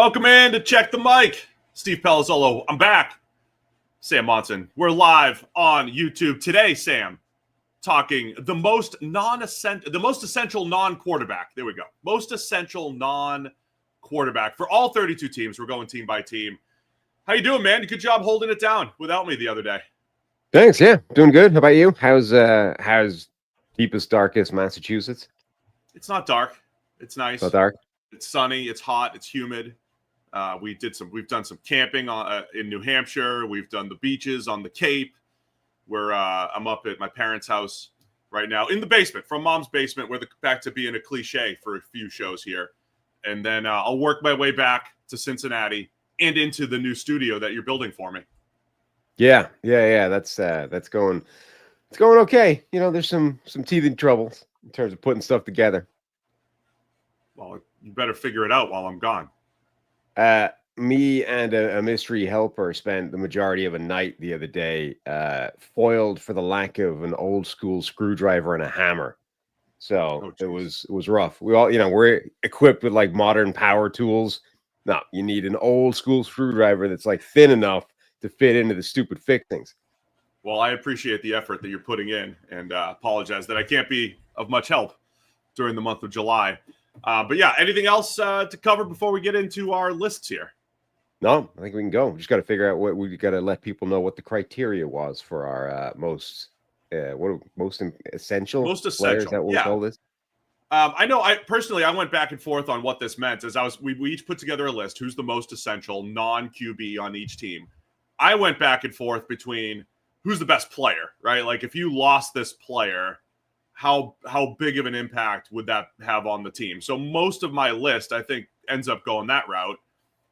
Welcome in to Check the Mic. Steve Palazzolo. I'm back. Sam Monson. We're live on YouTube today, Sam, talking the most essential non-quarterback. There we go. Most essential non-quarterback for all 32 teams. We're going team by team. How you doing, man? Good job holding it down without me the other day. Thanks. Yeah, doing good. How about you? How's deepest, darkest Massachusetts? It's not dark. It's nice. Not dark. It's sunny. It's hot. It's humid. We've done some camping in New Hampshire. We've done the beaches on the Cape. I'm up at my parents' house right now in the basement, from Mom's basement. We're back to being a cliche for a few shows here, and then I'll work my way back to Cincinnati and into the new studio that you're building for me. Yeah. That's going. It's going okay. You know, there's some teething troubles in terms of putting stuff together. Well, you better figure it out while I'm gone. Me and a mystery helper spent the majority of a night the other day foiled for the lack of an old school screwdriver and a hammer. So it was rough. We all, we're equipped with like modern power tools. No, you need an old school screwdriver that's like thin enough to fit into the stupid fixings. Well, I appreciate the effort that you're putting in, and apologize that I can't be of much help during the month of July. But yeah, anything else to cover before we get into our lists here? No, I think we can go. We just got to figure out what we got to let people know what the criteria was for our most essential players that we'll call this. I know. I went back and forth on what this meant. We each put together a list. Who's the most essential non-QB on each team? I went back and forth between who's the best player, right? Like if you lost this player, how big of an impact would that have on the team? So most of my list, I think, ends up going that route.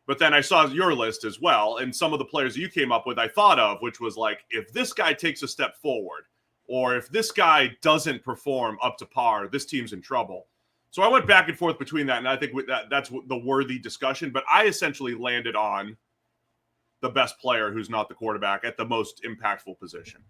But then I saw your list as well, and some of the players you came up with I thought of, which was like, if this guy takes a step forward, or if this guy doesn't perform up to par, this team's in trouble. So I went back and forth between that, and I think that's the worthy discussion. But I essentially landed on the best player who's not the quarterback at the most impactful position.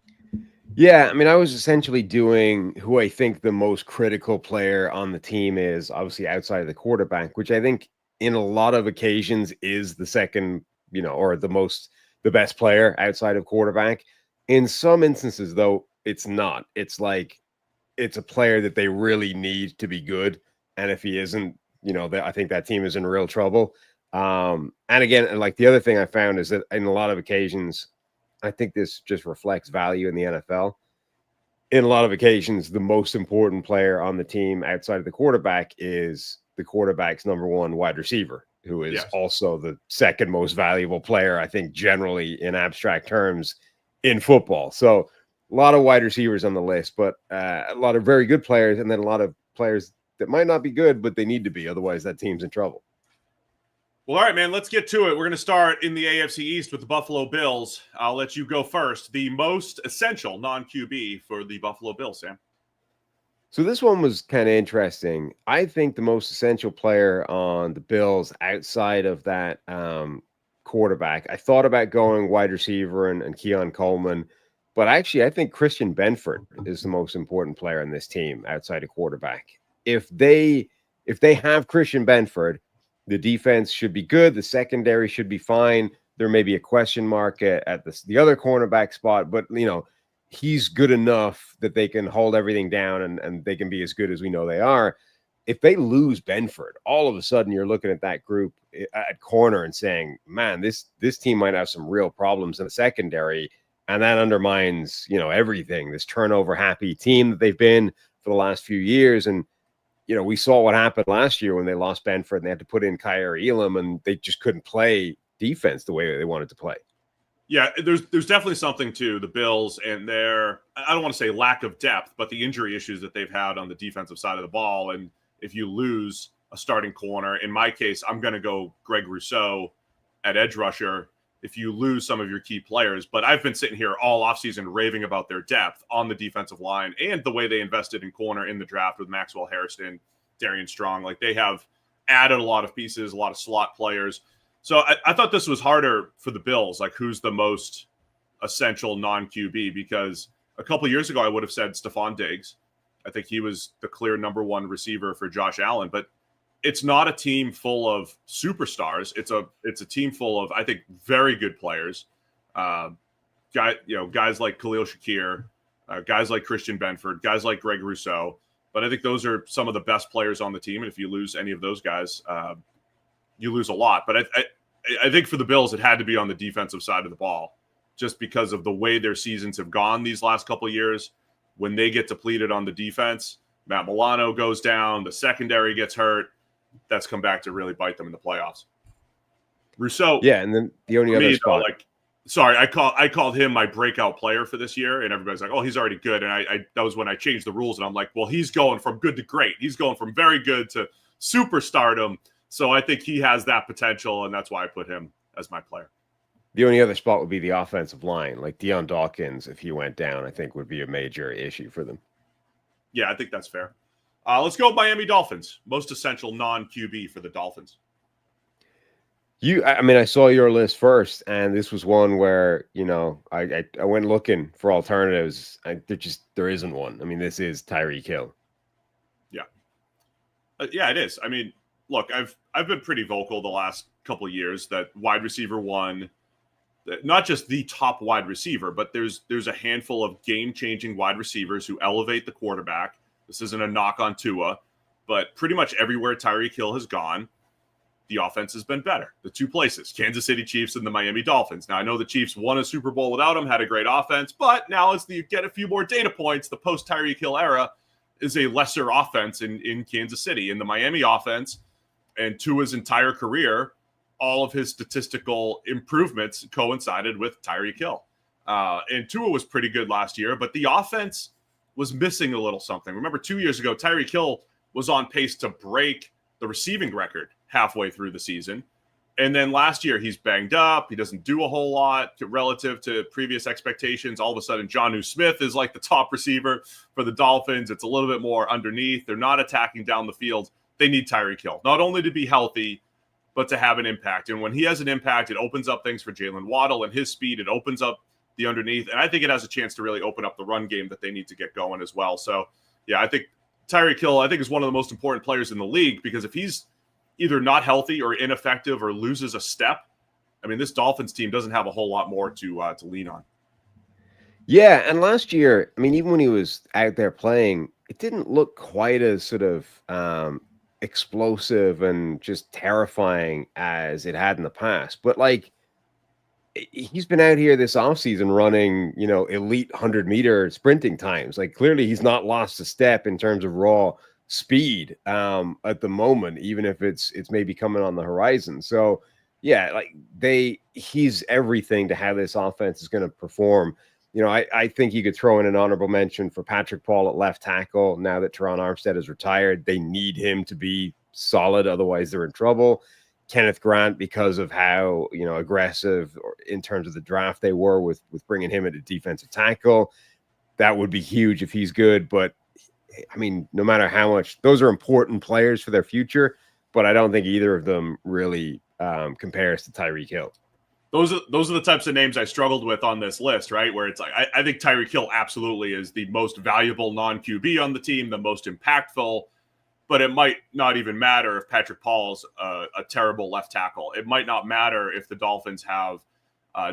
Yeah, I mean, I was essentially doing who I think the most critical player on the team is, obviously outside of the quarterback, which I think in a lot of occasions is the second, or the best player outside of quarterback. In some instances, though, it's not. It's like it's a player that they really need to be good. And if he isn't, I think that team is in real trouble. And again, like the other thing I found is that in a lot of occasions, I think this just reflects value in the NFL. In a lot of occasions, the most important player on the team outside of the quarterback is the quarterback's number one wide receiver, who is also the second most valuable player, I think, generally in abstract terms in football. So a lot of wide receivers on the list, but a lot of very good players, and then a lot of players that might not be good, but they need to be. Otherwise, that team's in trouble. Well, all right, man, let's get to it. We're going to start in the AFC East with the Buffalo Bills. I'll let you go first. The most essential non-QB for the Buffalo Bills, Sam. So this one was kind of interesting. I think the most essential player on the Bills outside of that quarterback, I thought about going wide receiver and Keon Coleman, but actually I think Christian Benford is the most important player on this team outside of quarterback. If they have Christian Benford, the defense should be good. The secondary should be fine. There may be a question mark at the other cornerback spot, but he's good enough that they can hold everything down and they can be as good as we know they are. If they lose Benford, all of a sudden you're looking at that group at corner and saying, man, this team might have some real problems in the secondary, and that undermines everything. This turnover happy team that they've been for the last few years. And we saw what happened last year when they lost Benford and they had to put in Kyer Elam, and they just couldn't play defense the way they wanted to play. Yeah, there's definitely something to the Bills and their, I don't want to say lack of depth, but the injury issues that they've had on the defensive side of the ball. And if you lose a starting corner, in my case, I'm going to go Greg Rousseau at edge rusher if you lose some of your key players. But I've been sitting here all offseason raving about their depth on the defensive line and the way they invested in corner in the draft with Maxwell Hairston, Darian Strong. Like, they have added a lot of pieces, a lot of slot players. So I thought this was harder for the Bills, like who's the most essential non-QB, because a couple of years ago I would have said Stephon Diggs. I think he was the clear number one receiver for Josh Allen. But it's not a team full of superstars. It's a team full of, I think, very good players. Guys like Khalil Shakir, guys like Christian Benford, guys like Greg Rousseau. But I think those are some of the best players on the team. And if you lose any of those guys, you lose a lot. But I think for the Bills, it had to be on the defensive side of the ball, just because of the way their seasons have gone these last couple of years. When they get depleted on the defense, Matt Milano goes down, the secondary gets hurt. That's come back to really bite them in the playoffs. Rousseau. Yeah, and then the only other spot. I called him my breakout player for this year, and everybody's like, oh, he's already good. And I that was when I changed the rules, and I'm like, well, he's going from good to great. He's going from very good to superstardom. So I think he has that potential, and that's why I put him as my player. The only other spot would be the offensive line. Like Deion Dawkins, if he went down, I think would be a major issue for them. Yeah, I think that's fair. Let's go Miami Dolphins. Most essential non-QB for the Dolphins. I saw your list first, and this was one where, I went looking for alternatives. There isn't one. I mean, this is Tyreek Hill. Yeah. Yeah, it is. I mean, look, I've been pretty vocal the last couple of years that wide receiver one, not just the top wide receiver, but there's a handful of game-changing wide receivers who elevate the quarterback. This isn't a knock on Tua, but pretty much everywhere Tyreek Hill has gone, the offense has been better. The two places, Kansas City Chiefs and the Miami Dolphins. Now, I know the Chiefs won a Super Bowl without him, had a great offense, but now as you get a few more data points, the post-Tyreek Hill era is a lesser offense in Kansas City. In the Miami offense, and Tua's entire career, all of his statistical improvements coincided with Tyreek Hill. And Tua was pretty good last year, but the offense was missing a little something. Remember, 2 years ago, Tyreek Hill was on pace to break the receiving record halfway through the season. And then last year, he's banged up. He doesn't do a whole lot relative to previous expectations. All of a sudden, Jonnu Smith is like the top receiver for the Dolphins. It's a little bit more underneath. They're not attacking down the field. They need Tyreek Hill, not only to be healthy, but to have an impact. And when he has an impact, it opens up things for Jalen Waddle and his speed. It opens up the underneath. And I think it has a chance to really open up the run game that they need to get going as well. So, yeah, I think Tyreek Hill, is one of the most important players in the league, because if he's either not healthy or ineffective or loses a step, I mean, this Dolphins team doesn't have a whole lot more to lean on. Yeah, and last year, I mean, even when he was out there playing, it didn't look quite as sort of explosive and just terrifying as it had in the past. But like, he's been out here this offseason running, elite 100-meter sprinting times. Like, clearly he's not lost a step in terms of raw speed at the moment, even if it's maybe coming on the horizon. So yeah, like he's everything to how this offense is going to perform. I think you could throw in an honorable mention for Patrick Paul at left tackle. Now that Teron Armstead is retired, they need him to be solid, otherwise they're in trouble. Kenneth Grant, because of how aggressive in terms of the draft they were with bringing him into defensive tackle, that would be huge if he's good. But I mean, no matter how much, those are important players for their future, but I don't think either of them really compares to Tyreek Hill. Those are the types of names I struggled with on this list, right? Where it's like, I think Tyreek Hill absolutely is the most valuable non-QB on the team, the most impactful, but it might not even matter if Patrick Paul's a terrible left tackle. It might not matter if the Dolphins have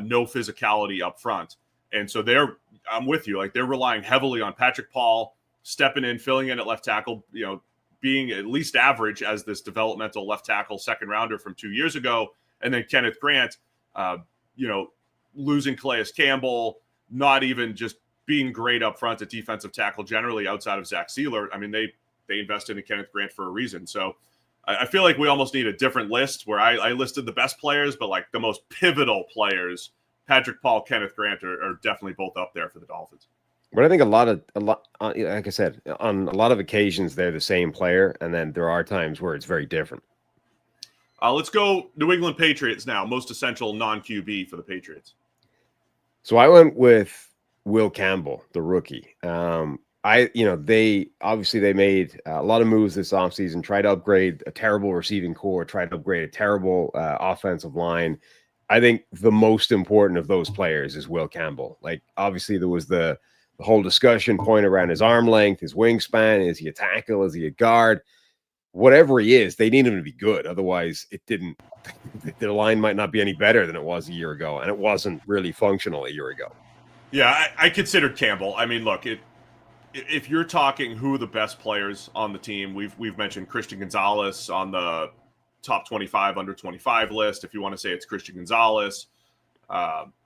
no physicality up front. And so I'm with you, like they're relying heavily on Patrick Paul stepping in, filling in at left tackle, being at least average as this developmental left tackle second rounder from 2 years ago. And then Kenneth Grant, losing Calais Campbell, not even just being great up front at defensive tackle generally outside of Zach Sealer. I mean, they invested in Kenneth Grant for a reason. So I feel like we almost need a different list where I listed the best players, but like the most pivotal players, Patrick Paul, Kenneth Grant are definitely both up there for the Dolphins. But I think a lot, like I said, on a lot of occasions, they're the same player. And then there are times where it's very different. Let's go New England Patriots now. Most essential non-QB for the Patriots. So I went with Will Campbell, the rookie. They made a lot of moves this offseason, tried to upgrade a terrible receiving core, tried to upgrade a terrible offensive line. I think the most important of those players is Will Campbell. Like, obviously there was the whole discussion point around his arm length, his wingspan. Is he a tackle? Is he a guard? whatever he is, they need him to be good. Otherwise, the line might not be any better than it was a year ago, and it wasn't really functional a year ago. Yeah, I considered Campbell. I mean, look, if you're talking who are the best players on the team, we've mentioned Christian Gonzalez on the top 25, under 25 list. If you want to say it's Christian Gonzalez,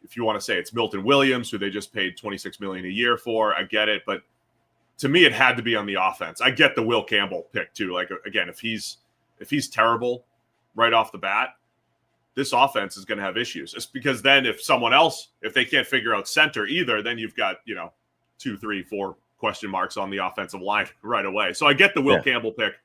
if you want to say it's Milton Williams, who they just paid $26 million a year for, I get it. But to me, it had to be on the offense. I get the Will Campbell pick too. Like, again, if he's terrible right off the bat, this offense is going to have issues. It's because then if they can't figure out center either, then you've got, 2, 3, 4 question marks on the offensive line right away. So I get the Will Campbell pick.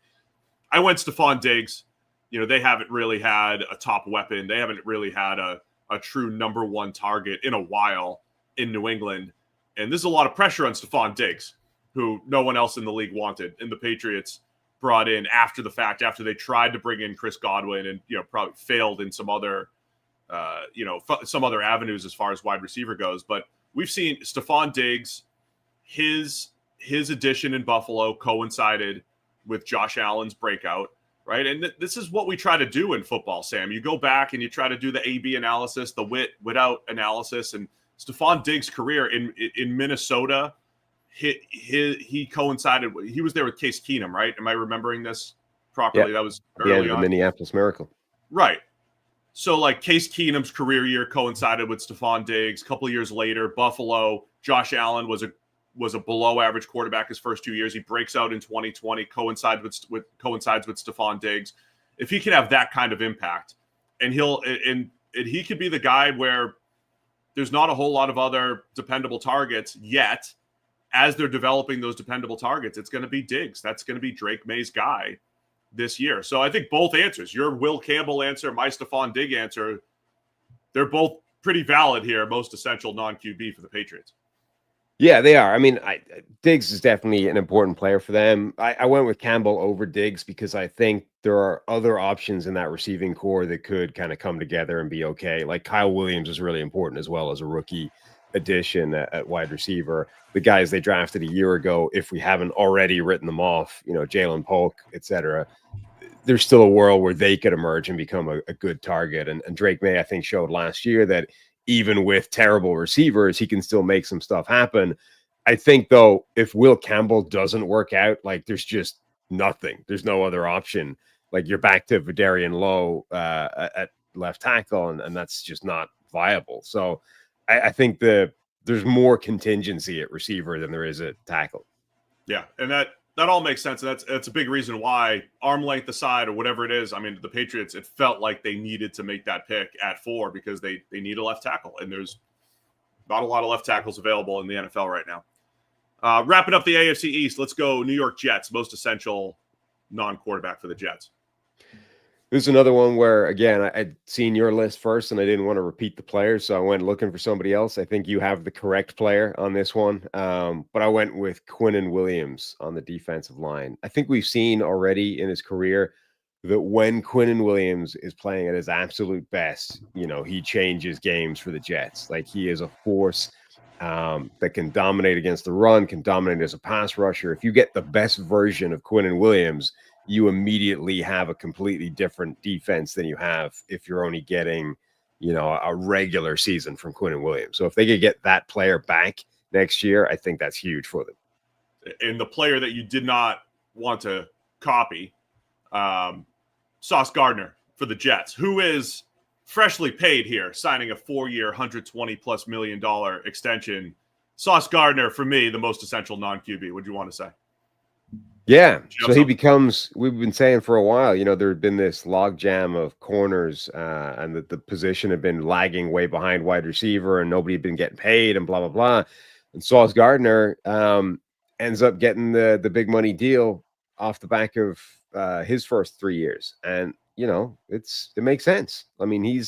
I went Stephon Diggs. They haven't really had a top weapon. They haven't really had a true number one target in a while in New England. And there's a lot of pressure on Stephon Diggs, who no one else in the league wanted. And the Patriots brought in after the fact, after they tried to bring in Chris Godwin and, probably failed in some other, some other avenues as far as wide receiver goes. But we've seen Stephon Diggs, his addition in Buffalo coincided with Josh Allen's breakout, right? And this is what we try to do in football, Sam. You go back and you try to do the A/B analysis, the without analysis. And Stephon Diggs' career in Minnesota, he coincided. He was there with Case Keenum, right? Am I remembering this properly? Yeah. That was early on. The Minneapolis Miracle. Right. So, like, Case Keenum's career year coincided with Stephon Diggs. A couple of years later, Buffalo, Josh Allen was a below-average quarterback his first 2 years. He breaks out in 2020, coincides with Stephon Diggs. If he can have that kind of impact, and he could be the guy where there's not a whole lot of other dependable targets yet. As they're developing those dependable targets, it's going to be Diggs. That's going to be Drake May's guy this year. So I think both answers, your Will Campbell answer, my Stephon Diggs answer, they're both pretty valid here. Most essential non-QB for the Patriots. Yeah, they are. I mean, Diggs is definitely an important player for them. I went with Campbell over Diggs because I think there are other options in that receiving core that could kind of come together and be okay. Like Kyle Williams is really important as well as a rookie addition at wide receiver. The guys they drafted a year ago, if we haven't already written them off, Jalen Polk, etc., there's still a world where they could emerge and become a good target. And Drake May, I think, showed last year that even with terrible receivers, he can still make some stuff happen. I think, though, if Will Campbell doesn't work out, like, there's just nothing. There's no other option. Like, you're back to Vidarian Lowe at left tackle, and that's just not viable. So I think there's more contingency at receiver than there is at tackle. Yeah, and that all makes sense. And that's a big reason why arm length aside or whatever it is. I mean, the Patriots, it felt like they needed to make that pick at 4 because they need a left tackle, and there's not a lot of left tackles available in the NFL right now. Wrapping up the AFC East, let's go New York Jets, most essential non-quarterback for the Jets. This is another one where, again, I'd seen your list first and I didn't want to repeat the players, so I went looking for somebody else. I think you have the correct player on this one, but I went with Quinnen Williams on the defensive line. I think we've seen already in his career that when Quinnen Williams is playing at his absolute best, he changes games for the Jets. Like, he is a force that can dominate against the run, can dominate as a pass rusher. If you get the best version of Quinnen Williams, you immediately have a completely different defense than you have if you're only getting, a regular season from Quinnen Williams. So if they could get that player back next year, I think that's huge for them. And the player that you did not want to copy, Sauce Gardner for the Jets, who is freshly paid here, signing a 4-year, $120+ million extension. Sauce Gardner, for me, the most essential non-QB. What do you want to say? Yeah, so he becomes, we've been saying for a while, there had been this logjam of corners and that the position had been lagging way behind wide receiver and nobody had been getting paid and blah, blah, blah. And Sauce Gardner ends up getting the big money deal off the back of his first 3 years. And, it makes sense. I mean,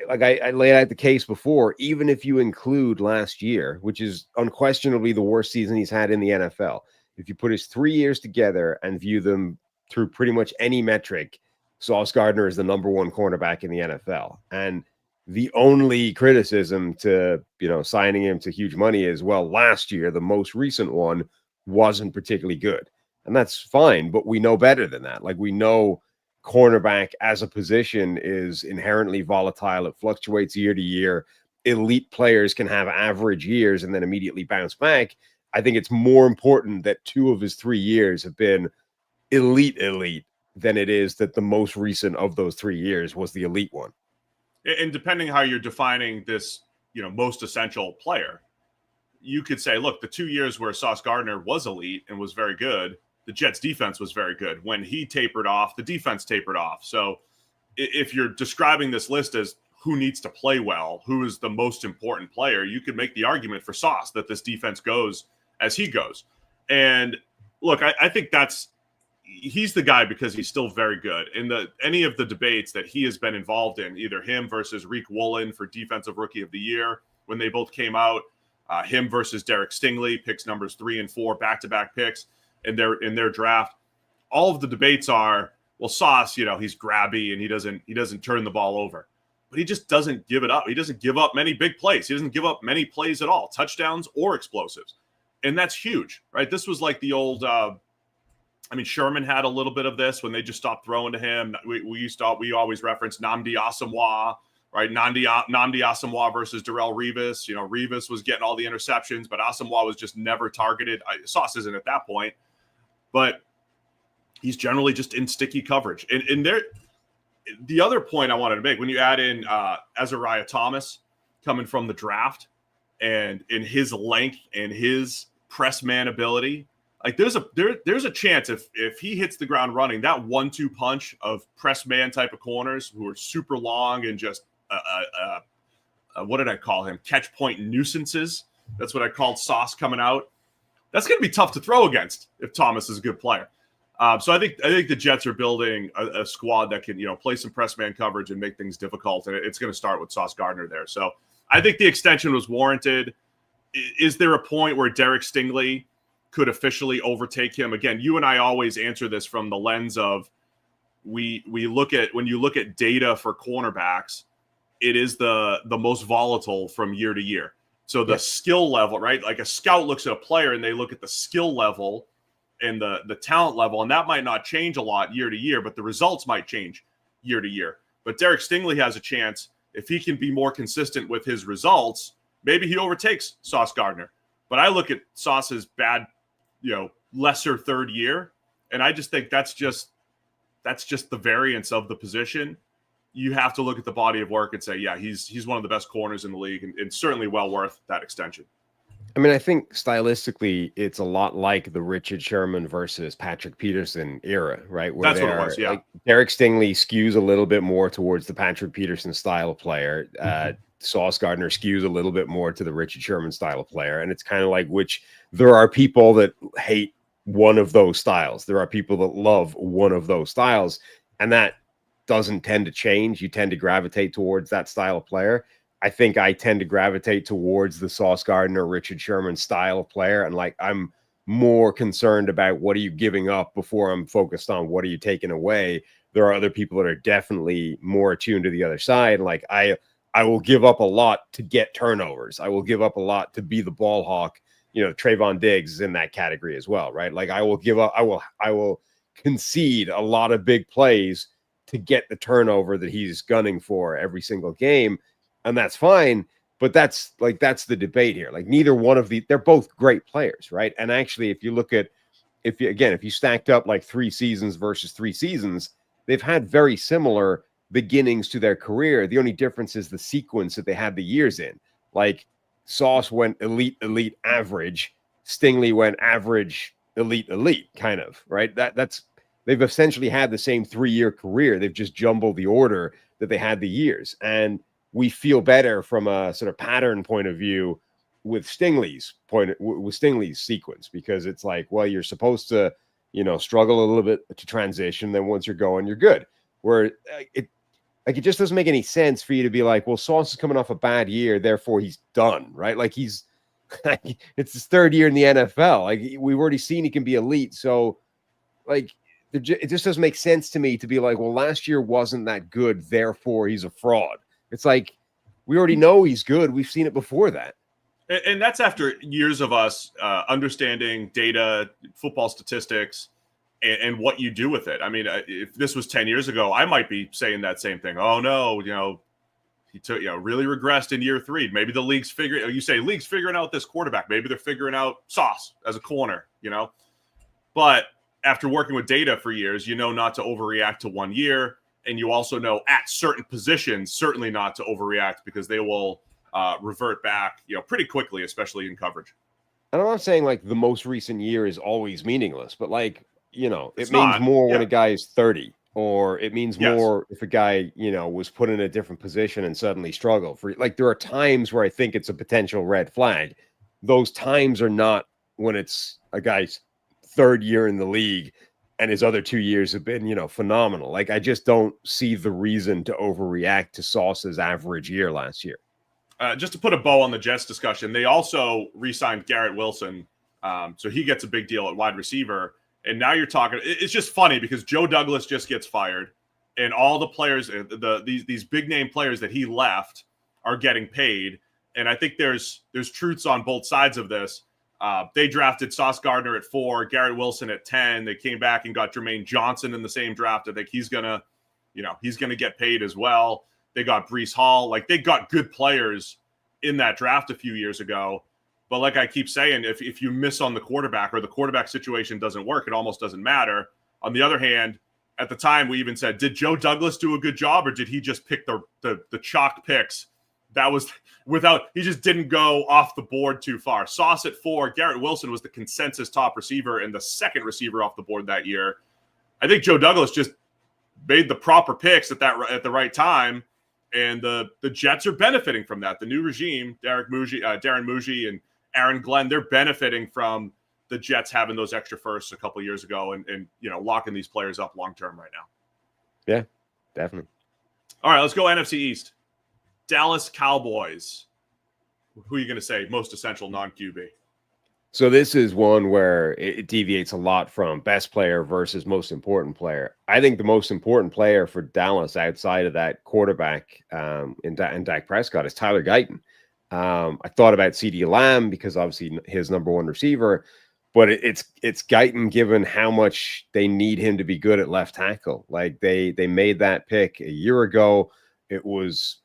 I laid out the case before, even if you include last year, which is unquestionably the worst season he's had in the NFL. If you put his 3 years together and view them through pretty much any metric, Sauce Gardner is the number 1 cornerback in the NFL. And the only criticism to, signing him to huge money is, well, last year, the most recent one wasn't particularly good. and that's fine. But we know better than that. Like, we know cornerback as a position is inherently volatile. It fluctuates year to year. Elite players can have average years and then immediately bounce back. I think it's more important that 2 of his 3 years have been elite than it is that the most recent of those 3 years was the elite one. And depending how you're defining this, most essential player, you could say, look, the 2 years where Sauce Gardner was elite and was very good, the Jets defense was very good. When he tapered off, the defense tapered off. So if you're describing this list as who needs to play well, who is the most important player, you could make the argument for Sauce that this defense goes as he goes. And look, I think he's the guy because he's still very good. In any of the debates that he has been involved in, either him versus Reek Woolen for Defensive Rookie of the Year when they both came out, him versus Derek Stingley, picks numbers 3 and 4, back-to-back picks in their draft. All of the debates are, well, Sauce, he's grabby and he doesn't turn the ball over, but he just doesn't give it up. He doesn't give up many big plays. He doesn't give up many plays at all, touchdowns or explosives, and that's huge, right? This was like the old. Sherman had a little bit of this when they just stopped throwing to him. We always reference Nnamdi Asomugha, right? Nnamdi Asomugha versus Darrelle Revis. Revis was getting all the interceptions, but Asomugha was just never targeted. Sauce isn't at that point, but he's generally just in sticky coverage. And the other point I wanted to make, when you add in Azariah Thomas coming from the draft and in his length and his press man ability, like there's a chance if he hits the ground running, that 1-2 punch of press man type of corners who are super long and just what did I call him? Catch point nuisances. That's what I called Sauce coming out. That's going to be tough to throw against if Thomas is a good player. So I think the Jets are building a squad that can play some press man coverage and make things difficult, and it's going to start with Sauce Gardner there. So I think the extension was warranted. Is there a point where Derek Stingley could officially overtake him? Again, you and I always answer this from the lens of when you look at data for cornerbacks, it is the most volatile from year to year. So the skill level, right? Like a scout looks at a player and they look at the skill level and the talent level, and that might not change a lot year to year, but the results might change year to year. But Derek Stingley has a chance, if he can be more consistent with his results, maybe he overtakes Sauce Gardner. But I look at Sauce's bad, lesser third year, and I just think that's just the variance of the position. You have to look at the body of work and say, yeah, he's one of the best corners in the league, and certainly well worth that extension. I think stylistically, it's a lot like the Richard Sherman versus Patrick Peterson era, right? Where that's what it was, yeah. Like Derek Stingley skews a little bit more towards the Patrick Peterson style of player. Sauce Gardner skews a little bit more to the Richard Sherman style of player. And it's kind of like there are people that hate one of those styles. There are people that love one of those styles. And that doesn't tend to change. You tend to gravitate towards that style of player. I think I tend to gravitate towards the Sauce Gardner, Richard Sherman style of player. And I'm more concerned about what are you giving up before I'm focused on what are you taking away. There are other people that are definitely more attuned to the other side. Like I will give up a lot to get turnovers. I will give up a lot to be the ball hawk. Trayvon Diggs is in that category as well, right? Like I will give up, I will concede a lot of big plays to get the turnover that he's gunning for every single game. And that's fine. But that's the debate here. Like neither one of they're both great players, right? And actually, if you stacked up like 3 seasons versus 3 seasons, they've had very similar beginnings to their career. The only difference is the sequence that they had the years in. Like Sauce went elite, average. Stingley went average, elite, kind of, right? They've essentially had the same 3-year career. They've just jumbled the order that they had the years. And we feel better from a sort of pattern point of view with Stingley's sequence, because it's like, well, you're supposed to, struggle a little bit to transition. Then once you're going, you're good. Where it just doesn't make any sense for you to be like, well, Sauce is coming off a bad year, therefore he's done, right? Like it's his 3rd year in the NFL. Like we've already seen he can be elite. So like it just doesn't make sense to me to be like, well, last year wasn't that good, therefore he's a fraud. It's like, we already know he's good. We've seen it before that. And that's after years of us understanding data, football statistics, and what you do with it. I mean, if this was 10 years ago, I might be saying that same thing. Oh no, he took, really regressed in year 3. Maybe the league's figuring out this quarterback. Maybe they're figuring out Sauce as a corner, But after working with data for years, not to overreact to 1 year. And you also know at certain positions, certainly not to overreact because they will revert back, pretty quickly, especially in coverage. And I'm not saying like the most recent year is always meaningless, but like, it means more when a guy is 30, or it means more if a guy, was put in a different position and suddenly struggled. There are times where I think it's a potential red flag. Those times are not when it's a guy's 3rd year in the league and his other 2 years have been, phenomenal. Like, I just don't see the reason to overreact to Sauce's average year last year. Just to put a bow on the Jets discussion, they also re-signed Garrett Wilson. So he gets a big deal at wide receiver. And now you're talking, it's just funny because Joe Douglas just gets fired and all the players, these big name players that he left are getting paid. And I think there's truths on both sides of this. They drafted Sauce Gardner at 4, Garrett Wilson at 10. They came back and got Jermaine Johnson in the same draft. I think he's gonna get paid as well. They got Breece Hall. Like, they got good players in that draft a few years ago. But like I keep saying, if you miss on the quarterback or the quarterback situation doesn't work, it almost doesn't matter. On the other hand, at the time we even said, did Joe Douglas do a good job or did he just pick the chalk picks? That was he just didn't go off the board too far. Sauce at 4, Garrett Wilson was the consensus top receiver and the second receiver off the board that year. I think Joe Douglas just made the proper picks at the right time, and the Jets are benefiting from that. The new regime, Darren Muji and Aaron Glenn, they're benefiting from the Jets having those extra firsts a couple of years ago and locking these players up long term right now. Yeah, definitely. All right, let's go NFC East. Dallas Cowboys. Who are you going to say most essential non-QB? So this is one where it deviates a lot from best player versus most important player. I think the most important player for Dallas outside of that quarterback in Dak Prescott is Tyler Guyton. I thought about CeeDee Lamb because obviously his number 1 receiver, but it's Guyton given how much they need him to be good at left tackle. Like they made that pick a year ago. It was,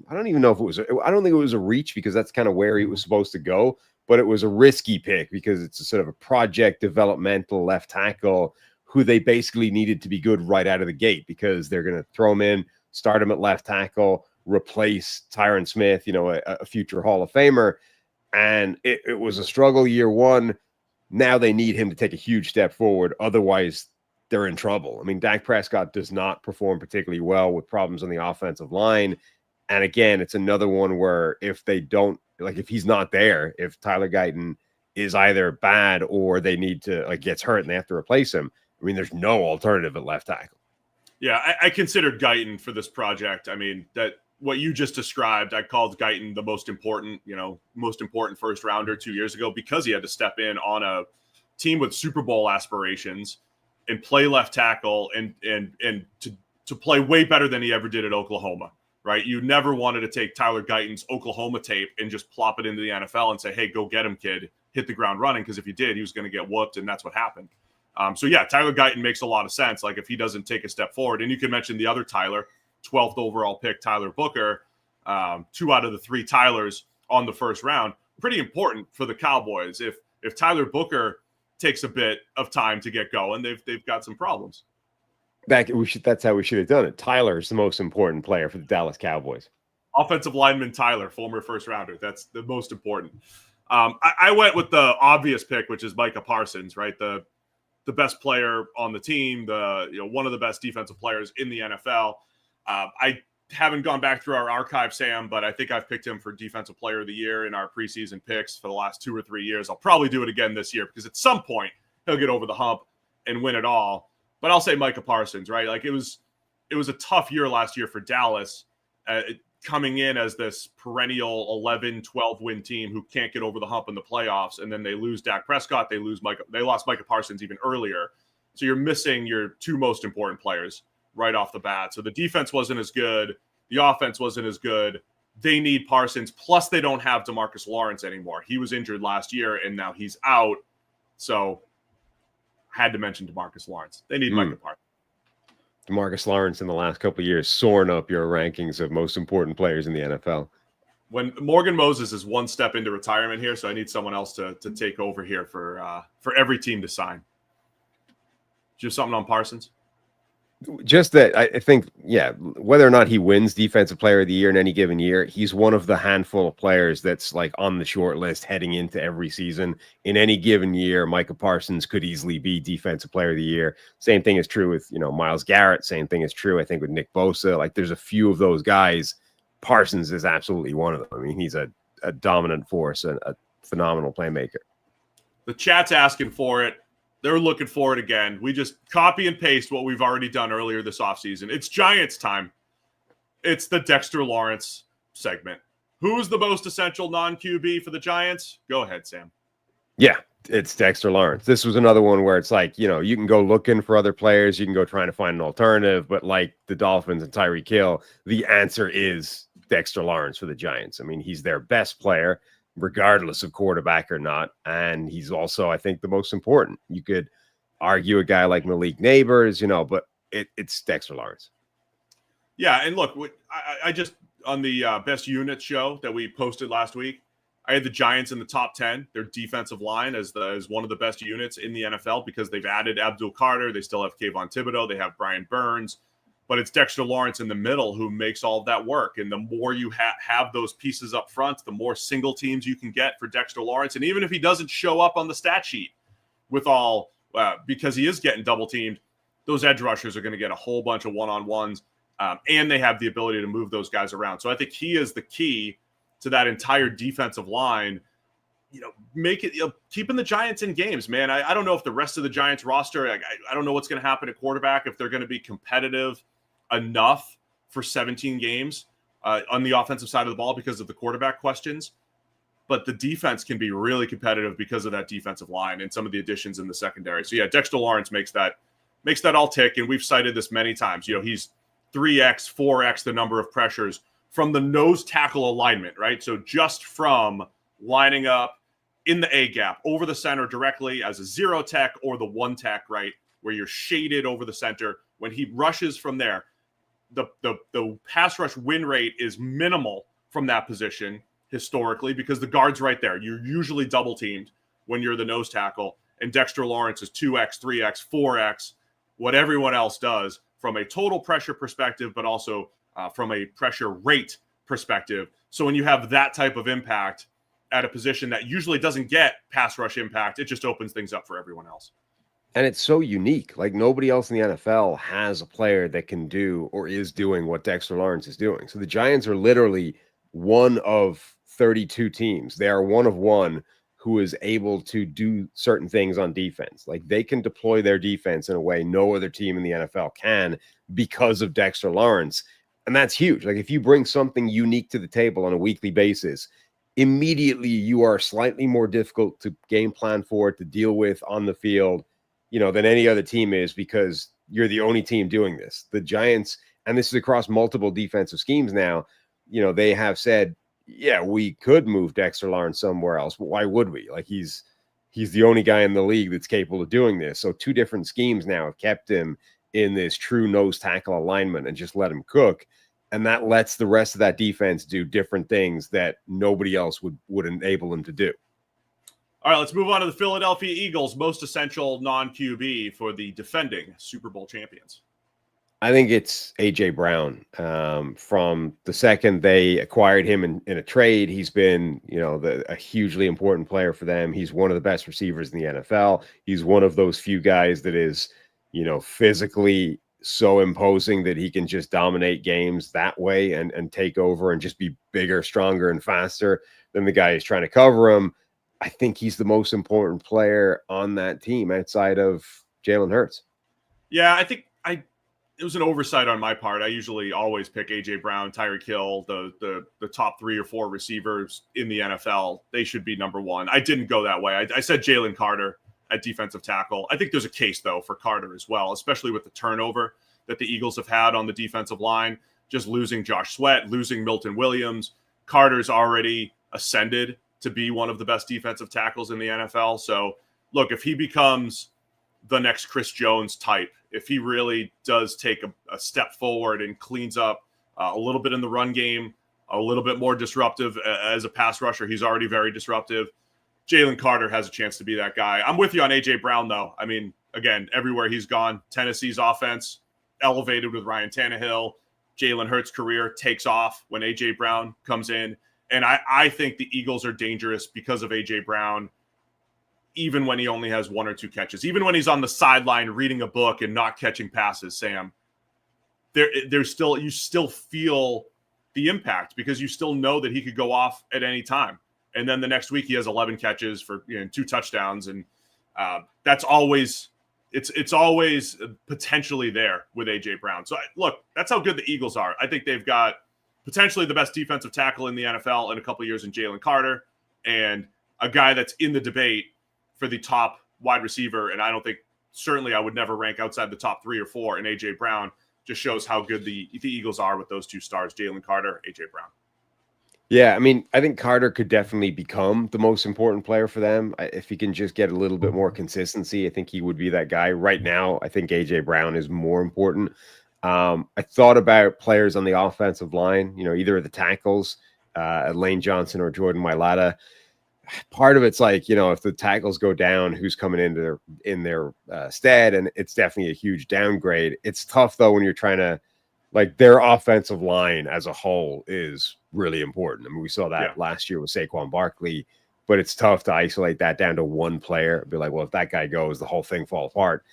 I don't even know if it was, I don't think it was a reach because that's kind of where he was supposed to go, but it was a risky pick because it's a sort of a project developmental left tackle who they basically needed to be good right out of the gate because they're going to throw him in, start him at left tackle, replace Tyron Smith, a future Hall of Famer. And it was a struggle year 1. Now they need him to take a huge step forward. Otherwise, they're in trouble. I mean, Dak Prescott does not perform particularly well with problems on the offensive line. And again, it's another one where if they don't, like if he's not there, if Tyler Guyton is either bad or they need to, gets hurt and they have to replace him, I mean, there's no alternative at left tackle. Yeah, I considered Guyton for this project. I mean, that what you just described, I called Guyton the most important first rounder 2 years ago because he had to step in on a team with Super Bowl aspirations and play left tackle and to play way better than he ever did at Oklahoma, right? You never wanted to take Tyler Guyton's Oklahoma tape and just plop it into the NFL and say, hey, go get him, kid, hit the ground running, because if you did, he was going to get whooped, and that's what happened. So yeah, Tyler Guyton makes a lot of sense. Like if he doesn't take a step forward, and you can mention the other Tyler, 12th overall pick, Tyler Booker, 2 out of the 3 Tylers on the first round, pretty important for the Cowboys. If Tyler Booker takes a bit of time to get going, they've got some problems. That's how we should have done it. Tyler is the most important player for the Dallas Cowboys. Offensive lineman Tyler, former first rounder. That's the most important. I went with the obvious pick, which is Micah Parsons, right? The best player on the team, one of the best defensive players in the NFL. I haven't gone back through our archive, Sam, but I think I've picked him for Defensive Player of the Year in our preseason picks for the last 2 or 3 years. I'll probably do it again this year because at some point he'll get over the hump and win it all. But I'll say Micah Parsons, right? Like it was a tough year last year for Dallas, coming in as this perennial 11, 12 win team who can't get over the hump in the playoffs, and then they lose Dak Prescott, they lost Micah Parsons even earlier. So you're missing your 2 most important players right off the bat. So the defense wasn't as good, the offense wasn't as good. They need Parsons, plus they don't have DeMarcus Lawrence anymore. He was injured last year and now he's out. So had to mention DeMarcus Lawrence. They need Micah Parsons. DeMarcus Lawrence in the last couple of years soaring up your rankings of most important players in the NFL. When Morgan Moses is one step into retirement here, so I need someone else to take over here for every team to sign. Do you have something on Parsons? Just that I think, yeah, whether or not he wins Defensive Player of the Year in any given year, he's one of the handful of players that's like on the short list heading into every season. In any given year, Micah Parsons could easily be Defensive Player of the Year. Same thing is true with, Myles Garrett. Same thing is true, I think, with Nick Bosa. Like, there's a few of those guys. Parsons is absolutely one of them. I mean, he's a dominant force and a phenomenal playmaker. The chat's asking for it. They're looking for it again. We just copy and paste what we've already done earlier this offseason. It's Giants time. It's the Dexter Lawrence segment. Who's the most essential non-QB for the Giants? Go ahead, Sam. Yeah, it's Dexter Lawrence. This was another one where it's like, you can go looking for other players. You can go trying to find an alternative. But like the Dolphins and Tyreek Hill, the answer is Dexter Lawrence for the Giants. I mean, he's their best player, regardless of quarterback or not. And he's also, I think, the most important. You could argue a guy like Malik Neighbors, but it's Dexter Lawrence. Yeah, and look, I just, on the best unit show that we posted last week, I had the Giants in the top 10, their defensive line as one of the best units in the NFL because they've added Abdul Carter. They still have Kayvon Thibodeau. They have Brian Burns. But it's Dexter Lawrence in the middle who makes all of that work. And the more you have those pieces up front, the more single teams you can get for Dexter Lawrence. And even if he doesn't show up on the stat sheet with all because he is getting double teamed, those edge rushers are going to get a whole bunch of one-on-ones. And they have the ability to move those guys around. So I think he is the key to that entire defensive line. Keeping the Giants in games, man. I don't know if the rest of the Giants roster, I don't know what's going to happen at quarterback, if they're going to be competitive enough for 17 games on the offensive side of the ball because of the quarterback questions. But the defense can be really competitive because of that defensive line and some of the additions in the secondary. So yeah, Dexter Lawrence makes that all tick. And we've cited this many times. He's 3x, 4x the number of pressures from the nose tackle alignment, right? So just from lining up in the A gap over the center directly as a zero tech or the one tech, right? Where you're shaded over the center. When he rushes from there, the pass rush win rate is minimal from that position historically because the guard's right there. You're usually double teamed when you're the nose tackle, and Dexter Lawrence is 2x, 3x, 4x, what everyone else does from a total pressure perspective, but also from a pressure rate perspective. So when you have that type of impact at a position that usually doesn't get pass rush impact, it just opens things up for everyone else. And it's so unique. Like nobody else in the NFL has a player that can do or is doing what Dexter Lawrence is doing. So the Giants are literally one of 32 teams. They are one of one who is able to do certain things on defense. Like they can deploy their defense in a way no other team in the NFL can because of Dexter Lawrence. And that's huge. Like if you bring something unique to the table on a weekly basis, immediately you are slightly more difficult to game plan for, to deal with on the field, than any other team is because you're the only team doing this. The Giants, and this is across multiple defensive schemes now, they have said, yeah, we could move Dexter Lawrence somewhere else, but why would we? Like he's the only guy in the league that's capable of doing this. So two different schemes now have kept him in this true nose tackle alignment and just let him cook. And that lets the rest of that defense do different things that nobody else would enable them to do. All right, let's move on to the Philadelphia Eagles, most essential non-QB for the defending Super Bowl champions. I think it's A.J. Brown. From the second they acquired him in a trade, he's been, a hugely important player for them. He's one of the best receivers in the NFL. He's one of those few guys that is, physically so imposing that he can just dominate games that way and take over and just be bigger, stronger, and faster than the guy who's trying to cover him. I think he's the most important player on that team outside of Jalen Hurts. Yeah, I think it was an oversight on my part. I usually always pick A.J. Brown, Tyreek Hill, the top 3 or 4 receivers in the NFL. They should be number one. I didn't go that way. I said Jalen Carter at defensive tackle. I think there's a case, though, for Carter as well, especially with the turnover that the Eagles have had on the defensive line, just losing Josh Sweat, losing Milton Williams. Carter's already ascended to be one of the best defensive tackles in the NFL. So, look, if he becomes the next Chris Jones type, if he really does take a step forward and cleans up a little bit in the run game, a little bit more disruptive as a pass rusher. He's already very disruptive. Jalen Carter has a chance to be that guy. I'm with you on A.J. Brown, though. I mean, again, everywhere he's gone, Tennessee's offense elevated with Ryan Tannehill. Jalen Hurts' career takes off when A.J. Brown comes in. And I think the Eagles are dangerous because of A.J. Brown, even when he only has 1 or 2 catches. Even when he's on the sideline reading a book and not catching passes, Sam, there's still, you still feel the impact because you still know that he could go off at any time. And then the next week he has 11 catches for 2 touchdowns. And that's always, it's always potentially there with A.J. Brown. So look, that's how good the Eagles are. I think they've got potentially the best defensive tackle in the NFL in a couple of years in Jalen Carter, and a guy that's in the debate for the top wide receiver. And I don't think, certainly I would never rank outside the top 3 or 4 in A.J. Brown. Just shows how good the Eagles are with those 2 stars, Jalen Carter, A.J. Brown. Yeah, I mean, I think Carter could definitely become the most important player for them. If he can just get a little bit more consistency, I think he would be that guy. Right now, I think A.J. Brown is more important. I thought about players on the offensive line, either the tackles, Lane Johnson or Jordan Mailata. Part of it's like, if the tackles go down, who's coming in their stead, and it's definitely a huge downgrade. It's tough though when you're trying to, like, their offensive line as a whole is really important. I mean, we saw that last year with Saquon Barkley, but it's tough to isolate that down to one player. Be like, well, if that guy goes, the whole thing falls apart.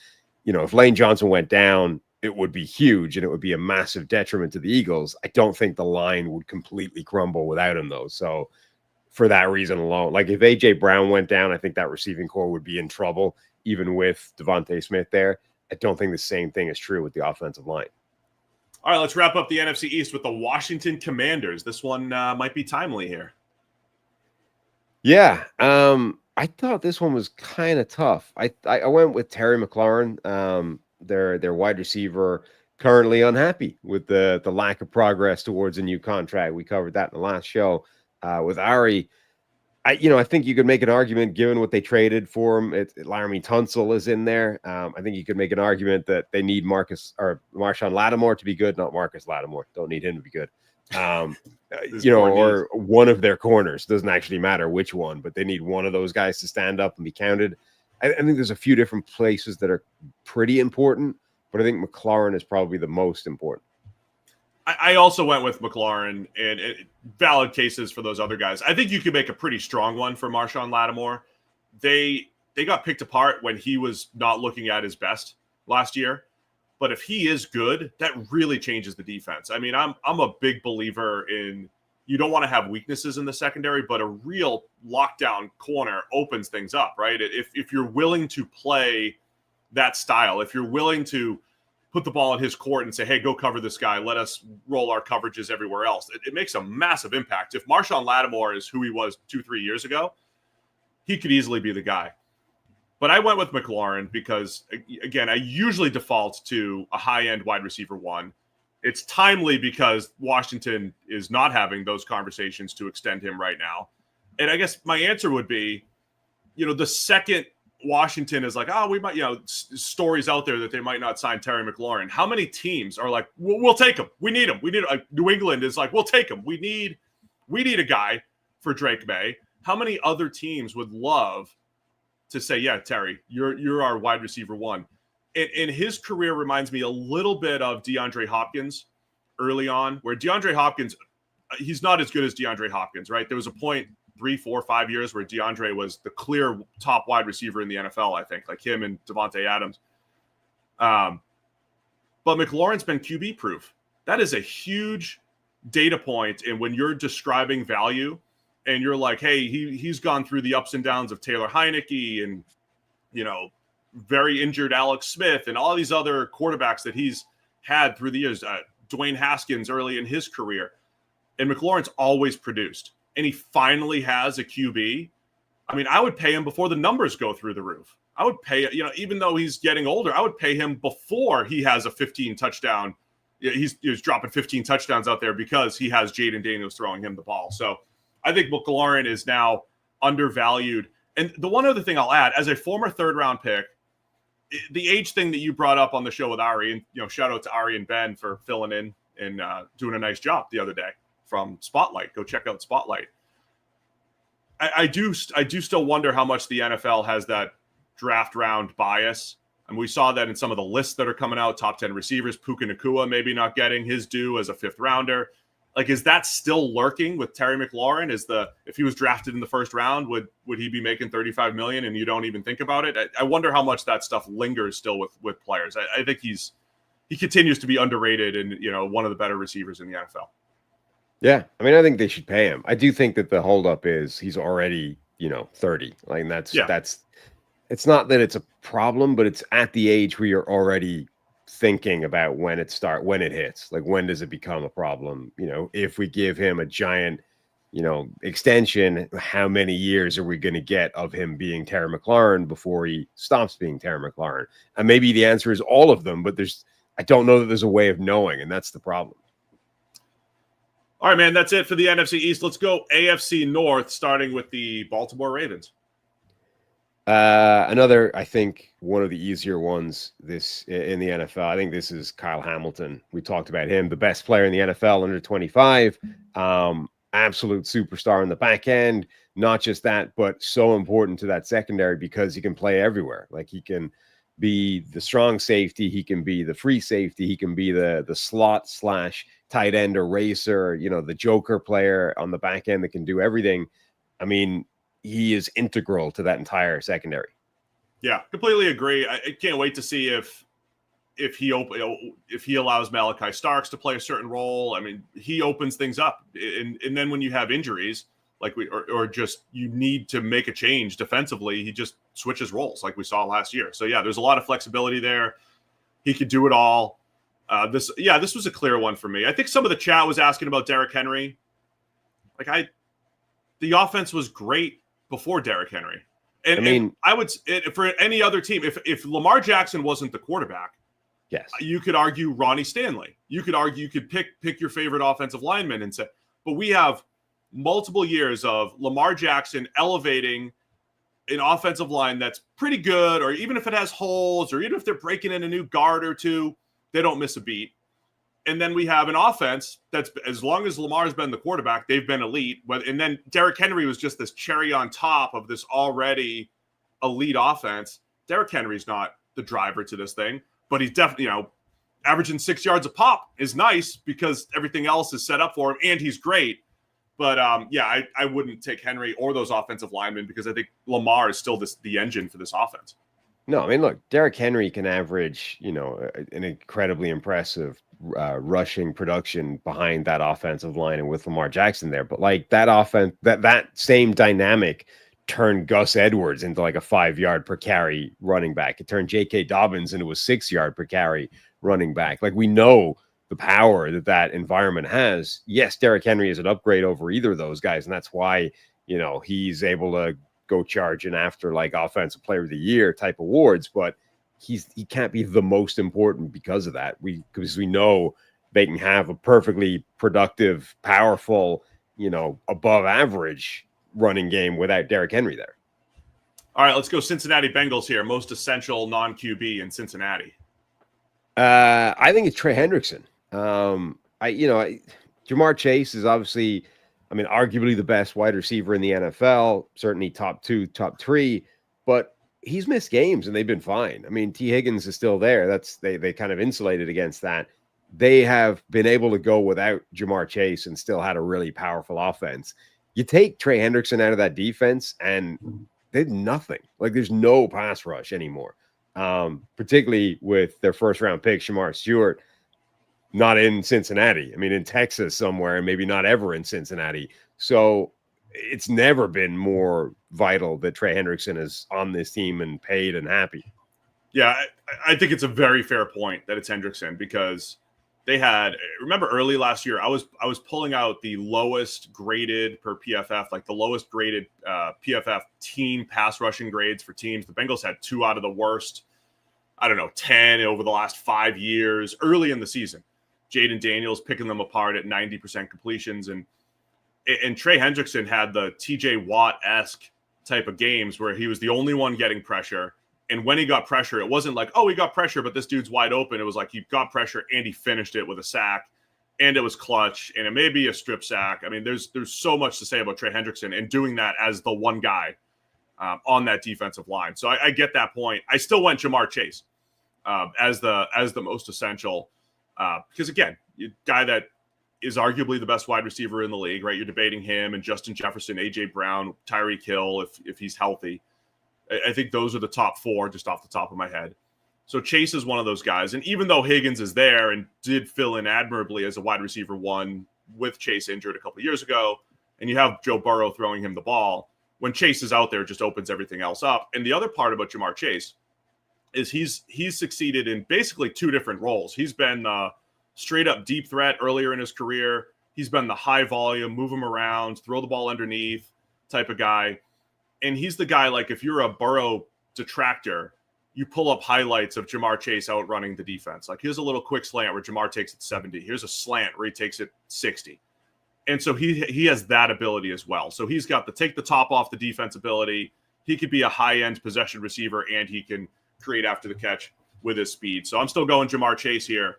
If Lane Johnson went down, it would be huge and it would be a massive detriment to the Eagles. I don't think the line would completely crumble without him though. So for that reason alone, like if A.J. Brown went down, I think that receiving core would be in trouble, even with Devontae Smith there. I don't think the same thing is true with the offensive line. All right, let's wrap up the NFC East with the Washington Commanders. This one might be timely here. Yeah, I thought this one was kind of tough. I went with Terry McLaurin, their wide receiver, currently unhappy with the lack of progress towards a new contract. We covered that in the last show with Ari. I think you could make an argument, given what they traded for him. Laramie Tunsil is in there. I think you could make an argument that they need Marshawn Lattimore to be good, not Marcus Lattimore. Don't need him to be good. Or one of their corners. Doesn't actually matter which one, but they need one of those guys to stand up and be counted. I think there's a few different places that are pretty important, but I think McLaurin is probably the most important. I also went with McLaurin, and valid cases for those other guys. I think you could make a pretty strong one for Marshawn Lattimore. They got picked apart when he was not looking at his best last year. But if he is good, that really changes the defense. I mean, I'm a big believer in, you don't want to have weaknesses in the secondary, but a real lockdown corner opens things up, right? If you're willing to play that style, if you're willing to put the ball in his court and say, hey, go cover this guy, let us roll our coverages everywhere else, it makes a massive impact. If Marshawn Lattimore is who he was 2-3 years ago, he could easily be the guy. But I went with McLaurin because, again, I usually default to a high-end wide receiver 1. It's timely because Washington is not having those conversations to extend him right now. And I guess my answer would be, the second Washington is like, oh, we might, stories out there that they might not sign Terry McLaurin. How many teams are like, we'll take him. We need him. New England is like, we'll take him. We need a guy for Drake May. How many other teams would love to say, yeah, Terry, you're our wide receiver 1? And his career reminds me a little bit of DeAndre Hopkins early on, where DeAndre Hopkins, he's not as good as DeAndre Hopkins, right? There was a point 3, 4, 5 years where DeAndre was the clear top wide receiver in the NFL, I think, like him and Devontae Adams. But McLaurin's been QB proof. That is a huge data point. And when you're describing value and you're like, hey, he's gone through the ups and downs of Taylor Heineke and, very injured Alex Smith and all these other quarterbacks that he's had through the years, Dwayne Haskins early in his career. And McLaurin's always produced. And he finally has a QB. I mean, I would pay him before the numbers go through the roof. I would pay, even though he's getting older, I would pay him before he has a 15 touchdown. He's dropping 15 touchdowns out there because he has Jaden Daniels throwing him the ball. So I think McLaurin is now undervalued. And the one other thing I'll add, as a former third-round pick, the age thing that you brought up on the show with Ari, and shout out to Ari and Ben for filling in and doing a nice job the other day from Spotlight. Go check out Spotlight. I do still wonder how much the NFL has that draft round bias. And we saw that in some of the lists that are coming out, top 10 receivers, Puka Nacua maybe not getting his due as a 5th rounder. Like, is that still lurking with Terry McLaurin? If he was drafted in the 1st round, would he be making $35 million and you don't even think about it? I wonder how much that stuff lingers still with players. I think he continues to be underrated and one of the better receivers in the NFL. Yeah, I mean, I think they should pay him. I do think that the holdup is he's already 30. Like that's it's not that it's a problem, but it's at the age where you're already thinking about when it hits. Like, when does it become a problem? If we give him a giant, extension, how many years are we going to get of him being Terry McLaurin before he stops being Terry McLaurin? And maybe the answer is all of them, but I don't know that there's a way of knowing, and that's the problem. All right, man, that's it for the NFC East. Let's go AFC North, starting with the Baltimore Ravens. Another, I think, one of the easier ones in the NFL. I think this is Kyle Hamilton. We talked about him, the best player in the NFL under 25, absolute superstar in the back end. Not just that, but so important to that secondary because he can play everywhere. Like, he can be the strong safety, he can be the free safety, he can be the slot / tight end eraser, the joker player on the back end that can do everything. I mean, he is integral to that entire secondary. Yeah, completely agree. I can't wait to see if he allows Malachi Starks to play a certain role. I mean, he opens things up, and then when you have injuries, like or just you need to make a change defensively, he just switches roles like we saw last year. So yeah, there's a lot of flexibility there. He could do it all. This was a clear one for me. I think some of the chat was asking about Derrick Henry. The offense was great before Derrick Henry. And I would, for any other team, if Lamar Jackson wasn't the quarterback, yes, you could argue Ronnie Stanley. You could pick your favorite offensive lineman and say, but we have multiple years of Lamar Jackson elevating an offensive line that's pretty good, or even if it has holes, or even if they're breaking in a new guard or two, they don't miss a beat. And then we have an offense that's, as long as Lamar's been the quarterback, they've been elite. And then Derrick Henry was just this cherry on top of this already elite offense. Derrick Henry's not the driver to this thing, but he's definitely, averaging 6 yards a pop is nice because everything else is set up for him, and he's great. But I wouldn't take Henry or those offensive linemen because I think Lamar is still the engine for this offense. No, I mean, look, Derrick Henry can average, an incredibly impressive rushing production behind that offensive line and with Lamar Jackson there. But like that offense, that same dynamic turned Gus Edwards into like a 5-yard per carry running back. It turned J.K. Dobbins into a 6-yard per carry running back. Like, we know the power that environment has. Yes, Derrick Henry is an upgrade over either of those guys, and that's why, he's able to go charging after like offensive player of the year type awards, but he can't be the most important because of that. Because we know they can have a perfectly productive, powerful, above average running game without Derrick Henry there. All right, let's go Cincinnati Bengals here. Most essential non-QB in Cincinnati. I think it's Trey Hendrickson. Jamar Chase is obviously, arguably the best wide receiver in the NFL, certainly top 2, top 3, but he's missed games and they've been fine. T. Higgins is still there. They kind of insulated against that. They have been able to go without Jamar Chase and still had a really powerful offense. You take Trey Hendrickson out of that defense and they did nothing. Like, there's no pass rush anymore, particularly with their first-round pick, Shamar Stewart, not in Cincinnati. In Texas somewhere, and maybe not ever in Cincinnati. So it's never been more vital that Trey Hendrickson is on this team and paid and happy. Yeah, I think it's a very fair point that it's Hendrickson, because they had, remember early last year, I was pulling out the lowest graded per PFF, like the lowest graded PFF team pass rushing grades for teams. The Bengals had 2 out of the worst, 10 over the last 5 years early in the season. Jaden Daniels picking them apart at 90% completions. And Trey Hendrickson had the TJ Watt-esque type of games where he was the only one getting pressure And when he got pressure, it wasn't like, oh, he got pressure, but this dude's wide open. It was like he got pressure and he finished it with a sack, and it was clutch, and it may be a strip sack. I mean, there's so much to say about Trey Hendrickson and doing that as the one guy on that defensive line. So I get that point. I still went Jamar Chase as the most essential because, again, guy that is arguably the best wide receiver in the league, right? You're debating him and Justin Jefferson, A.J. Brown, Tyreek Hill if he's healthy. I think those are the top four just off the top of my head. So Chase is one of those guys. And even though Higgins is there and did fill in admirably as a wide receiver one with Chase injured a couple of years ago, and you have Joe Burrow throwing him the ball, when Chase is out there, it just opens everything else up. And the other part about Jamar Chase is he's succeeded in basically two different roles. He's been straight up deep threat earlier in his career. He's been the high volume, move him around, throw the ball underneath type of guy. And he's the guy, like, if you're a Burrow detractor, you pull up highlights of Jamar Chase outrunning the defense. Like, here's a little quick slant where Jamar takes it 70. Here's a slant where he takes it 60. And so he has that ability as well. So he's got the take the top off the defense ability. He could be a high-end possession receiver, and he can create after the catch with his speed. So I'm still going Jamar Chase here.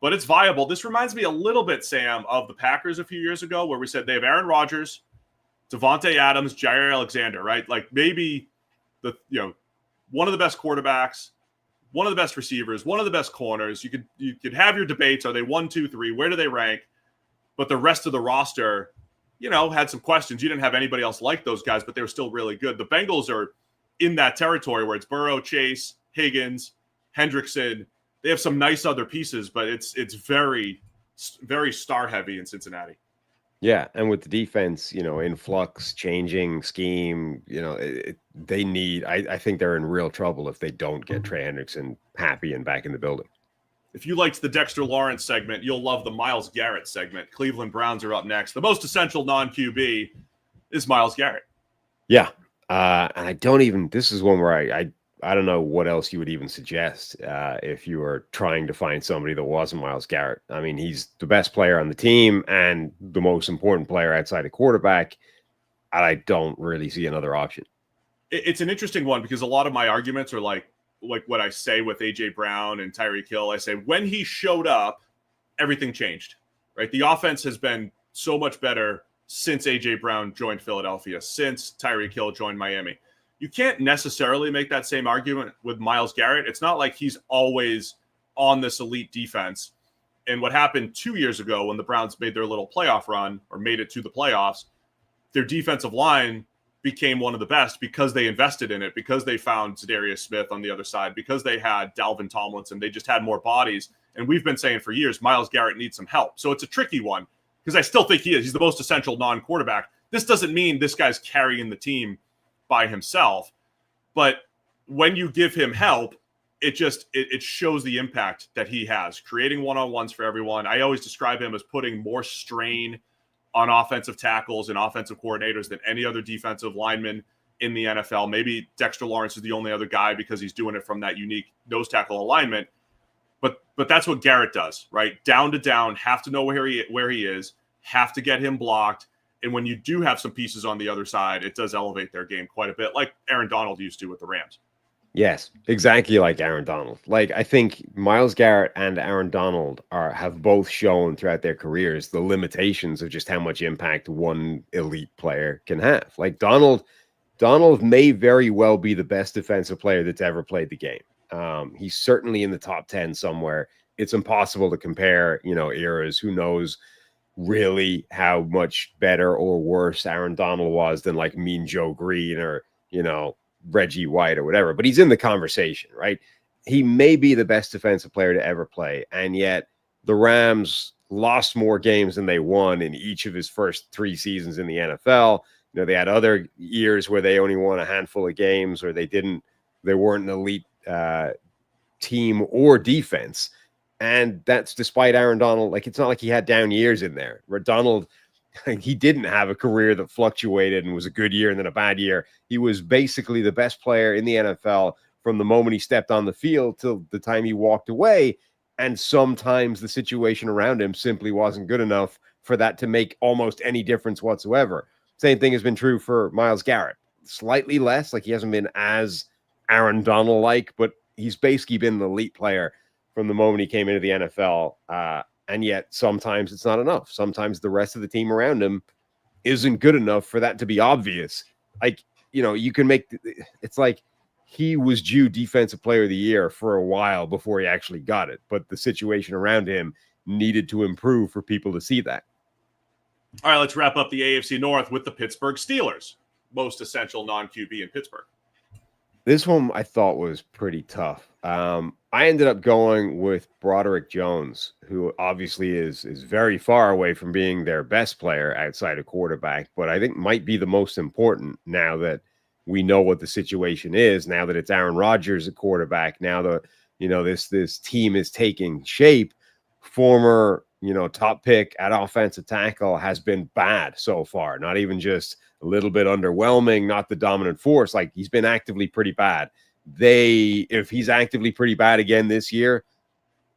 But it's viable. This reminds me a little bit, Sam, of the Packers a few years ago where we said they have Aaron Rodgers, Devontae Adams, Jair Alexander, right? Like maybe one of the best quarterbacks, one of the best receivers, one of the best corners. You could have your debates. Are they 1, 2, 3? Where do they rank? But the rest of the roster, had some questions. You didn't have anybody else like those guys, but they were still really good. The Bengals are in that territory where it's Burrow, Chase, Higgins, Hendrickson. They have some nice other pieces, but it's very, very star heavy in Cincinnati. Yeah, and with the defense, in flux, changing scheme, they need. I think they're in real trouble if they don't get Trey Hendrickson happy and back in the building. If you liked the Dexter Lawrence segment, you'll love the Myles Garrett segment. Cleveland Browns are up next. The most essential non-QB is Myles Garrett. Yeah, and I don't even. This is one where I don't know what else you would even suggest if you were trying to find somebody that wasn't Myles Garrett. I mean, he's the best player on the team and the most important player outside of quarterback. I don't really see another option. It's an interesting one because a lot of my arguments are like what I say with A.J. Brown and Tyreek Hill. I say when he showed up, everything changed, right? The offense has been so much better since A.J. Brown joined Philadelphia, since Tyreek Hill joined Miami. You can't necessarily make that same argument with Myles Garrett. It's not like he's always on this elite defense. And what happened 2 years ago when the Browns made their little playoff run or made it to the playoffs, their defensive line became one of the best because they invested in it, because they found Zadarius Smith on the other side, because they had Dalvin Tomlinson. They just had more bodies. And we've been saying for years, Myles Garrett needs some help. So it's a tricky one because I still think he's the most essential non-quarterback. This doesn't mean this guy's carrying the team by himself, but when you give him help, it shows the impact that he has, creating one-on-ones for everyone. I always describe him as putting more strain on offensive tackles and offensive coordinators than any other defensive lineman in the NFL. Maybe Dexter Lawrence is the only other guy because he's doing it from that unique nose tackle alignment. But that's what Garrett does, right? Down to down, have to know where he is, have to get him blocked. And when you do have some pieces on the other side, it does elevate their game quite a bit, like Aaron Donald used to with the Rams. Yes, exactly like Aaron Donald. Like, I think Myles Garrett and Aaron Donald have both shown throughout their careers the limitations of just how much impact one elite player can have. Like Donald may very well be the best defensive player that's ever played the game. He's certainly in the top 10 somewhere. It's impossible to compare, eras. Who knows really how much better or worse Aaron Donald was than like Mean Joe Green or, Reggie White or whatever, but he's in the conversation, right? He may be the best defensive player to ever play. And yet the Rams lost more games than they won in each of his first 3 seasons in the NFL. They had other years where they only won a handful of games or they weren't an elite team or defense. And that's despite Aaron Donald. Like, it's not like he had down years in there where Donald, he didn't have a career that fluctuated and was a good year and then a bad year. He was basically the best player in the NFL from the moment he stepped on the field till the time he walked away. And sometimes the situation around him simply wasn't good enough for that to make almost any difference whatsoever. Same thing has been true for Myles Garrett. Slightly less, like he hasn't been as Aaron Donald-like, but he's basically been an elite player from the moment he came into the NFL. And yet sometimes it's not enough. Sometimes the rest of the team around him isn't good enough for that to be obvious. Like, you can make it's like he was due defensive player of the year for a while before he actually got it. But the situation around him needed to improve for people to see that. All right, let's wrap up the AFC North with the Pittsburgh Steelers. Most essential non-QB in Pittsburgh. This one I thought was pretty tough. I ended up going with Broderick Jones, who obviously is very far away from being their best player outside of quarterback, but I think might be the most important now that we know what the situation is, now that it's Aaron Rodgers at quarterback, now that, this team is taking shape. Former, top pick at offensive tackle has been bad so far, not even just a little bit underwhelming, not the dominant force. Like, he's been actively pretty bad. If he's actively pretty bad again this year,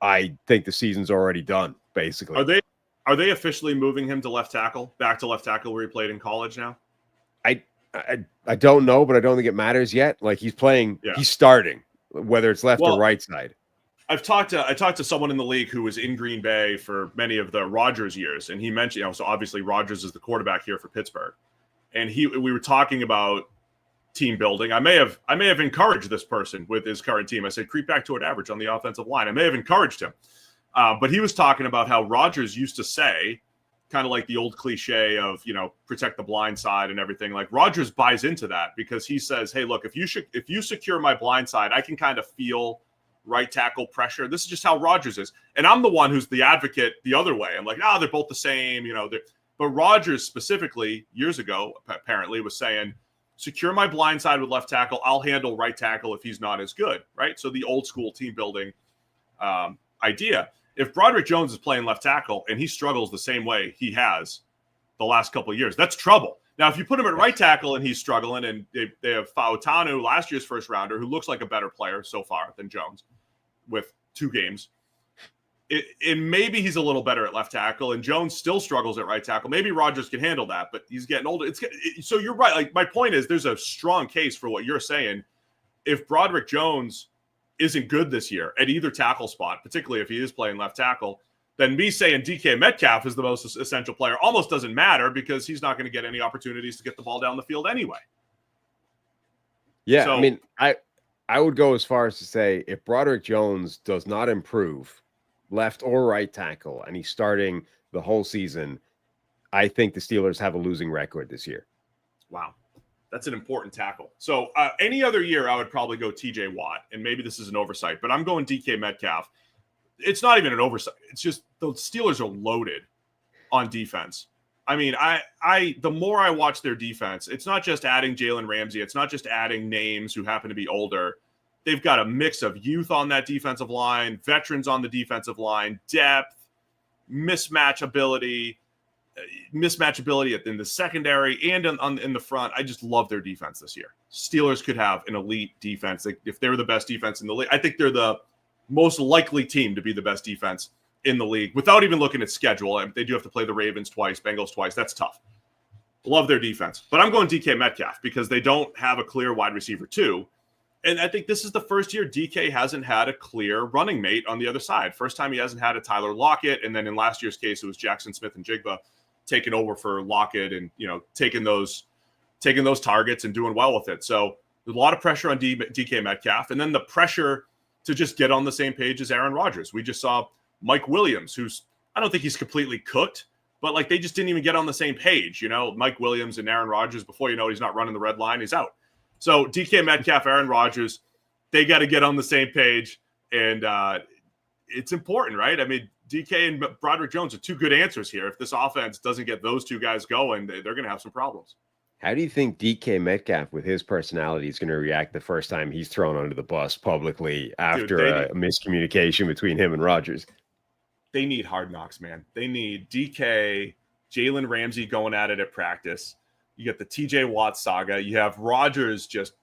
I think the season's already done, basically. Are they officially moving him to left tackle, back to left tackle where he played in college now? I don't know, but I don't think it matters yet. Like, he's playing, he's starting, whether it's left or right side. I talked to someone in the league who was in Green Bay for many of the Rodgers years, and he mentioned, so obviously Rodgers is the quarterback here for Pittsburgh, and we were talking about team building. I may have encouraged this person with his current team. I said, creep back to an average on the offensive line. I may have encouraged him, but he was talking about how Rodgers used to say, kind of like the old cliche of, protect the blind side and everything. Like, Rodgers buys into that because he says, hey, look, if you secure my blind side, I can kind of feel right tackle pressure. This is just how Rodgers is. And I'm the one who's the advocate the other way. I'm like, they're both the same, but Rodgers specifically years ago, apparently was saying, secure my blind side with left tackle. I'll handle right tackle if he's not as good. Right. So the old school team building idea. If Broderick Jones is playing left tackle and he struggles the same way he has the last couple of years, that's trouble. Now, if you put him at right tackle and he's struggling, and they have Fautanu, last year's first rounder, who looks like a better player so far than Jones with 2 games, and maybe he's a little better at left tackle, and Jones still struggles at right tackle. Maybe Rodgers can handle that, but he's getting older. So you're right. Like, my point is, there's a strong case for what you're saying. If Broderick Jones isn't good this year at either tackle spot, particularly if he is playing left tackle, then me saying DK Metcalf is the most essential player almost doesn't matter because he's not going to get any opportunities to get the ball down the field anyway. Yeah, so, I mean, I would go as far as to say if Broderick Jones does not improve left or right tackle and he's starting the whole season, I think the Steelers have a losing record this year. Wow. That's an important tackle. So any other year, I would probably go TJ Watt, and maybe this is an oversight, but I'm going DK Metcalf. It's not even an oversight. It's just the Steelers are loaded on defense. I mean, the more I watch their defense, it's not just adding Jalen Ramsey. It's not just adding names who happen to be older. They've got a mix of youth on that defensive line, veterans on the defensive line, depth, mismatch ability in the secondary and in the front. I just love their defense this year. Steelers could have an elite defense. If they're the best defense in the league, I think they're the most likely team to be the best defense in the league without even looking at schedule. They do have to play the Ravens twice, Bengals twice. That's tough. Love their defense. But I'm going DK Metcalf because they don't have a clear wide receiver 2. And I think this is the first year DK hasn't had a clear running mate on the other side. First time he hasn't had a Tyler Lockett. And then in last year's case, it was Jackson Smith and Jigba taking over for Lockett and, taking those targets and doing well with it. So there's a lot of pressure on DK Metcalf. And then the pressure to just get on the same page as Aaron Rodgers. We just saw Mike Williams, I don't think he's completely cooked, but like they just didn't even get on the same page. Mike Williams and Aaron Rodgers, before you know it, he's not running the red line, he's out. So DK Metcalf, Aaron Rodgers, they got to get on the same page. And it's important, right? I mean, DK and Broderick Jones are 2 good answers here. If this offense doesn't get those 2 guys going, they're going to have some problems. How do you think DK Metcalf, with his personality, is going to react the first time he's thrown under the bus publicly after a miscommunication between him and Rodgers? They need hard knocks, man. They need DK, Jalen Ramsey going at it at practice. You get the TJ Watt saga. You have Rodgers just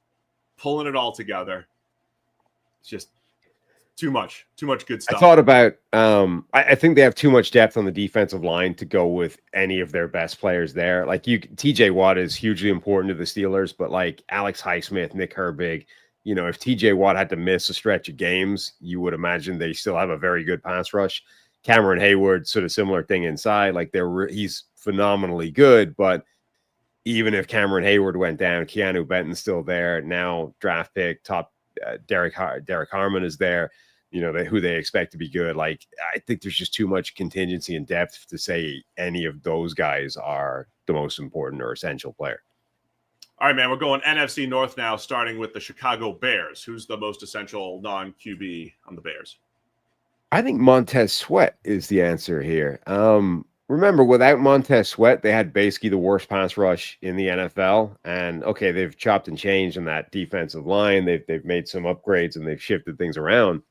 pulling it all together. It's just too much good stuff. I thought about, I think they have too much depth on the defensive line to go with any of their best players there. Like TJ Watt is hugely important to the Steelers, but like Alex Highsmith, Nick Herbig, if TJ Watt had to miss a stretch of games, you would imagine they still have a very good pass rush. Cameron Hayward, sort of similar thing inside. Like he's phenomenally good, but even if Cameron Hayward went down, Keanu Benton's still there. Now draft pick, top Derek Harmon is there, who they expect to be good. Like, I think there's just too much contingency and depth to say any of those guys are the most important or essential player. All right, man, we're going NFC North now, starting with the Chicago Bears. Who's the most essential non-QB on the Bears? I think Montez Sweat is the answer here. Remember, without Montez Sweat, they had basically the worst pass rush in the NFL. And okay, they've chopped and changed on that defensive line. They've made some upgrades and they've shifted things around.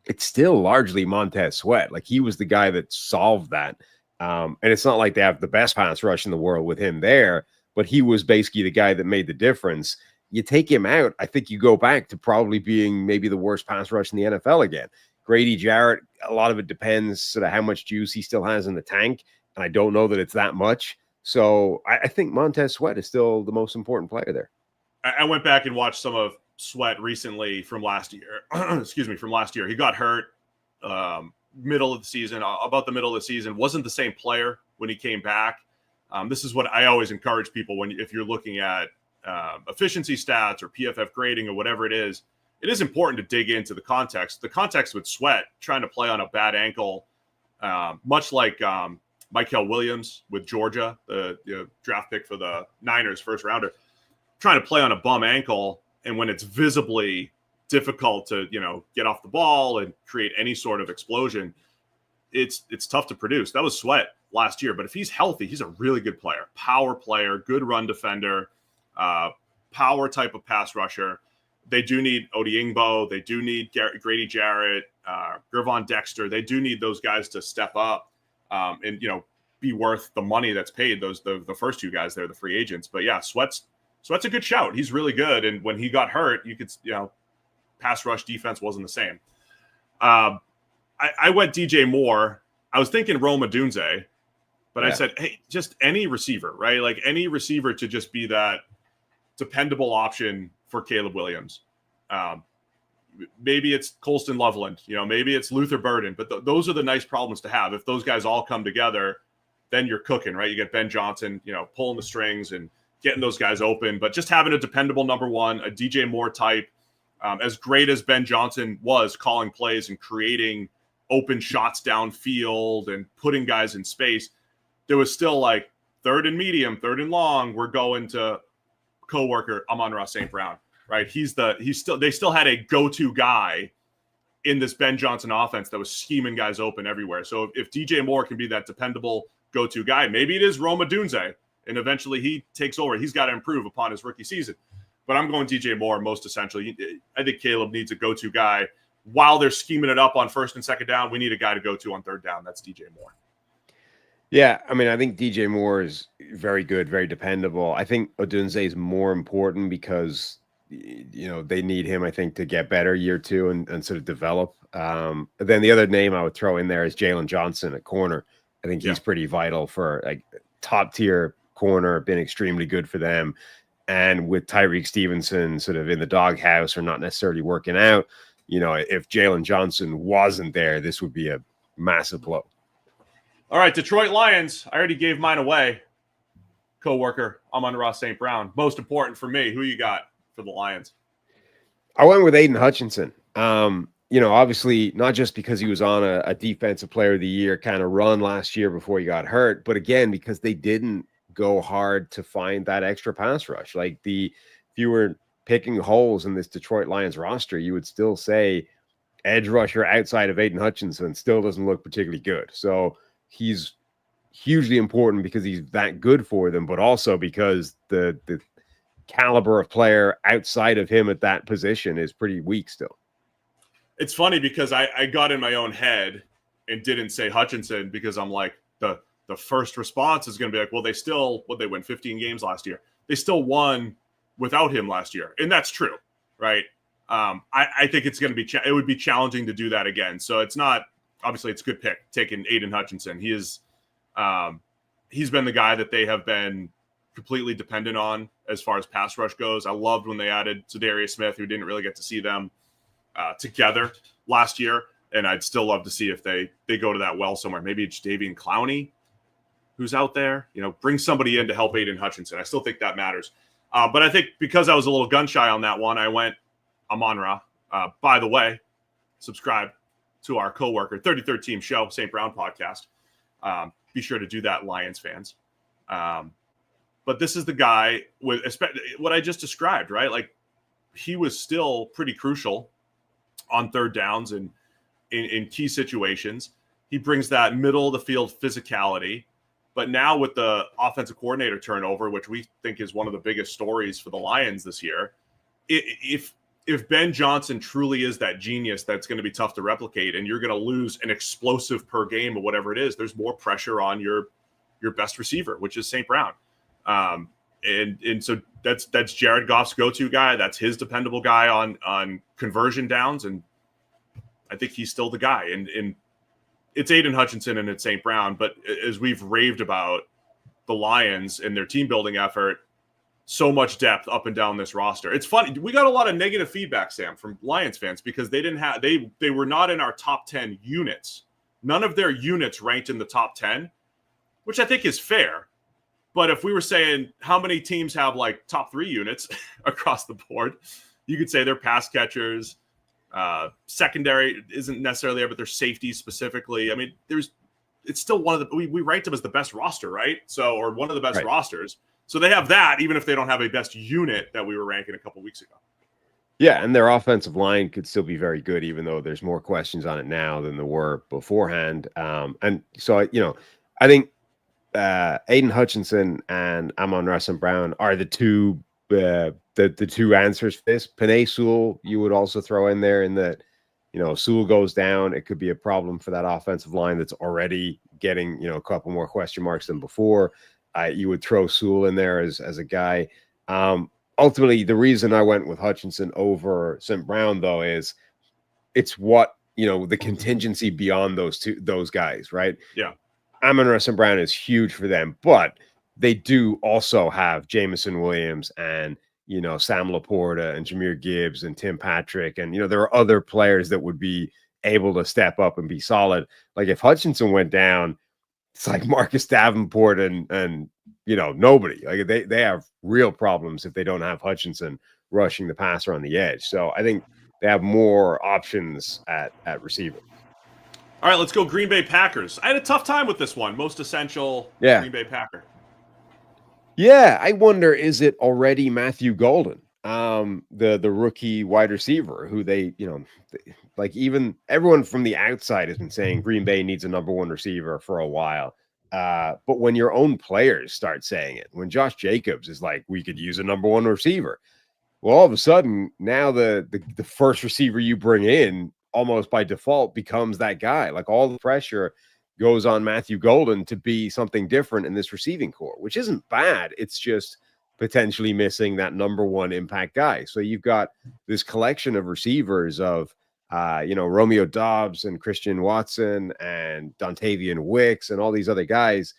It's still largely Montez Sweat. Like, he was the guy that solved that. And it's not like they have the best pass rush in the world with him there, but he was basically the guy that made the difference. You take him out, I think you go back to probably being maybe the worst pass rush in the NFL again. Grady Jarrett, a lot of it depends sort of how much juice he still has in the tank. And I don't know that it's that much. So I think Montez Sweat is still the most important player there. I went back and watched some of Sweat recently from last year. From last year. He got hurt middle of the season, about the middle of the season. Wasn't the same player when he came back. This is what I always encourage people if you're looking at efficiency stats or PFF grading or whatever it is important to dig into the context. The context with Sweat, trying to play on a bad ankle, much like Mykel Williams with Georgia, the draft pick for the Niners, first rounder, trying to play on a bum ankle. And when it's visibly difficult to, get off the ball and create any sort of explosion, it's tough to produce. That was Sweat last year. But if he's healthy, he's a really good player, power player, good run defender, power type of pass rusher. They do need Odiingbo. They do need Grady Jarrett, Gervon Dexter. They do need those guys to step up and, be worth the money that's paid. The first two guys there, the free agents. But yeah, Sweat's a good shout. He's really good. And when he got hurt, you could, pass rush defense wasn't the same. I went DJ Moore. I was thinking Rome Odunze, but I said, hey, just any receiver, right? Like, any receiver to just be that dependable option for Caleb Williams. Maybe it's Colston Loveland, maybe it's Luther Burden, but those are the nice problems to have. If those guys all come together, then you're cooking, right? You get Ben Johnson, pulling the strings and getting those guys open, but just having a dependable number one, a DJ Moore type, as great as Ben Johnson was calling plays and creating open shots downfield and putting guys in space, there was still like third and medium, third and long. We're going to coworker Amon-Ra St. Brown, right? They still had a go-to guy in this Ben Johnson offense that was scheming guys open everywhere. So if DJ Moore can be that dependable go-to guy, maybe it is Rome Odunze, and eventually he takes over. He's got to improve upon his rookie season. But I'm going DJ Moore most essentially. I think Caleb needs a go-to guy. While they're scheming it up on first and second down, we need a guy to go to on third down. That's DJ Moore. Yeah, I mean, I think DJ Moore is very good, very dependable. I think Odunze is more important because, they need him, I think, to get better year two and sort of develop. Then the other name I would throw in there is Jalen Johnson at corner. I think he's pretty vital for like top tier corner, been extremely good for them. And with Tyreek Stevenson sort of in the doghouse or not necessarily working out, if Jalen Johnson wasn't there, this would be a massive blow. All right, Detroit Lions. I already gave mine away. Coworker Amon-Ra St. Brown. Most important for me. Who you got for the Lions? I went with Aiden Hutchinson. Obviously not just because he was on a defensive player of the year kind of run last year before he got hurt, but again, because they didn't go hard to find that extra pass rush. Like, if you were picking holes in this Detroit Lions roster, you would still say edge rusher outside of Aiden Hutchinson still doesn't look particularly good. So he's hugely important because he's that good for them, but also because the caliber of player outside of him at that position is pretty weak still. It's funny because I got in my own head and didn't say Hutchinson because I'm like, the first response is going to be like, well, they win 15 games last year. They still won without him last year. And that's true, right? I think it's going to be, it would be challenging to do that again. So it's not, obviously it's a good pick taking Aiden Hutchinson. He is, he's been the guy that they have been completely dependent on as far as pass rush goes. I loved when they added Zadarius Smith, who didn't really get to see them together last year. And I'd still love to see if they go to that well somewhere. Maybe it's Jadeveon Clowney who's out there. Bring somebody in to help Aiden Hutchinson. I still think that matters. But I think because I was a little gun shy on that one, I went Amon-Ra. By the way, subscribe to our coworker 33rd Team Show, St. Brown podcast. Be sure to do that, Lions fans. But this is the guy with what I just described, right? Like, he was still pretty crucial on third downs and in key situations. He brings that middle of the field physicality. But now with the offensive coordinator turnover, which we think is one of the biggest stories for the Lions this year, if Ben Johnson truly is that genius that's going to be tough to replicate, and you're going to lose an explosive per game or whatever it is, there's more pressure on your best receiver, which is St. Brown. And so that's Jared Goff's go-to guy. That's his dependable guy on conversion downs, and I think he's still the guy. And it's Aiden Hutchinson and it's St. Brown, but as we've raved about the Lions and their team building effort, so much depth up and down this roster. It's funny. We got a lot of negative feedback, Sam, from Lions fans because they were not in our top 10 units. None of their units ranked in the top 10, which I think is fair. But if we were saying how many teams have like top 3 units across the board, you could say they're pass catchers. Secondary isn't necessarily there, but they're safety specifically. I mean, it's still one of the, we ranked them as the best roster, right? So, or one of the best rosters. So they have that, even if they don't have a best unit that we were ranking a couple weeks ago. Yeah, and their offensive line could still be very good, even though there's more questions on it now than there were beforehand. And so, I think Aiden Hutchinson and Amon-Ra St. Brown are the two the two answers for this. Penei Sewell, you would also throw in there in that, Sewell goes down, it could be a problem for that offensive line that's already getting, a couple more question marks than before. You would throw Sewell in there as a guy. Ultimately, the reason I went with Hutchinson over St. Brown, though, is it's what, the contingency beyond those guys, right? Yeah. Amon-Ra St. Brown is huge for them, but they do also have Jameson Williams and, Sam Laporta and Jahmyr Gibbs and Tim Patrick. And, there are other players that would be able to step up and be solid. Like if Hutchinson went down, it's like Marcus Davenport and nobody. Like they have real problems if they don't have Hutchinson rushing the passer on the edge. So I think they have more options at receiver. All right, let's go Green Bay Packers. I had a tough time with this one. Most essential Green Bay Packer. Yeah, I wonder, is it already Matthew Golden, the rookie wide receiver who they, like even everyone from the outside has been saying Green Bay needs a number one receiver for a while. But when your own players start saying it, when Josh Jacobs is like, we could use a number one receiver. Well, all of a sudden, now the first receiver you bring in almost by default becomes that guy. Like all the pressure goes on Matthew Golden to be something different in this receiving core, which isn't bad. It's just potentially missing that number one impact guy. So you've got this collection of receivers of, Romeo Doubs and Christian Watson and Dontavian Wicks and all these other guys.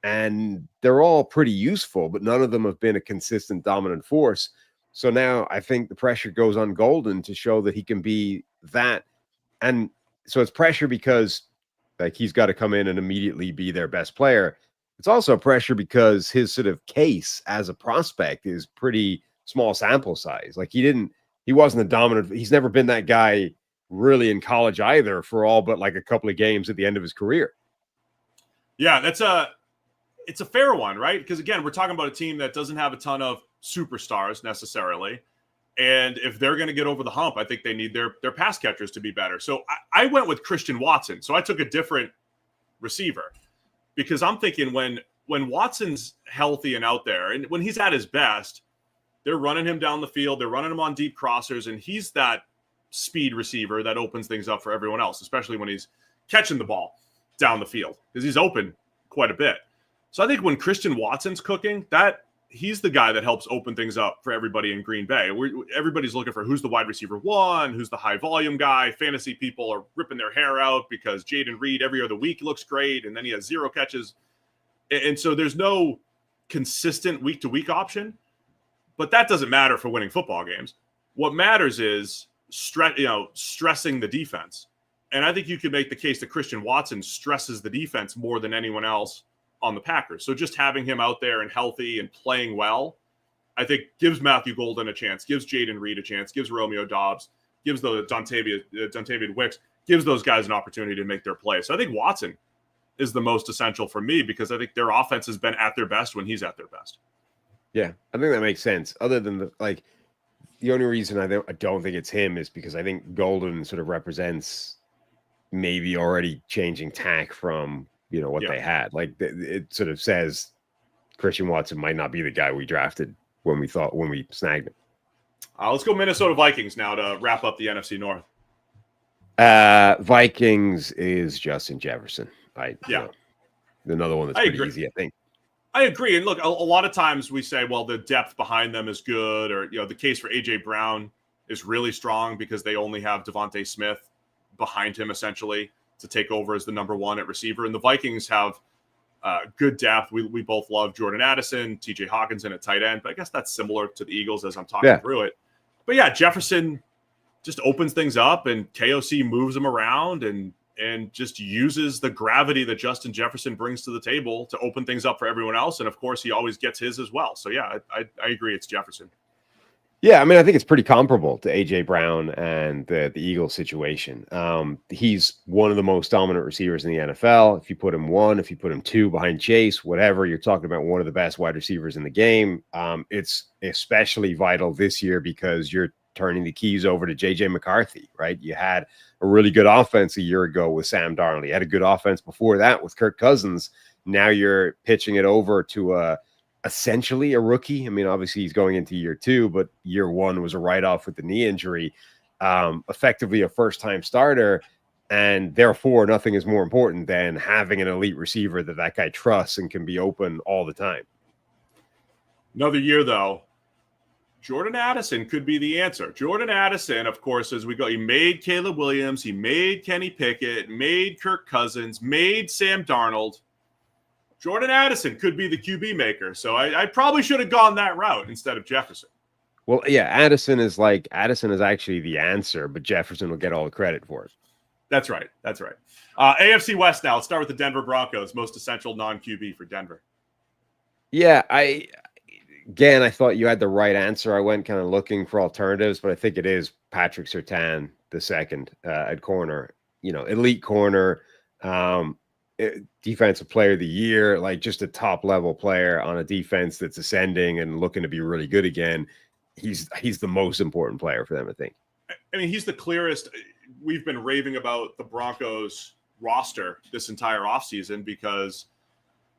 And they're all pretty useful, but none of them have been a consistent dominant force. So now I think the pressure goes on Golden to show that he can be that. And so it's pressure because like he's got to come in and immediately be their best player. It's also pressure because his sort of case as a prospect is pretty small sample size. Like he wasn't a dominant. He's never been that guy really in college either for all but like a couple of games at the end of his career. Yeah, it's a fair one, right? Because again, we're talking about a team that doesn't have a ton of superstars necessarily. And if they're going to get over the hump, I think they need their pass catchers to be better. So I went with Christian Watson. So I took a different receiver because I'm thinking when Watson's healthy and out there and when he's at his best, they're running him down the field. They're running him on deep crossers. And he's that speed receiver that opens things up for everyone else, especially when he's catching the ball down the field because he's open quite a bit. So I think when Christian Watson's cooking, he's the guy that helps open things up for everybody in Green Bay. Everybody's looking for who's the wide receiver one, who's the high volume guy. Fantasy people are ripping their hair out because Jaden Reed every other week looks great, and then he has 0 catches. And so there's no consistent week-to-week option, but that doesn't matter for winning football games. What matters is stressing the defense. And I think you could make the case that Christian Watson stresses the defense more than anyone else on the Packers. So just having him out there and healthy and playing well, I think gives Matthew Golden a chance, gives Jaden Reed a chance, gives Romeo Doubs, gives the Dontavian Wicks, gives those guys an opportunity to make their play. So I think Watson is the most essential for me because I think their offense has been at their best when he's at their best. Yeah, I think that makes sense. Other than the only reason I don't think it's him is because I think Golden sort of represents maybe already changing tack from what they had. Like it sort of says Christian Watson might not be the guy we drafted when we snagged him. Let's go Minnesota Vikings now to wrap up the NFC North. Vikings is Justin Jefferson. Another one that's pretty easy, I think. I agree. And look, a lot of times we say, well, the depth behind them is good, or the case for AJ Brown is really strong because they only have Devontae Smith behind him essentially to take over as the number one at receiver. And the Vikings have good depth. We both love Jordan Addison, TJ Hawkinson at tight end, but I guess that's similar to the Eagles as I'm talking through it. But yeah, Jefferson just opens things up and KOC moves him around and just uses the gravity that Justin Jefferson brings to the table to open things up for everyone else. And of course he always gets his as well. So yeah, I agree. It's Jefferson. Yeah, I mean, I think it's pretty comparable to A.J. Brown and the Eagles situation. He's one of the most dominant receivers in the NFL. If you put him one, if you put him two behind Chase, whatever, you're talking about one of the best wide receivers in the game. It's especially vital this year because you're turning the keys over to J.J. McCarthy, right? You had a really good offense a year ago with Sam Darnold. You had a good offense before that with Kirk Cousins. Now you're pitching it over to essentially a rookie. I mean, obviously he's going into year two, but year one was a write-off with the knee injury, effectively a first-time starter. And therefore, nothing is more important than having an elite receiver that guy trusts and can be open all the time. Another year, though, Jordan Addison could be the answer. Jordan Addison, of course, as we go, he made Caleb Williams, he made Kenny Pickett, made Kirk Cousins, made Sam Darnold. Jordan Addison could be the QB maker. So I probably should have gone that route instead of Jefferson. Well, yeah, Addison is actually the answer, but Jefferson will get all the credit for it. That's right. AFC West now. Let's start with the Denver Broncos, most essential non-QB for Denver. Yeah, I thought you had the right answer. I went kind of looking for alternatives, but I think it is Patrick Surtain, the second at corner. Elite corner. Defensive player of the year, like just a top level player on a defense that's ascending and looking to be really good again. He's the most important player for them, I think. I mean, he's the clearest. We've been raving about the Broncos roster this entire offseason because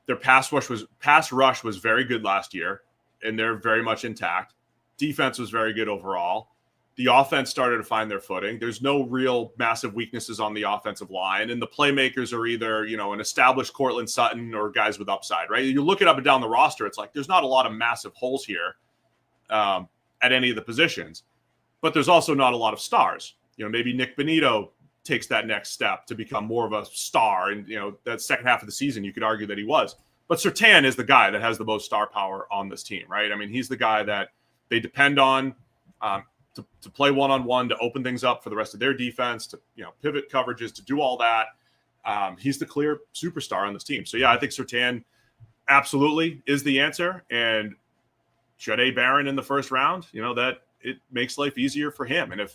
their pass rush was very good last year, and they're very much intact. Defense was very good overall. The offense started to find their footing. There's no real massive weaknesses on the offensive line. And the playmakers are either, an established Cortland Sutton or guys with upside, right? You look it up and down the roster, it's like there's not a lot of massive holes here at any of the positions. But there's also not a lot of stars. Maybe Nick Bonito takes that next step to become more of a star. And, that second half of the season, you could argue that he was. But Surtain is the guy that has the most star power on this team, right? I mean, he's the guy that they depend on to play one-on-one, to open things up for the rest of their defense, to pivot coverages, to do all that. He's the clear superstar on this team. So, yeah, I think Surtain absolutely is the answer. And Jahdae Barron in the first round, that it makes life easier for him. And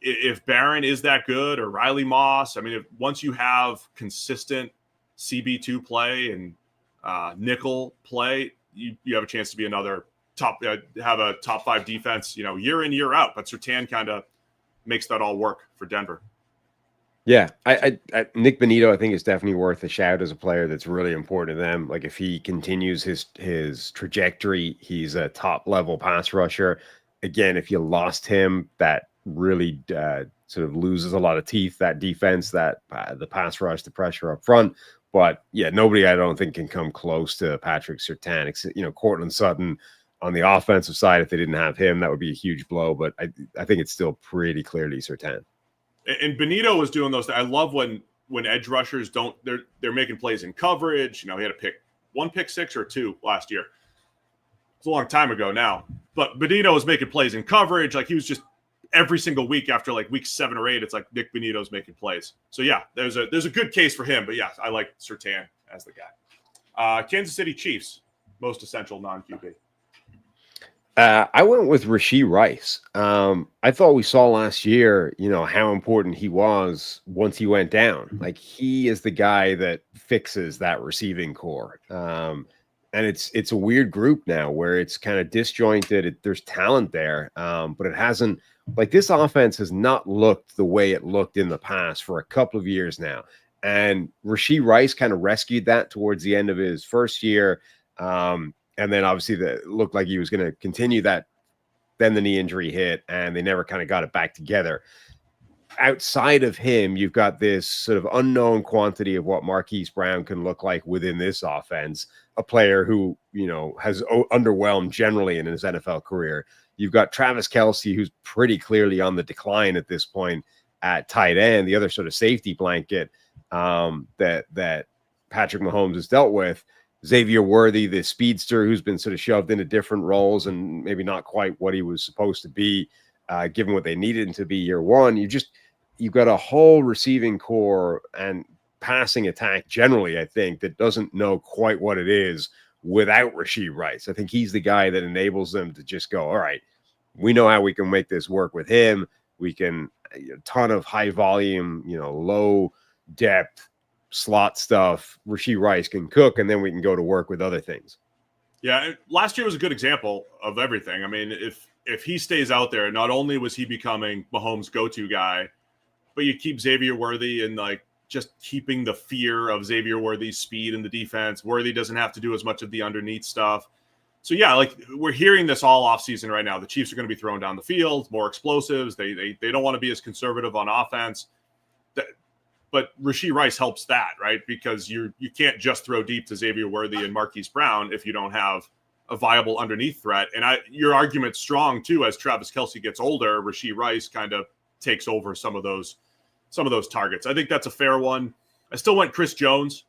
if Barron is that good, or Riley Moss, I mean, once you have consistent CB2 play and nickel play, you have a chance to be another have a top five defense, year in, year out. But Surtain kind of makes that all work for Denver. Yeah, I Nick Bonito, I think, is definitely worth a shout as a player that's really important to them. Like if he continues his trajectory, he's a top level pass rusher. Again, if you lost him, that really sort of loses a lot of teeth, that defense, that the pass rush, the pressure up front. But yeah, nobody I don't think can come close to Patrick Surtain. Cortland Sutton on the offensive side, if they didn't have him, that would be a huge blow. But I think it's still pretty clearly Surtain. And Bonito was doing those. I love when edge rushers they're making plays in coverage. He had to pick one pick six or two last year. It's a long time ago now. But Benito was making plays in coverage. Like he was just every single week after like week 7 or 8, it's like Nick Benito's making plays. So yeah, there's a good case for him. But yeah, I like Surtain as the guy. Kansas City Chiefs, most essential non-QB. I went with Rashee Rice. I thought we saw last year, how important he was once he went down. Like he is the guy that fixes that receiving core. And it's a weird group now where it's kind of disjointed. There's talent there, but it hasn't. Like this offense has not looked the way it looked in the past for a couple of years now. And Rashee Rice kind of rescued that towards the end of his first year. And then obviously it looked like he was going to continue that. Then the knee injury hit and they never kind of got it back together. Outside of him, you've got this sort of unknown quantity of what Marquise Brown can look like within this offense, a player who, has underwhelmed generally in his NFL career. You've got Travis Kelce, who's pretty clearly on the decline at this point at tight end, the other sort of safety blanket that Patrick Mahomes has dealt with. Xavier Worthy, the speedster who's been sort of shoved into different roles and maybe not quite what he was supposed to be, given what they needed him to be year one. You've got a whole receiving core and passing attack generally, I think, that doesn't know quite what it is without Rashee Rice. I think he's the guy that enables them to just go, all right, we know how we can make this work with him. We can a ton of high volume, low depth slot stuff. Rashee Rice can cook, and then we can go to work with other things. Yeah, last year was a good example of everything. I mean, if he stays out there, not only was he becoming Mahomes' go-to guy, but you keep Xavier Worthy and like just keeping the fear of Xavier Worthy's speed in the defense. Worthy doesn't have to do as much of the underneath stuff. So yeah, like we're hearing this all offseason right now. The Chiefs are going to be throwing down the field, more explosives. They don't want to be as conservative on offense. But Rashee Rice helps that, right? Because you can't just throw deep to Xavier Worthy and Marquise Brown if you don't have a viable underneath threat. And your argument's strong too. As Travis Kelce gets older, Rashee Rice kind of takes over some of those targets. I think that's a fair one. I still went Chris Jones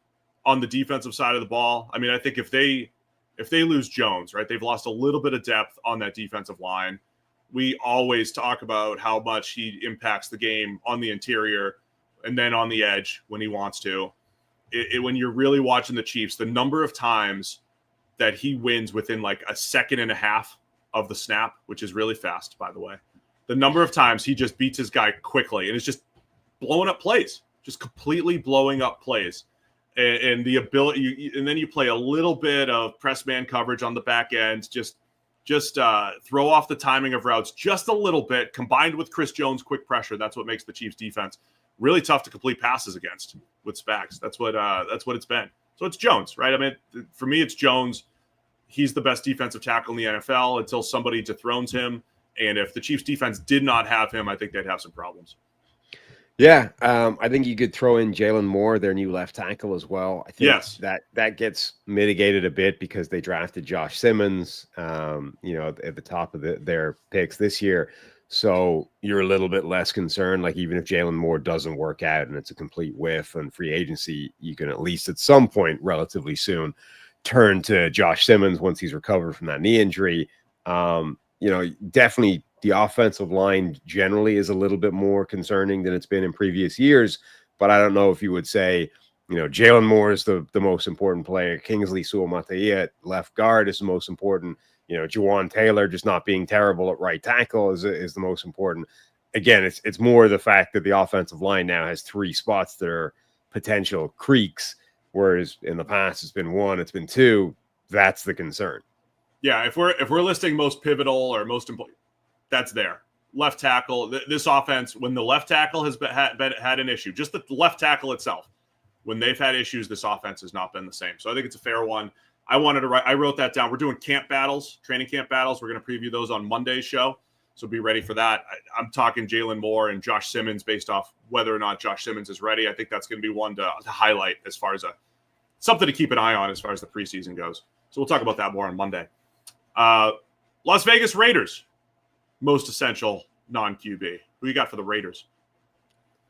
on the defensive side of the ball. I mean, I think if they lose Jones, right, they've lost a little bit of depth on that defensive line. We always talk about how much he impacts the game on the interior and then on the edge when he wants to. When you're really watching the Chiefs, the number of times that he wins within like a second and a half of the snap, which is really fast, by the way, the number of times he just beats his guy quickly and is just blowing up plays, just completely blowing up plays. And the ability, and then you play a little bit of press man coverage on the back end, just throw off the timing of routes just a little bit, combined with Chris Jones' quick pressure. That's what makes the Chiefs defense really tough to complete passes against with Spags. That's what it's been. So it's Jones, right? I mean, for me, it's Jones. He's the best defensive tackle in the NFL until somebody dethrones him. And if the Chiefs defense did not have him, I think they'd have some problems. Yeah, I think you could throw in Jalen Moore, their new left tackle, as well. I think yes, that gets mitigated a bit because they drafted Josh Simmons, at the top of their picks this year. So you're a little bit less concerned. Like even if Jalen Moore doesn't work out and it's a complete whiff on free agency, you can at least at some point relatively soon turn to Josh Simmons once he's recovered from that knee injury. Definitely the offensive line generally is a little bit more concerning than it's been in previous years. But I don't know if you would say, Jalen Moore is the most important player. Kingsley Suamataia at left guard is the most important. Juwan Taylor just not being terrible at right tackle is the most important. Again, it's more the fact that the offensive line now has 3 spots that are potential creaks, whereas in the past it's been 1, it's been 2. That's the concern. Yeah, if we're listing most pivotal or most important, that's there. Left tackle. This offense, when the left tackle has had an issue, just the left tackle itself, when they've had issues, this offense has not been the same. So I think it's a fair one. I wrote that down. We're doing camp battles, training camp battles. We're going to preview those on Monday's show. So be ready for that. I'm talking Jalen Moore and Josh Simmons based off whether or not Josh Simmons is ready. I think that's going to be one to highlight as far as something to keep an eye on as far as the preseason goes. So we'll talk about that more on Monday. Las Vegas Raiders, most essential non-QB. Who you got for the Raiders?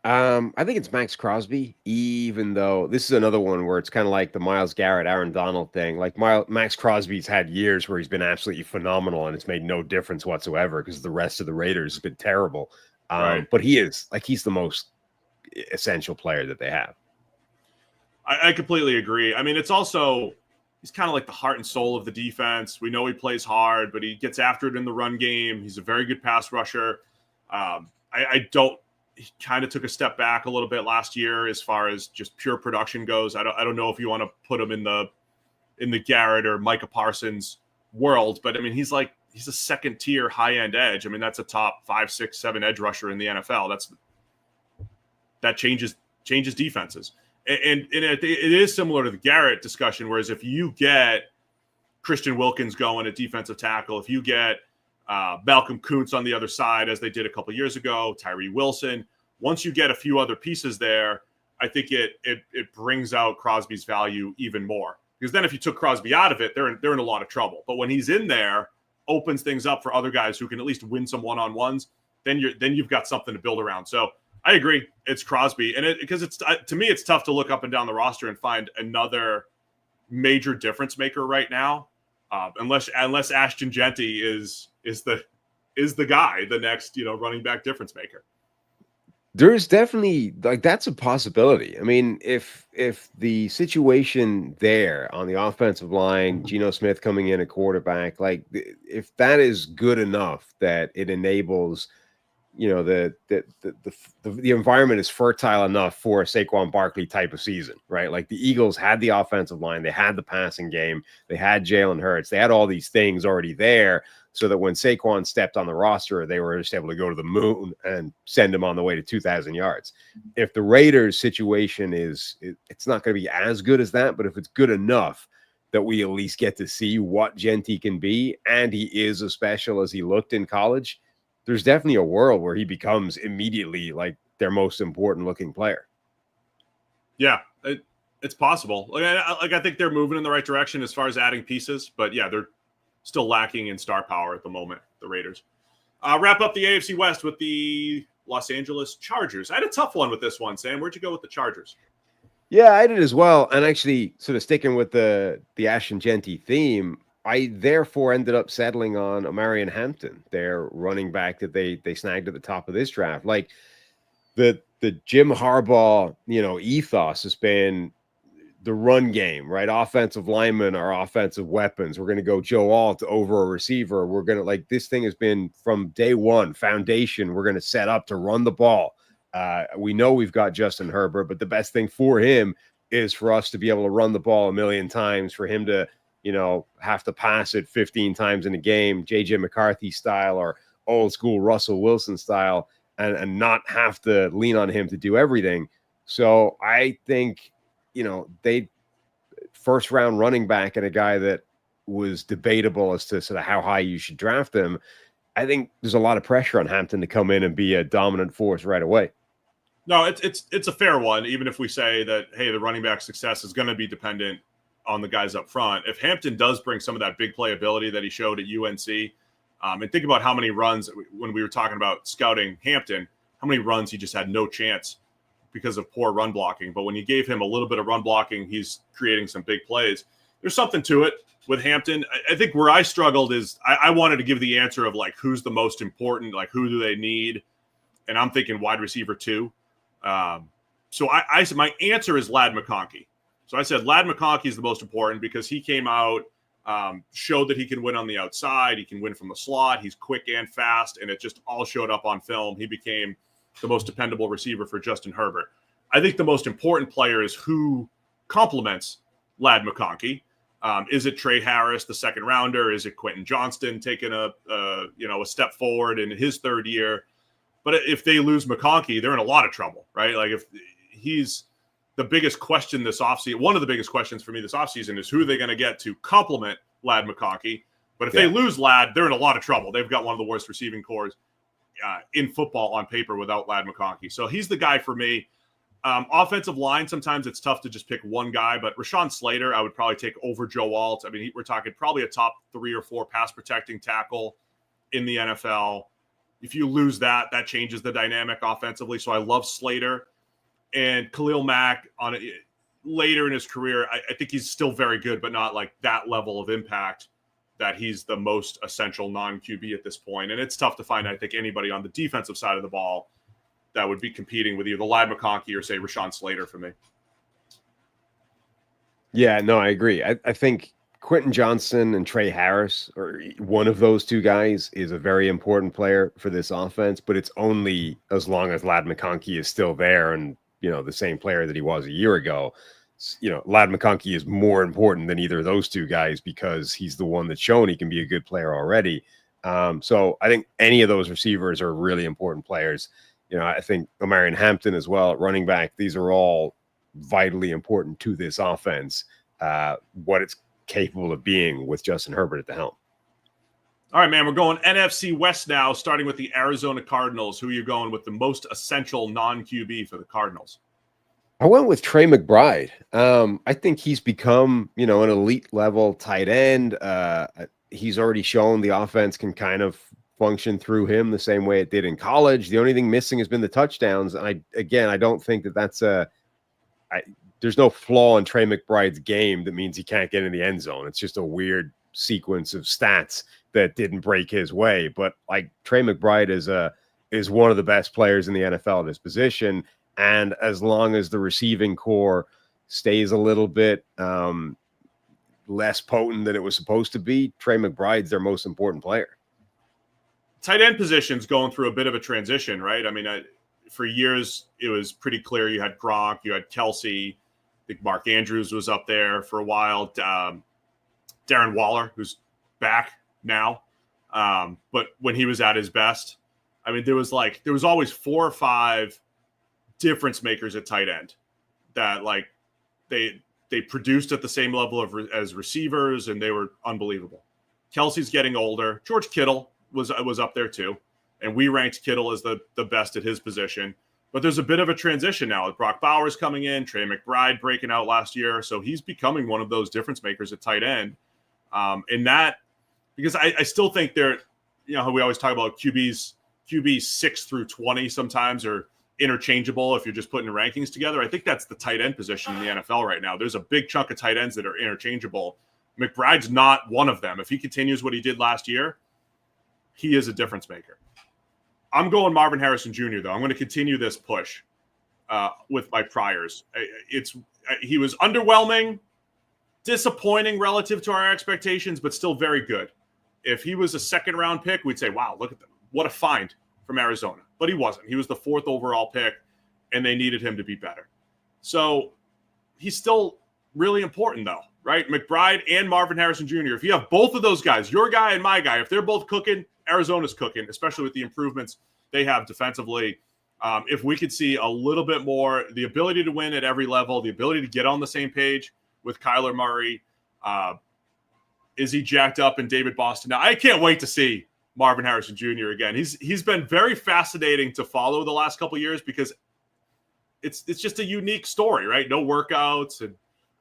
I think it's Max Crosby, even though this is another one where it's kind of like the Myles Garrett, Aaron Donald thing. Like Max Crosby's had years where he's been absolutely phenomenal and it's made no difference whatsoever because the rest of the Raiders has been terrible. Right. But he's the most essential player that they have. I completely agree. I mean, it's also, he's kind of like the heart and soul of the defense. We know he plays hard, but he gets after it in the run game. He's a very good pass rusher. He kind of took a step back a little bit last year as far as just pure production goes. I don't know if you want to put him in the Garrett or Micah Parsons world, but I mean, he's a second tier high end edge. I mean, that's a top 5, 6, 7 edge rusher in the NFL. That changes defenses. And it is similar to the Garrett discussion, whereas if you get Christian Wilkins going at defensive tackle, if you get Malcolm Kuntz on the other side, as they did a couple of years ago, Tyree Wilson, once you get a few other pieces there, I think it brings out Crosby's value even more. Because then if you took Crosby out of it, they're in a lot of trouble. But when he's in there, opens things up for other guys who can at least win some one-on-ones, then you've got something to build around. So I agree. It's Crosby. And because to me, it's tough to look up and down the roster and find another major difference maker right now. Unless Ashton Genty is the guy, the next, running back difference maker. There's definitely that's a possibility. I mean, if the situation there on the offensive line, Geno Smith coming in at quarterback, if that is good enough that it enables, the environment is fertile enough for a Saquon Barkley type of season, right? Like the Eagles had the offensive line, they had the passing game, they had Jalen Hurts, they had all these things already there, so that when Saquon stepped on the roster, they were just able to go to the moon and send him on the way to 2,000 yards. If the Raiders situation it's not going to be as good as that, but if it's good enough that we at least get to see what Genty can be, and he is as special as he looked in college, there's definitely a world where he becomes immediately like their most important looking player. Yeah, it's possible. I think they're moving in the right direction as far as adding pieces, but yeah, they're still lacking in star power at the moment, the Raiders. Wrap up the AFC West with the Los Angeles Chargers. I had a tough one with this one, Sam. Where'd you go with the Chargers? Yeah, I did as well. And actually, sort of sticking with the Ashton Genty theme, I therefore ended up settling on Omarion Hampton, their running back that they snagged at the top of this draft. Like the Jim Harbaugh, ethos has been the run game, right? Offensive linemen are offensive weapons. We're going to go Joe Alt over a receiver. We're going to this thing has been from day one foundation. We're going to set up to run the ball. We know we've got Justin Herbert, but the best thing for him is for us to be able to run the ball a million times, for him to, have to pass it 15 times in a game, JJ McCarthy style or old school Russell Wilson style, and not have to lean on him to do everything. So I think, they first round running back and a guy that was debatable as to sort of how high you should draft them. I think there's a lot of pressure on Hampton to come in and be a dominant force right away. No, it's a fair one, even if we say that, hey, the running back success is going to be dependent on the guys up front. If Hampton does bring some of that big play ability that he showed at UNC, and think about how many runs, when we were talking about scouting Hampton, how many runs he just had no chance because of poor run blocking. But when you gave him a little bit of run blocking, he's creating some big plays. There's something to it with Hampton. I think where I struggled is I wanted to give the answer of who's the most important, who do they need? And I'm thinking wide receiver 2. So I said my answer is Ladd McConkey. So I said Ladd McConkey is the most important because he came out, showed that he can win on the outside. He can win from the slot. He's quick and fast, and it just all showed up on film. He became the most dependable receiver for Justin Herbert. I think the most important player is who complements Ladd McConkey. Is it Trey Harris, the second rounder? Is it Quentin Johnston taking a step forward in his third year? But if they lose McConkey, they're in a lot of trouble, right? If he's the biggest question this offseason, one of the biggest questions for me this offseason is who are they going to get to complement Ladd McConkey? But if they lose Ladd, they're in a lot of trouble. They've got one of the worst receiving corps in football on paper without Ladd McConkey. So he's the guy for me. Offensive line, sometimes it's tough to just pick one guy, but Rashawn Slater, I would probably take over Joe Alt. I mean, we're talking probably a top 3 or 4 pass protecting tackle in the NFL. If you lose that, that changes the dynamic offensively. So I love Slater and Khalil Mack on later in his career. I think he's still very good, but not like that level of impact that he's the most essential non-QB at this point. And it's tough to find, I think, anybody on the defensive side of the ball that would be competing with either Ladd McConkey or, say, Rashawn Slater for me. Yeah, no, I agree. I think Quentin Johnson and Trey Harris, or one of those two guys, is a very important player for this offense, but it's only as long as Ladd McConkey is still there and, the same player that he was a year ago. Ladd McConkey is more important than either of those two guys because he's the one that's shown he can be a good player already. So I think any of those receivers are really important players. I think Omarion Hampton as well at running back. These are all vitally important to this offense, what it's capable of being with Justin Herbert at the helm. All right, man, we're going NFC West now, starting with the Arizona Cardinals. Who are you going with the most essential non-QB for the Cardinals? I went with Trey McBride. I think he's become, an elite level tight end. He's already shown the offense can kind of function through him the same way it did in college. The only thing missing has been the touchdowns. And I don't think that's there's no flaw in Trey McBride's game that means he can't get in the end zone. It's just a weird sequence of stats that didn't break his way. But like Trey McBride is one of the best players in the NFL at his position. And as long as the receiving core stays a little bit less potent than it was supposed to be, Trey McBride's their most important player. Tight end position's going through a bit of a transition, right? I mean, for years, it was pretty clear you had Gronk, you had Kelsey, I think Mark Andrews was up there for a while, Darren Waller, who's back now. But when he was at his best, I mean, there was always 4 or 5 difference makers at tight end that like they produced at the same level as receivers, and they were unbelievable. Kelsey's getting older. George Kittle was up there too, and we ranked Kittle as the best at his position. But there's a bit of a transition now with Brock Bowers coming in, Trey McBride breaking out last year, so he's becoming one of those difference makers at tight end. In that, because I still think they're, how we always talk about QB 6 through 20 sometimes are interchangeable if you're just putting the rankings together. I think that's the tight end position in the NFL right now. There's a big chunk of tight ends that are interchangeable. McBride's not one of them. If he continues what he did last year, he is a difference maker. I'm going Marvin Harrison Jr., though. I'm going to continue this push with my priors. He was underwhelming, disappointing relative to our expectations, but still very good. If he was a second-round pick, we'd say, wow, look at them. What a find from Arizona. But he wasn't. He was the 4th overall pick, and they needed him to be better. So he's still really important, though, right? McBride and Marvin Harrison Jr., if you have both of those guys, your guy and my guy, if they're both cooking, Arizona's cooking, especially with the improvements they have defensively. If we could see a little bit more, the ability to win at every level, the ability to get on the same page with Kyler Murray, is he jacked up in David Boston? Now, I can't wait to see Marvin Harrison Jr. again. He's been very fascinating to follow the last couple of years because it's just a unique story, right? No workouts and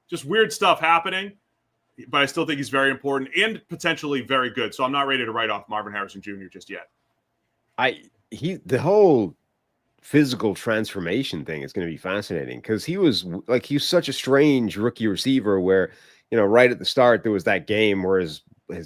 just weird stuff happening. But I still think he's very important and potentially very good. So I'm not ready to write off Marvin Harrison Jr. just yet. The whole physical transformation thing is going to be fascinating because he was such a strange rookie receiver where, right at the start, there was that game where his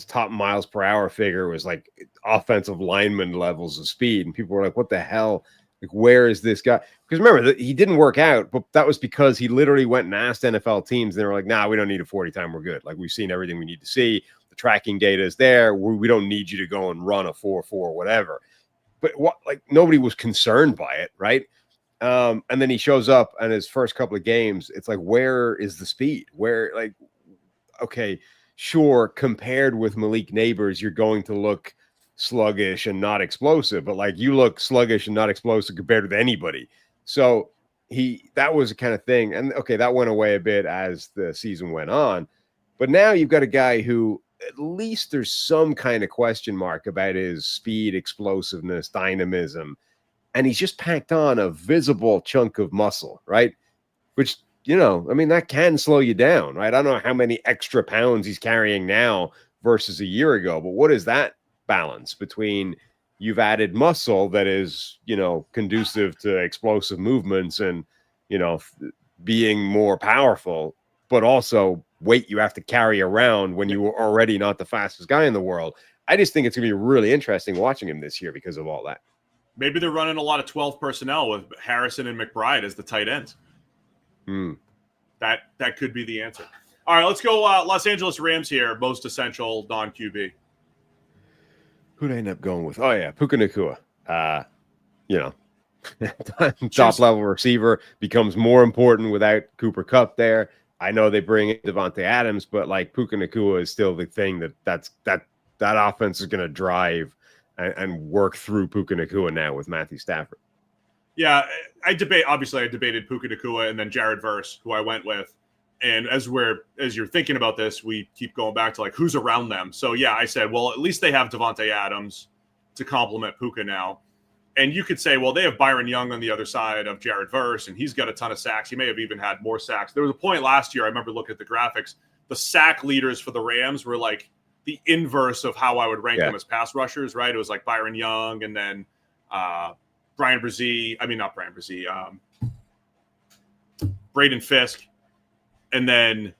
top miles per hour figure was like offensive lineman levels of speed. And people were like, what the hell? Like, where is this guy? Because remember, he didn't work out, but that was because he literally went and asked NFL teams. And they were like, nah, we don't need a 40 time. We're good. Like, we've seen everything we need to see. The tracking data is there. We don't need you to go and run a 4.4, whatever. But nobody was concerned by it, right? And then he shows up and his first couple of games, it's like, where is the speed? Okay, sure, compared with Malik Neighbors, you're going to look sluggish and not explosive, but you look sluggish and not explosive compared with anybody. So that was the kind of thing. And okay, that went away a bit as the season went on. But now you've got a guy who at least there's some kind of question mark about his speed, explosiveness, dynamism. And he's just packed on a visible chunk of muscle, right? Which, that can slow you down, right? I don't know how many extra pounds he's carrying now versus a year ago, but what is that balance between you've added muscle that is, conducive to explosive movements and, being more powerful, but also weight you have to carry around when you were already not the fastest guy in the world. I just think it's going to be really interesting watching him this year because of all that. Maybe they're running a lot of 12 personnel with Harrison and McBride as the tight ends. That could be the answer. All right, let's go Los Angeles Rams here, most essential non-QB. Who'd I end up going with? Oh, yeah, Puka Nacua. Top-level receiver becomes more important without Cooper Kupp there. I know they bring in Devontae Adams, but, Puka Nacua is still the thing that offense is going to drive and work through Puka Nacua now with Matthew Stafford. Yeah, I debated Puka Nacua and then Jared Verse, who I went with. And as you're thinking about this, we keep going back to who's around them. So yeah, I said, well, at least they have Devontae Adams to complement Puka now. And you could say, well, they have Byron Young on the other side of Jared Verse, and he's got a ton of sacks. He may have even had more sacks. There was a point last year, I remember looking at the graphics, the sack leaders for the Rams were the inverse of how I would rank them as pass rushers, right? It was Byron Young and then Braden Fisk, and then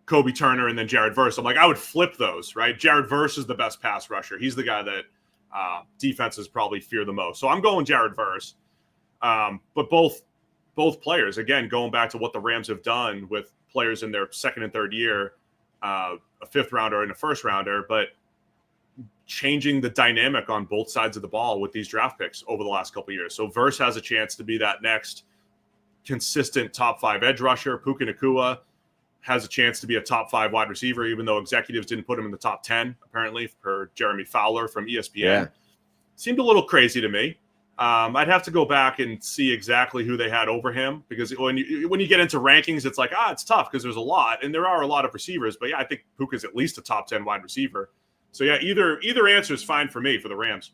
Kobe Turner, and then Jared Verse. I'm I would flip those, right? Jared Verse is the best pass rusher. He's the guy that defenses probably fear the most. So I'm going Jared Verse. But both players, again, going back to what the Rams have done with players in their second and third year, a fifth rounder and a first rounder, but changing the dynamic on both sides of the ball with these draft picks over the last couple of years. So Verse has a chance to be that next consistent top 5 edge rusher. Puka Nacua has a chance to be a top 5 wide receiver, even though executives didn't put him in the top 10, apparently, per Jeremy Fowler from ESPN. Yeah. Seemed a little crazy to me. I'd have to go back and see exactly who they had over him, because when you get into rankings, it's it's tough because there's a lot, and there are a lot of receivers. But yeah, I think Puka's at least a top 10 wide receiver. So yeah, either answer is fine for me for the Rams.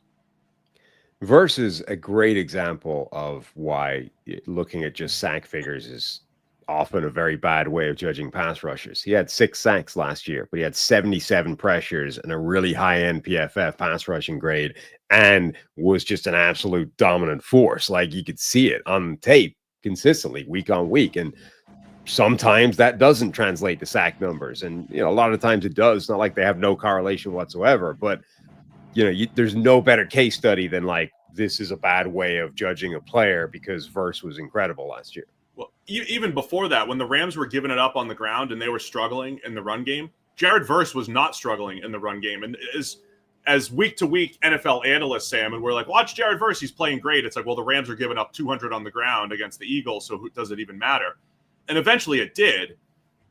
Verse is a great example of why looking at just sack figures is often a very bad way of judging pass rushers. He had 6 sacks last year, but he had 77 pressures and a really high-end PFF pass rushing grade, and was just an absolute dominant force. You could see it on tape consistently week on week. And sometimes that doesn't translate to sack numbers. And, a lot of times it does. It's not like they have no correlation whatsoever, but there's no better case study than this is a bad way of judging a player, because Verse was incredible last year. Well, even before that, when the Rams were giving it up on the ground and they were struggling in the run game, Jared Verse was not struggling in the run game. And as week to week NFL analysts, Sam, and we're watch Jared Verse, he's playing great. It's well, the Rams are giving up 200 on the ground against the Eagles, so does it even matter? And eventually it did.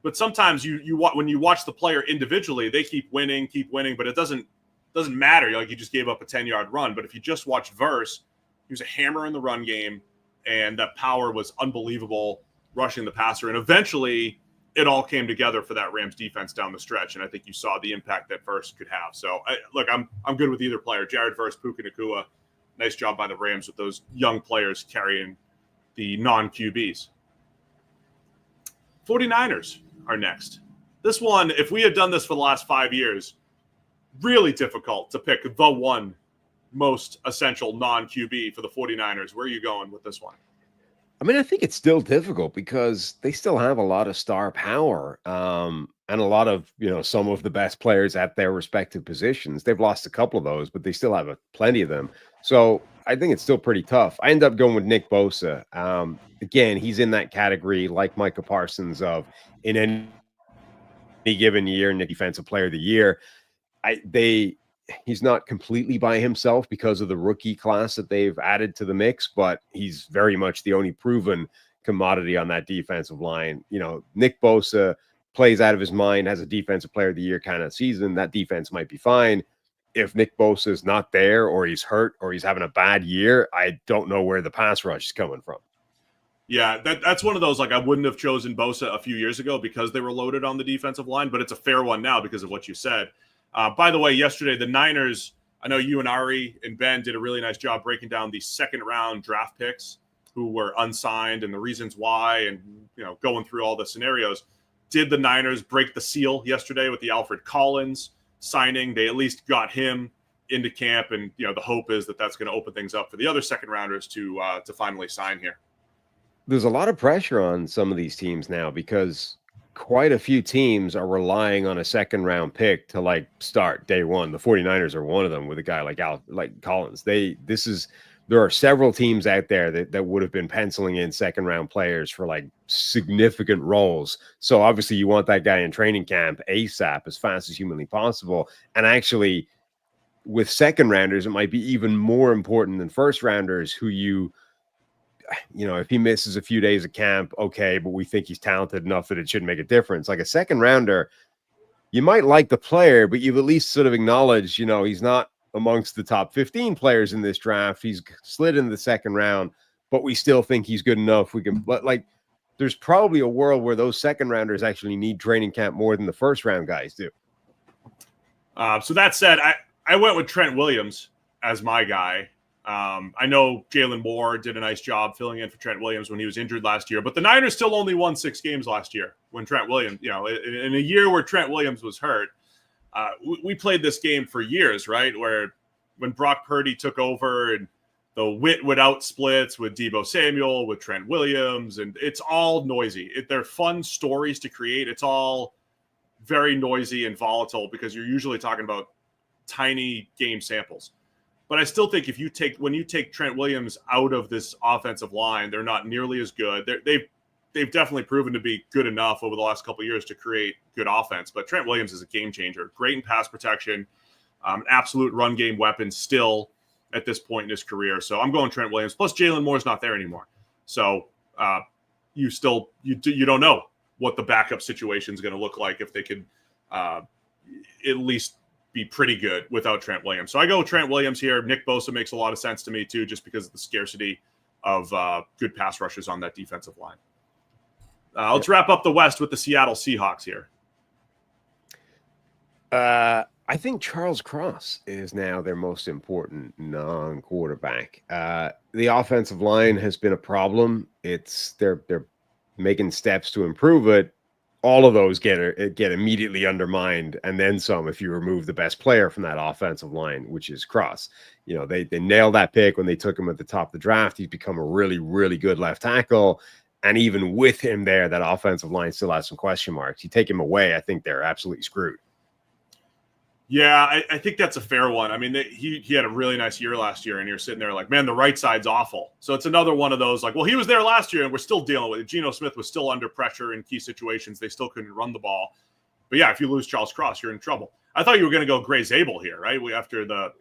But sometimes when you watch the player individually, they keep winning, but it doesn't matter. You just gave up a 10-yard run. But if you just watch Verse, he was a hammer in the run game, and that power was unbelievable rushing the passer. And eventually it all came together for that Rams defense down the stretch. And I think you saw the impact that Verse could have. So I'm good with either player. Jared Verse, Puka Nacua. Nice job by the Rams with those young players carrying the non-QBs. 49ers are next. This one, if we had done this for the last 5 years, really difficult to pick the one most essential non-QB for the 49ers. Where are you going with this one? I think it's still difficult because they still have a lot of star power, and a lot of, some of the best players at their respective positions. They've lost a couple of those, but they still have plenty of them. So I think it's still pretty tough. I end up going with Nick Bosa. Again, he's in that category, like Micah Parsons, of in any given year, Nick Defensive Player of the Year. He's not completely by himself because of the rookie class that they've added to the mix, but he's very much the only proven commodity on that defensive line. Nick Bosa plays out of his mind, has a Defensive Player of the Year kind of season. That defense might be fine. If Nick Bosa is not there, or he's hurt, or he's having a bad year, I don't know where the pass rush is coming from. Yeah, that's one of those, I wouldn't have chosen Bosa a few years ago because they were loaded on the defensive line, but it's a fair one now because of what you said. By the way, yesterday, the Niners, I know you and Ari and Ben did a really nice job breaking down the second-round draft picks who were unsigned and the reasons why, and going through all the scenarios. Did the Niners break the seal yesterday with the Alfred Collins signing? They at least got him into camp, and the hope is that that's going to open things up for the other second rounders to finally sign here. There's a lot of pressure on some of these teams now because quite a few teams are relying on a second round pick to like start day one. The 49ers are one of them with a guy like Collins. There are several teams out there that would have been penciling in second round players for like significant roles. So obviously you want that guy in training camp ASAP, as fast as humanly possible. And actually with second rounders, it might be even more important than first rounders who if he misses a few days of camp, okay, but we think he's talented enough that it shouldn't make a difference. Like a second rounder, you might like the player, but you've at least sort of acknowledged, he's not amongst the top 15 players in this draft. He's slid in the second round, but we still think he's good enough. There's probably a world where those second rounders actually need training camp more than the first round guys do. So that said, I went with Trent Williams as my guy. I know Jalen Moore did a nice job filling in for Trent Williams when he was injured last year, but the Niners still only won 6 games last year when Trent Williams, in a year where Trent Williams was hurt. We played this game for years, right? Where when Brock Purdy took over and the Whitwood out splits with Deebo Samuel, with Trent Williams, and it's all noisy. They're fun stories to create. It's all very noisy and volatile because you're usually talking about tiny game samples. But I still think when you take Trent Williams out of this offensive line, they're not nearly as good. They've definitely proven to be good enough over the last couple of years to create good offense. But Trent Williams is a game changer, great in pass protection, an absolute run game weapon still at this point in his career. So I'm going Trent Williams. Plus Jalen Moore's not there anymore. So you don't know what the backup situation is going to look like if they could at least be pretty good without Trent Williams. So I go Trent Williams here. Nick Bosa makes a lot of sense to me too, just because of the scarcity of good pass rushers on that defensive line. Let's wrap up the West with the Seattle Seahawks here. I think Charles Cross is now their most important non-quarterback. The offensive line has been a problem. They're making steps to improve it. All of those get immediately undermined, and then some if you remove the best player from that offensive line, which is Cross. They nailed that pick when they took him at the top of the draft. He's become a really, really good left tackle. And even with him there, that offensive line still has some question marks. You take him away, I think they're absolutely screwed. Yeah, I think that's a fair one. I mean, he had a really nice year last year, and you're sitting there like, man, the right side's awful. So it's another one of those like, well, he was there last year, and we're still dealing with it. Geno Smith was still under pressure in key situations. They still couldn't run the ball. But yeah, if you lose Charles Cross, you're in trouble. I thought you were going to go Gray Zabel here, right? After the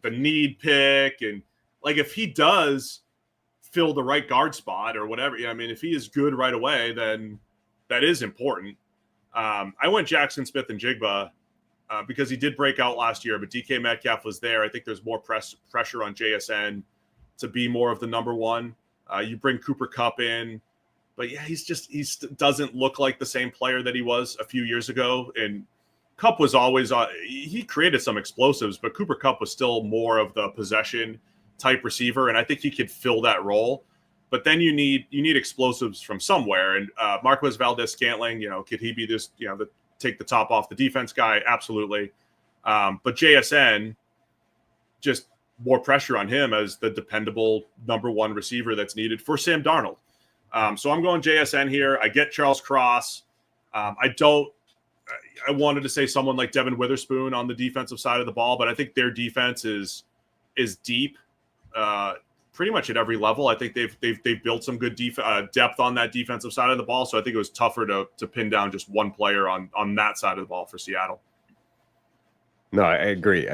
need pick, and like if he does fill the right guard spot or whatever, I mean, if he is good right away, then that is important. I went Jackson Smith and Jigba. Because he did break out last year, but DK Metcalf was there. I think there's more pressure on JSN to be more of the number one. You bring Cooper Kupp in, but yeah, he doesn't look like the same player that he was a few years ago. And Kupp was always he created some explosives, but Cooper Kupp was still more of the possession type receiver, and I think he could fill that role. But then you need explosives from somewhere. And Marquez Valdez-Scantling, could he be this, take the top off the defense guy? Absolutely. But JSN, just more pressure on him as the dependable number one receiver that's needed for Sam Darnold. So I'm going JSN here. I get Charles Cross. I wanted to say someone like Devin Witherspoon on the defensive side of the ball, but I think their defense is deep pretty much at every level. I think they've built some good depth on that defensive side of the ball. So I think it was tougher to pin down just one player on that side of the ball for Seattle. No, I agree.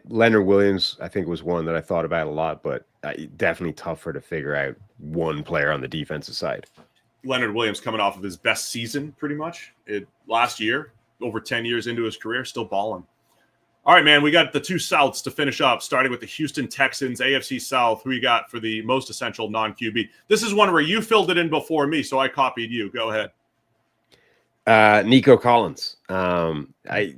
Leonard Williams, I think, was one that I thought about a lot, but definitely tougher to figure out one player on the defensive side. Leonard Williams coming off of his best season pretty much last year, over 10 years into his career, still balling. All right, man, we got the two Souths to finish up, starting with the Houston Texans, AFC South. Who you got for the most essential non-QB? This is one where you filled it in before me, so I copied you. Go ahead. Nico Collins. I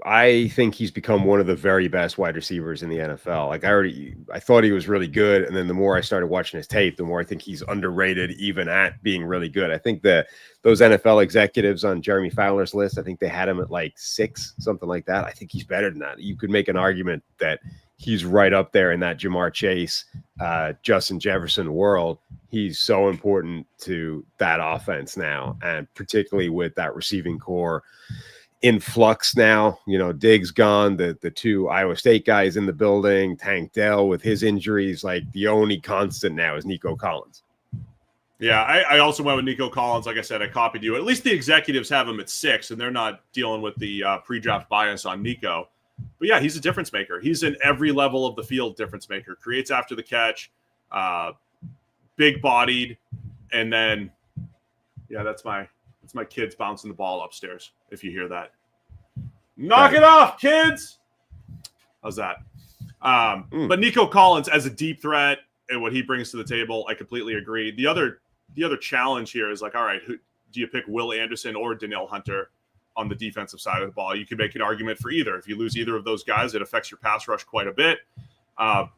I think he's become one of the very best wide receivers in the NFL. Like I thought he was really good, and then the more I started watching his tape, the more I think he's underrated, even at being really good. I think that those NFL executives on Jeremy Fowler's list, I think they had him at like 6, something like that. I think he's better than that. You could make an argument that he's right up there in that Jamar Chase, Justin Jefferson world. He's so important to that offense now, and particularly with that receiving core in flux now. You know, Diggs gone, the 2 Iowa State guys in the building, Tank Dell with his injuries. Like, the only constant now is Nico Collins. Yeah, I also went with Nico Collins. Like I said, I copied you. At least the executives have him at 6, and they're not dealing with the pre-draft bias on Nico. But yeah, he's a difference maker. He's in every level of the field difference maker. Creates after the catch, big-bodied, and then, yeah, that's my kids bouncing the ball upstairs, if you hear that. Knock it off, kids! How's that? But Nico Collins as a deep threat and what he brings to the table, I completely agree. The other challenge here is like, all right, who do you pick, Will Anderson or Danielle Hunter on the defensive side of the ball? You can make an argument for either. If you lose either of those guys, it affects your pass rush quite a bit.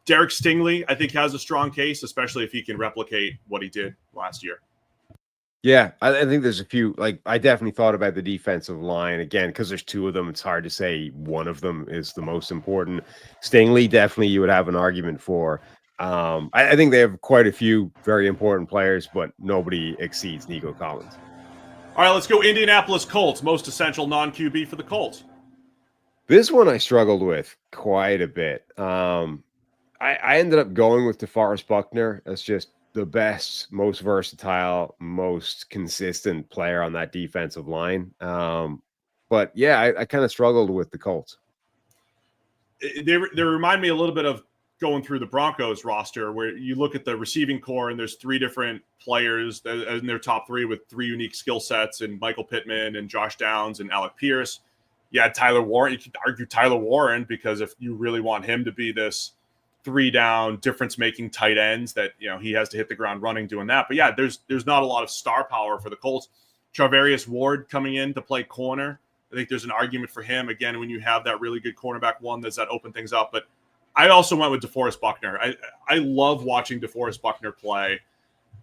Derek Stingley, I think, has a strong case, especially if he can replicate what he did last year. Yeah, I think there's a few. Like, I definitely thought about the defensive line again because there's 2 of them. It's hard to say one of them is the most important. Stingley, definitely, you would have an argument for. I think they have quite a few very important players, but nobody exceeds Nico Collins. All right, let's go Indianapolis Colts. Most essential non-QB for the Colts. This one I struggled with quite a bit. I ended up going with DeForest Buckner as just the best, most versatile, most consistent player on that defensive line. But yeah, I kind of struggled with the Colts. They remind me a little bit of going through the Broncos roster, where you look at the receiving core and there's 3 different players in their top 3 with 3 unique skill sets, and Michael Pittman and Josh Downs and Alec Pierce. Yeah, Tyler Warren. You could argue Tyler Warren, because if you really want him to be this 3-down difference-making tight ends, that, you know, he has to hit the ground running doing that. But yeah, there's not a lot of star power for the Colts. Charvarius Ward coming in to play corner, I think there's an argument for him. Again, when you have that really good cornerback one, does that open things up? But I also went with DeForest Buckner. I love watching DeForest Buckner play.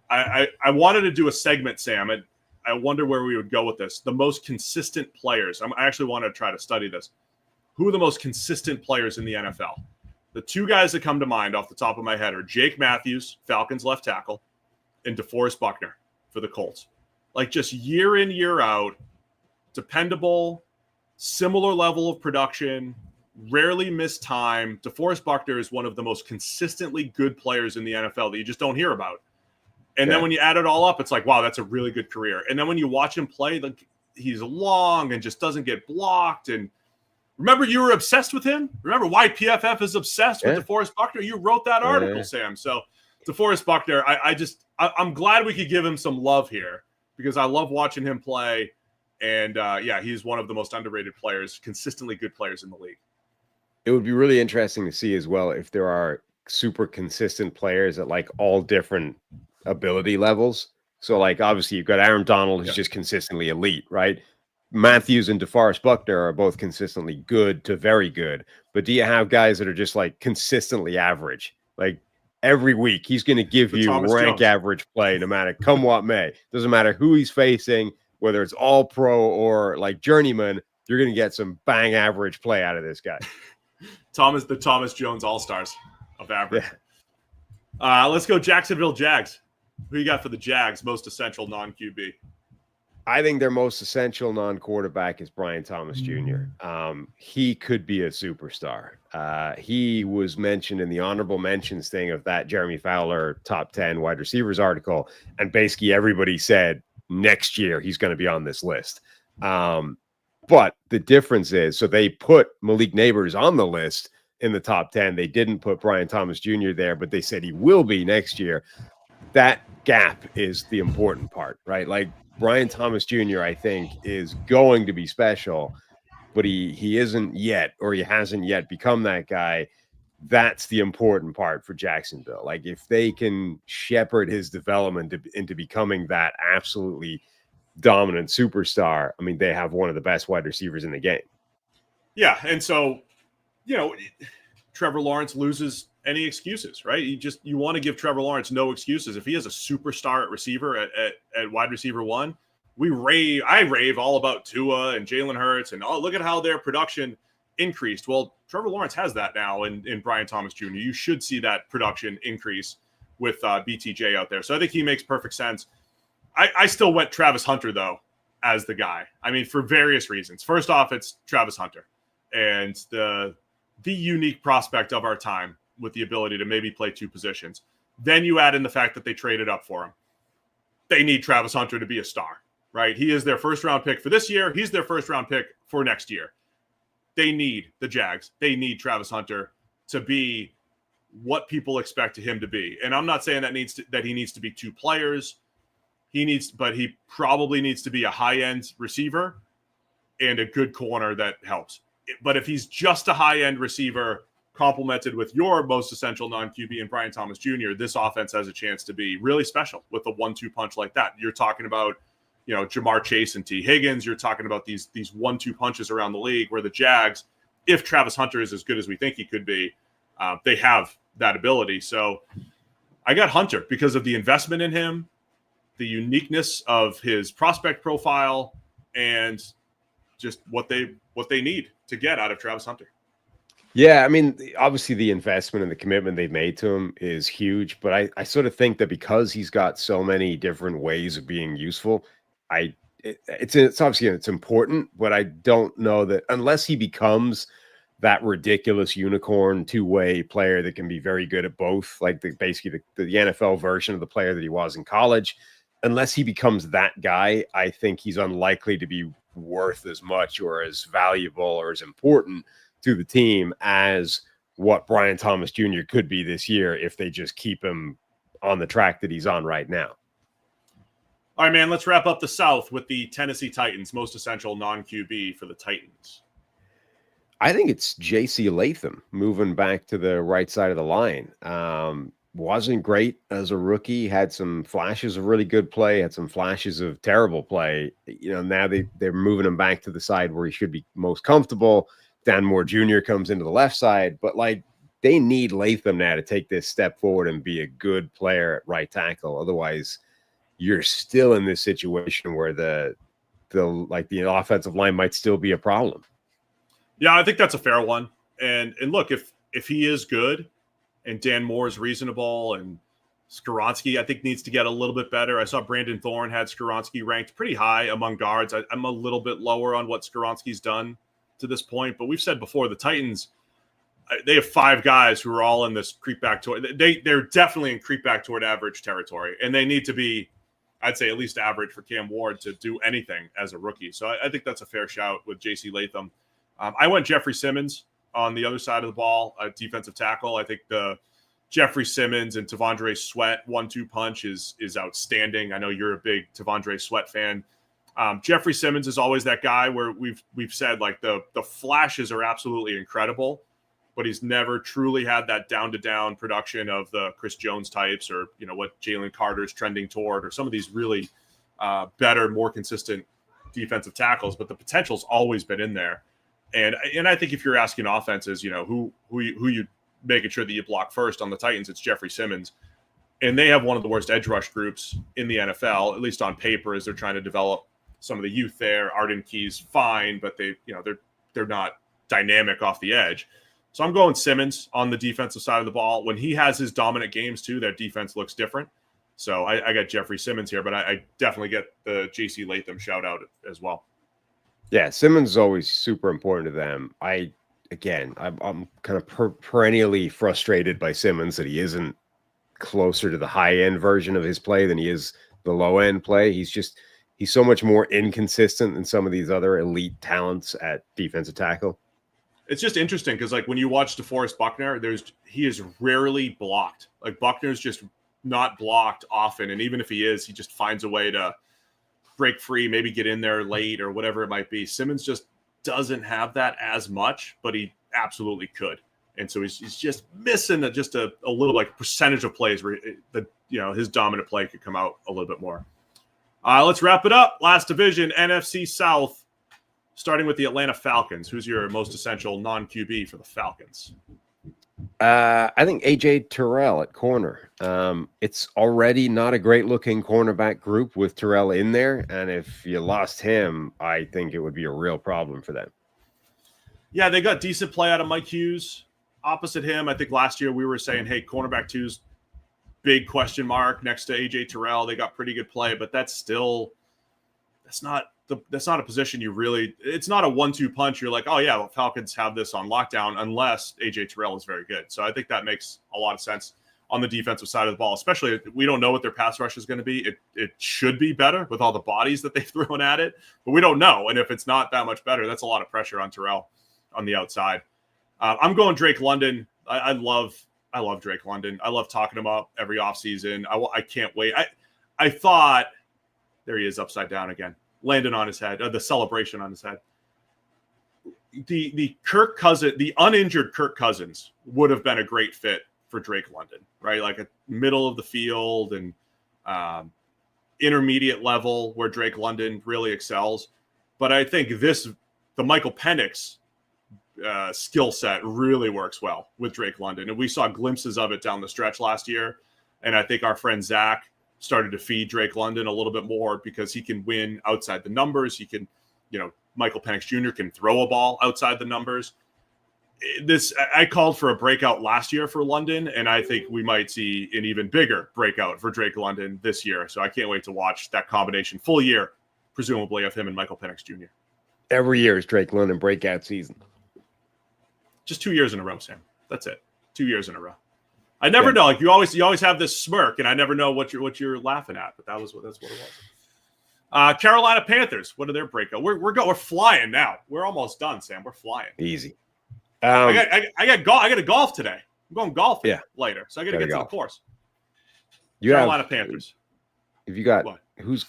I wanted to do a segment, Sam, and I wonder where we would go with this. The most consistent players. I actually want to try to study this. Who are the most consistent players in the NFL? The 2 guys that come to mind off the top of my head are Jake Matthews, Falcons left tackle, and DeForest Buckner for the Colts. Like, just year in, year out, dependable, similar level of production, rarely miss time. DeForest Buckner is one of the most consistently good players in the NFL that you just don't hear about. And then when you add it all up, it's like, wow, that's a really good career. And then when you watch him play, like, he's long and just doesn't get blocked. And remember, you were obsessed with him? Remember why PFF is obsessed with DeForest Buckner? You wrote that article, Sam. So DeForest Buckner, I'm glad we could give him some love here, because I love watching him play. And yeah, he's one of the most underrated players, consistently good players in the league. It would be really interesting to see as well if there are super consistent players at like all different ability levels. So, like, obviously you've got Aaron Donald, who's just consistently elite, right? Matthews and DeForest Buckner are both consistently good to very good. But do you have guys that are just like consistently average? Like, every week he's going to give you rank average play no matter come what may. Doesn't matter who he's facing, whether it's all pro or like journeyman, you're going to get some bang average play out of this guy. The Thomas Jones All-Stars of average. Yeah. Let's go Jacksonville Jags. Who you got for the Jags, most essential non-QB? I think their most essential non-quarterback is Brian Thomas Jr. He could be a superstar. He was mentioned in the honorable mentions thing of that Jeremy Fowler top 10 wide receivers article, and basically everybody said next year he's going to be on this list. But the difference is, so they put Malik Neighbors on the list in the top 10. They didn't put Brian Thomas Jr. there, but they said he will be next year. That gap is the important part, right? Like, Brian Thomas Jr., I think, is going to be special, but he isn't yet, or he hasn't yet become that guy. That's the important part for Jacksonville. Like, if they can shepherd his development into becoming that absolutely dominant superstar, I mean, they have one of the best wide receivers in the game. Yeah, and so, Trevor Lawrence loses any excuses, right? You want to give Trevor Lawrence no excuses. If he has a superstar at receiver at wide receiver one, I rave all about Tua and Jalen Hurts and look at how their production increased. Well, Trevor Lawrence has that now in Brian Thomas Jr. You should see that production increase with BTJ out there. So I think he makes perfect sense. I still went Travis Hunter though as the guy. I mean, for various reasons. First off, it's Travis Hunter and the unique prospect of our time with the ability to maybe play two positions. Then you add in the fact that they traded up for him. They need Travis Hunter to be a star, right? He is their first round pick for this year. He's their first round pick for next year. They need the Jags. They need Travis Hunter to be what people expect him to be. And I'm not saying that he needs to be two players. But he probably needs to be a high-end receiver and a good corner that helps. But if he's just a high-end receiver complemented with your most essential non-QB and Brian Thomas Jr., this offense has a chance to be really special with a 1-2 punch like that. You're talking about, Jamar Chase and T. Higgins. You're talking about these 1-2 punches around the league where the Jags, if Travis Hunter is as good as we think he could be, they have that ability. So I got Hunter because of the investment in him, the uniqueness of his prospect profile, and just what they need to get out of Travis Hunter. Yeah, I mean, obviously the investment and the commitment they've made to him is huge, but I sort of think that because he's got so many different ways of being useful, it's obviously it's important, but I don't know that unless he becomes that ridiculous unicorn two-way player that can be very good at both, like basically the NFL version of the player that he was in college. Unless he becomes that guy, I think he's unlikely to be worth as much or as valuable or as important to the team as what Brian Thomas Jr. could be this year if they just keep him on the track that he's on right now. All right, man, let's wrap up the South with the Tennessee Titans, most essential non-QB for the Titans. I think it's J.C. Latham moving back to the right side of the line. Wasn't great as a rookie, had some flashes of really good play, had some flashes of terrible play. Now they're moving him back to the side where he should be most comfortable. Dan Moore Jr. comes into the left side, but they need Latham now to take this step forward and be a good player at right tackle. Otherwise, you're still in this situation where the offensive line might still be a problem. Yeah, I think that's a fair one. And look, if he is good, and Dan Moore is reasonable, and Skoronski, I think, needs to get a little bit better. I saw Brandon Thorne had Skoronski ranked pretty high among guards. I'm a little bit lower on what Skoronski's done to this point, but we've said before, the Titans, they have 5 guys who are all in this creep back toward. They're definitely in creep back toward average territory, and they need to be, I'd say, at least average for Cam Ward to do anything as a rookie. So I think that's a fair shout with J.C. Latham. I went Jeffrey Simmons on the other side of the ball, a defensive tackle. I think the Jeffrey Simmons and Tavondre Sweat 1-2 punch is outstanding. I know you're a big Tavondre Sweat fan. Jeffrey Simmons is always that guy where we've said the flashes are absolutely incredible, but he's never truly had that down-to-down production of the Chris Jones types or what Jalen Carter's trending toward or some of these really better, more consistent defensive tackles. But the potential's always been in there. And I think if you're asking offenses, who you making sure that you block first on the Titans, it's Jeffrey Simmons. And they have one of the worst edge rush groups in the NFL, at least on paper, as they're trying to develop some of the youth there. Arden Key's fine, but they're not dynamic off the edge. So I'm going Simmons on the defensive side of the ball. When he has his dominant games too, their defense looks different. So I got Jeffrey Simmons here, but I definitely get the J.C. Latham shout out as well. Yeah, Simmons is always super important to them. I'm kind of perennially frustrated by Simmons that he isn't closer to the high end version of his play than he is the low end play. He's so much more inconsistent than some of these other elite talents at defensive tackle. It's just interesting because when you watch DeForest Buckner, he is rarely blocked. Buckner's just not blocked often, and even if he is, he just finds a way to break free, maybe get in there late or whatever it might be. Simmons just doesn't have that as much, but he absolutely could. And so he's just missing a little percentage of plays where his dominant play could come out a little bit more. Let's wrap it up. Last division, NFC South. starting with the Atlanta Falcons. Who's your most essential non-QB for the Falcons? I think AJ Terrell at corner. It's already not a great looking cornerback group with Terrell in there. And if you lost him, I think it would be a real problem for them. Yeah, they got decent play out of Mike Hughes. Opposite him, I think last year we were saying, hey, cornerback 2's big question mark next to AJ Terrell. They got pretty good play, but that's not a position you really, it's not a 1-2 punch. You're like, oh yeah, well, Falcons have this on lockdown unless AJ Terrell is very good. So I think that makes a lot of sense on the defensive side of the ball, especially if we don't know what their pass rush is going to be. It should be better with all the bodies that they've thrown at it, but we don't know. And if it's not that much better, that's a lot of pressure on Terrell on the outside. I'm going Drake London. I love Drake London. I love talking him up every offseason. I can't wait. I thought, there he is upside down again, landing on his head, the celebration on his head. The uninjured Kirk Cousins would have been a great fit for Drake London, right? Like a middle of the field and intermediate level where Drake London really excels. But I think the Michael Penix skill set really works well with Drake London. And we saw glimpses of it down the stretch last year. And I think our friend Zach started to feed Drake London a little bit more because he can win outside the numbers. He can, Michael Penix Jr. can throw a ball outside the numbers. I called for a breakout last year for London, and I think we might see an even bigger breakout for Drake London this year. So I can't wait to watch that combination full year, presumably, of him and Michael Penix Jr. Every year is Drake London breakout season. Just 2 years in a row, Sam. That's it. 2 years in a row. I never know. Like you always have this smirk, and I never know what you're laughing at. But that's what it was. Carolina Panthers. What are their breakout? We're flying now. We're almost done, Sam. We're flying. Easy. I got to golf today. I'm going golfing later, so I got to get to the course. Carolina Panthers. If you got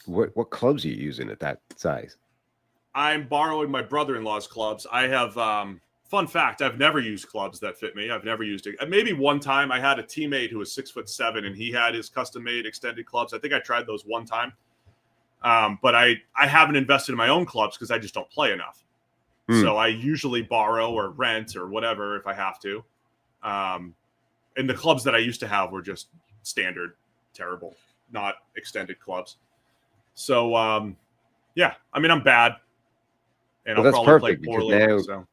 what clubs are you using at that size? I'm borrowing my brother-in-law's clubs. I have. Fun fact, I've never used clubs that fit me. I've never used it. Maybe one time I had a teammate who was 6'7" and he had his custom-made extended clubs. I think I tried those one time. But I haven't invested in my own clubs because I just don't play enough. So I usually borrow or rent or whatever if I have to. And the clubs that I used to have were just standard, terrible, not extended clubs. So, I'm bad. And I'll probably play poorly. Now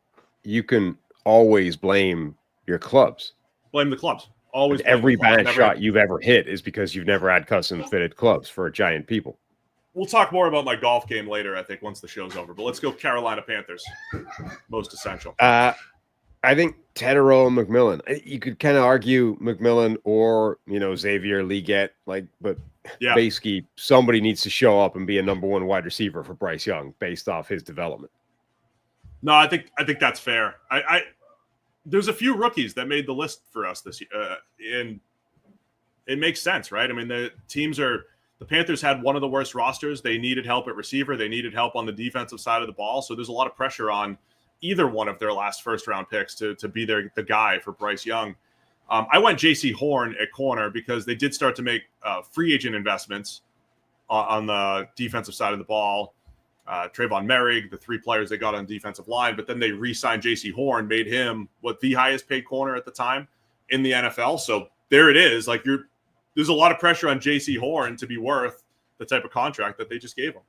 you can always blame your clubs. Blame the clubs. Always. Every bad shot you've ever hit is because you've never had custom fitted clubs for giant people. We'll talk more about my golf game later, I think, once the show's over. But let's go Carolina Panthers. Most essential. I think Tetero and McMillan. You could kind of argue McMillan or, Xavier Legette. But basically somebody needs to show up and be a number one wide receiver for Bryce Young based off his development. No, I think that's fair. There's a few rookies that made the list for us this year, and it makes sense, right? I mean, the Panthers had one of the worst rosters. They needed help at receiver. They needed help on the defensive side of the ball. So there's a lot of pressure on either one of their last first-round picks to be the guy for Bryce Young. I went J.C. Horn at corner because they did start to make free agent investments on the defensive side of the ball. Trayvon Merrick, the three players they got on the defensive line, but then they re-signed J.C. Horn, made him the highest paid corner at the time in the NFL. So there it is. There's a lot of pressure on J.C. Horn to be worth the type of contract that they just gave him.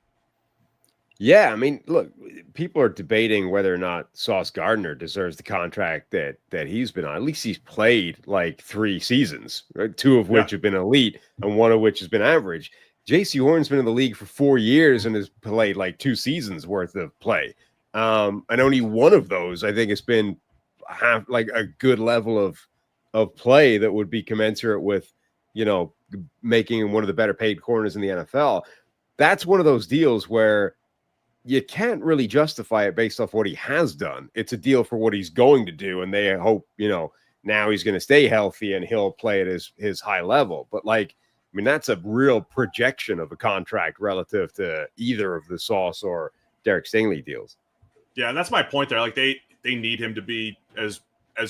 Yeah, I mean, look, people are debating whether or not Sauce Gardner deserves the contract that he's been on. At least he's played 3 seasons, right? 2 of which have been elite and 1 of which has been average. J.C. Horn's been in the league for 4 years and has played 2 seasons worth of play. And only 1 of those, I think, has been a good level of play that would be commensurate with, making him one of the better paid corners in the NFL. That's one of those deals where you can't really justify it based off what he has done. It's a deal for what he's going to do. And they hope, now he's going to stay healthy and he'll play at his high level. But that's a real projection of a contract relative to either of the Sauce or Derek Stingley deals. Yeah, and that's my point there. They need him to be as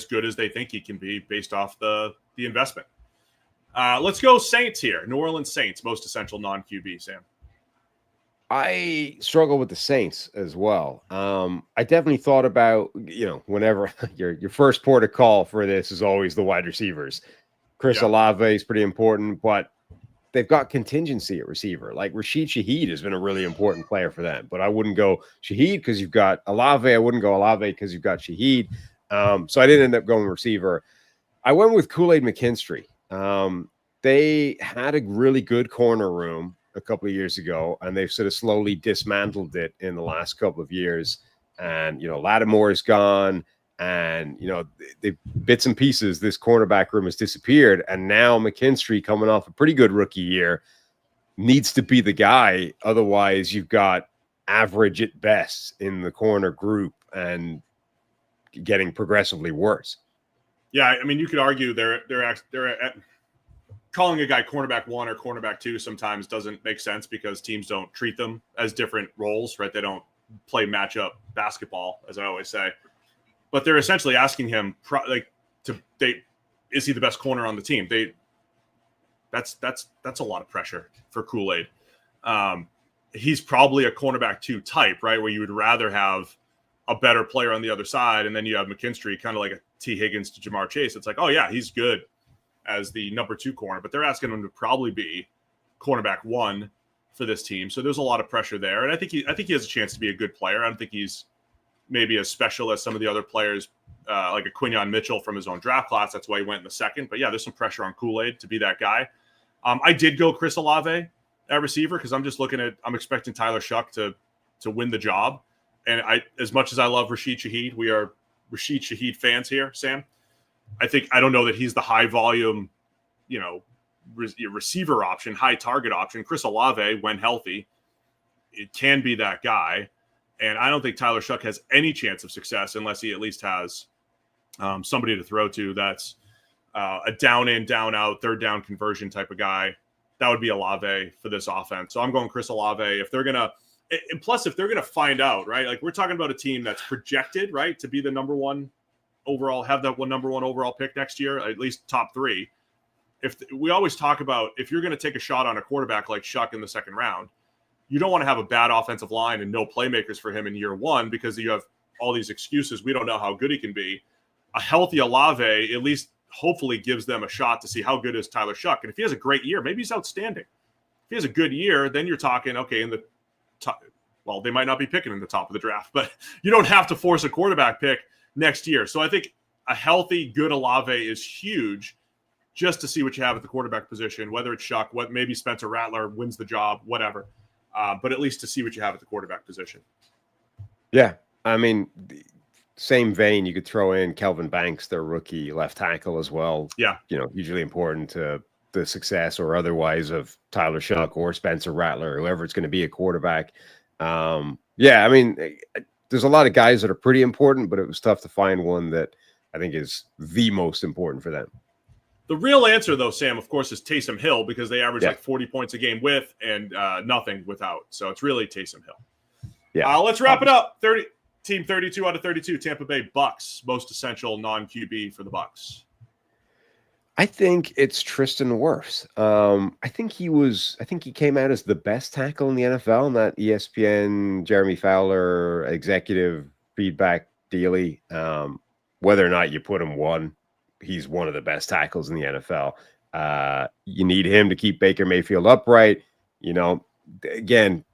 good as they think he can be based off the investment. Let's go Saints here. New Orleans Saints, most essential non-QB, Sam. I struggle with the Saints as well. I definitely thought about, whenever your first port of call for this is always the wide receivers. Chris Olave is pretty important, but they've got contingency at receiver. Like Rashid Shaheed has been a really important player for them, but I wouldn't go Shaheed because you've got Olave. I wouldn't go Olave because you've got Shaheed. So I didn't end up going receiver. I went with Kool-Aid McKinstry. They had a really good corner room a couple of years ago, and they've sort of slowly dismantled it in the last couple of years. And, Lattimore is gone, and, the bits and pieces, this cornerback room has disappeared. And now McKinstry, coming off a pretty good rookie year, needs to be the guy. Otherwise, you've got average at best in the corner group and getting progressively worse. Yeah, I mean, you could argue they're calling a guy cornerback 1 or cornerback 2 sometimes doesn't make sense because teams don't treat them as different roles, right? They don't play matchup basketball, as I always say. But they're essentially asking him, is he the best corner on the team? That's a lot of pressure for Kool-Aid. He's probably a cornerback 2 type, right? Where you would rather have a better player on the other side, and then you have McKinstry, kind of like a T. Higgins to Jamar Chase. It's like, oh yeah, he's good as the number 2 corner, but they're asking him to probably be cornerback 1 for this team. So there's a lot of pressure there, and I think he has a chance to be a good player. I don't think he's maybe as special as some of the other players, like a Quinyon Mitchell from his own draft class. That's why he went in the second. But yeah, there's some pressure on Kool-Aid to be that guy. I did go Chris Olave at receiver because I'm expecting Tyler Shuck to win the job. And as much as I love Rashid Shaheed, we are Rashid Shaheed fans here, Sam. I don't know that he's the high volume, receiver option, high target option. Chris Olave, when healthy, it can be that guy. And I don't think Tyler Shuck has any chance of success unless he at least has somebody to throw to that's a down in, down out, third down conversion type of guy. That would be Olave for this offense. So I'm going Chris Olave. If they're going to find out, right? Like we're talking about a team that's projected, right, to be the number 1 overall, have that number 1 overall pick next year, at least top 3. We always talk about if you're going to take a shot on a quarterback like Shuck in the second round, you don't want to have a bad offensive line and no playmakers for him in year 1 because you have all these excuses. We don't know how good he can be. A healthy Olave at least hopefully gives them a shot to see how good is Tyler Shuck. And if he has a great year, maybe he's outstanding. If he has a good year, then you're talking, okay, in the top, well, they might not be picking in the top of the draft, but you don't have to force a quarterback pick next year. So I think a healthy, good Olave is huge just to see what you have at the quarterback position, whether it's Shuck, maybe Spencer Rattler wins the job, whatever. But at least to see what you have at the quarterback position. Yeah. I mean, same vein, you could throw in Kelvin Banks, their rookie left tackle as well. Yeah. Usually important to the success or otherwise of Tyler Shuck or Spencer Rattler, whoever it's going to be a quarterback. Yeah, I mean, there's a lot of guys that are pretty important, but it was tough to find one that I think is the most important for them. The real answer, though, Sam, of course, is Taysom Hill because they average like 40 points a game with and nothing without. So it's really Taysom Hill. Yeah. Let's wrap it up. Team 32 out of 32, Tampa Bay Bucks, most essential non-QB for the Bucks. I think it's Tristan Wirfs. I think he came out as the best tackle in the NFL in that ESPN Jeremy Fowler executive feedback dealie. Whether or not you put him 1, he's one of the best tackles in the NFL. You need him to keep Baker Mayfield upright. Again,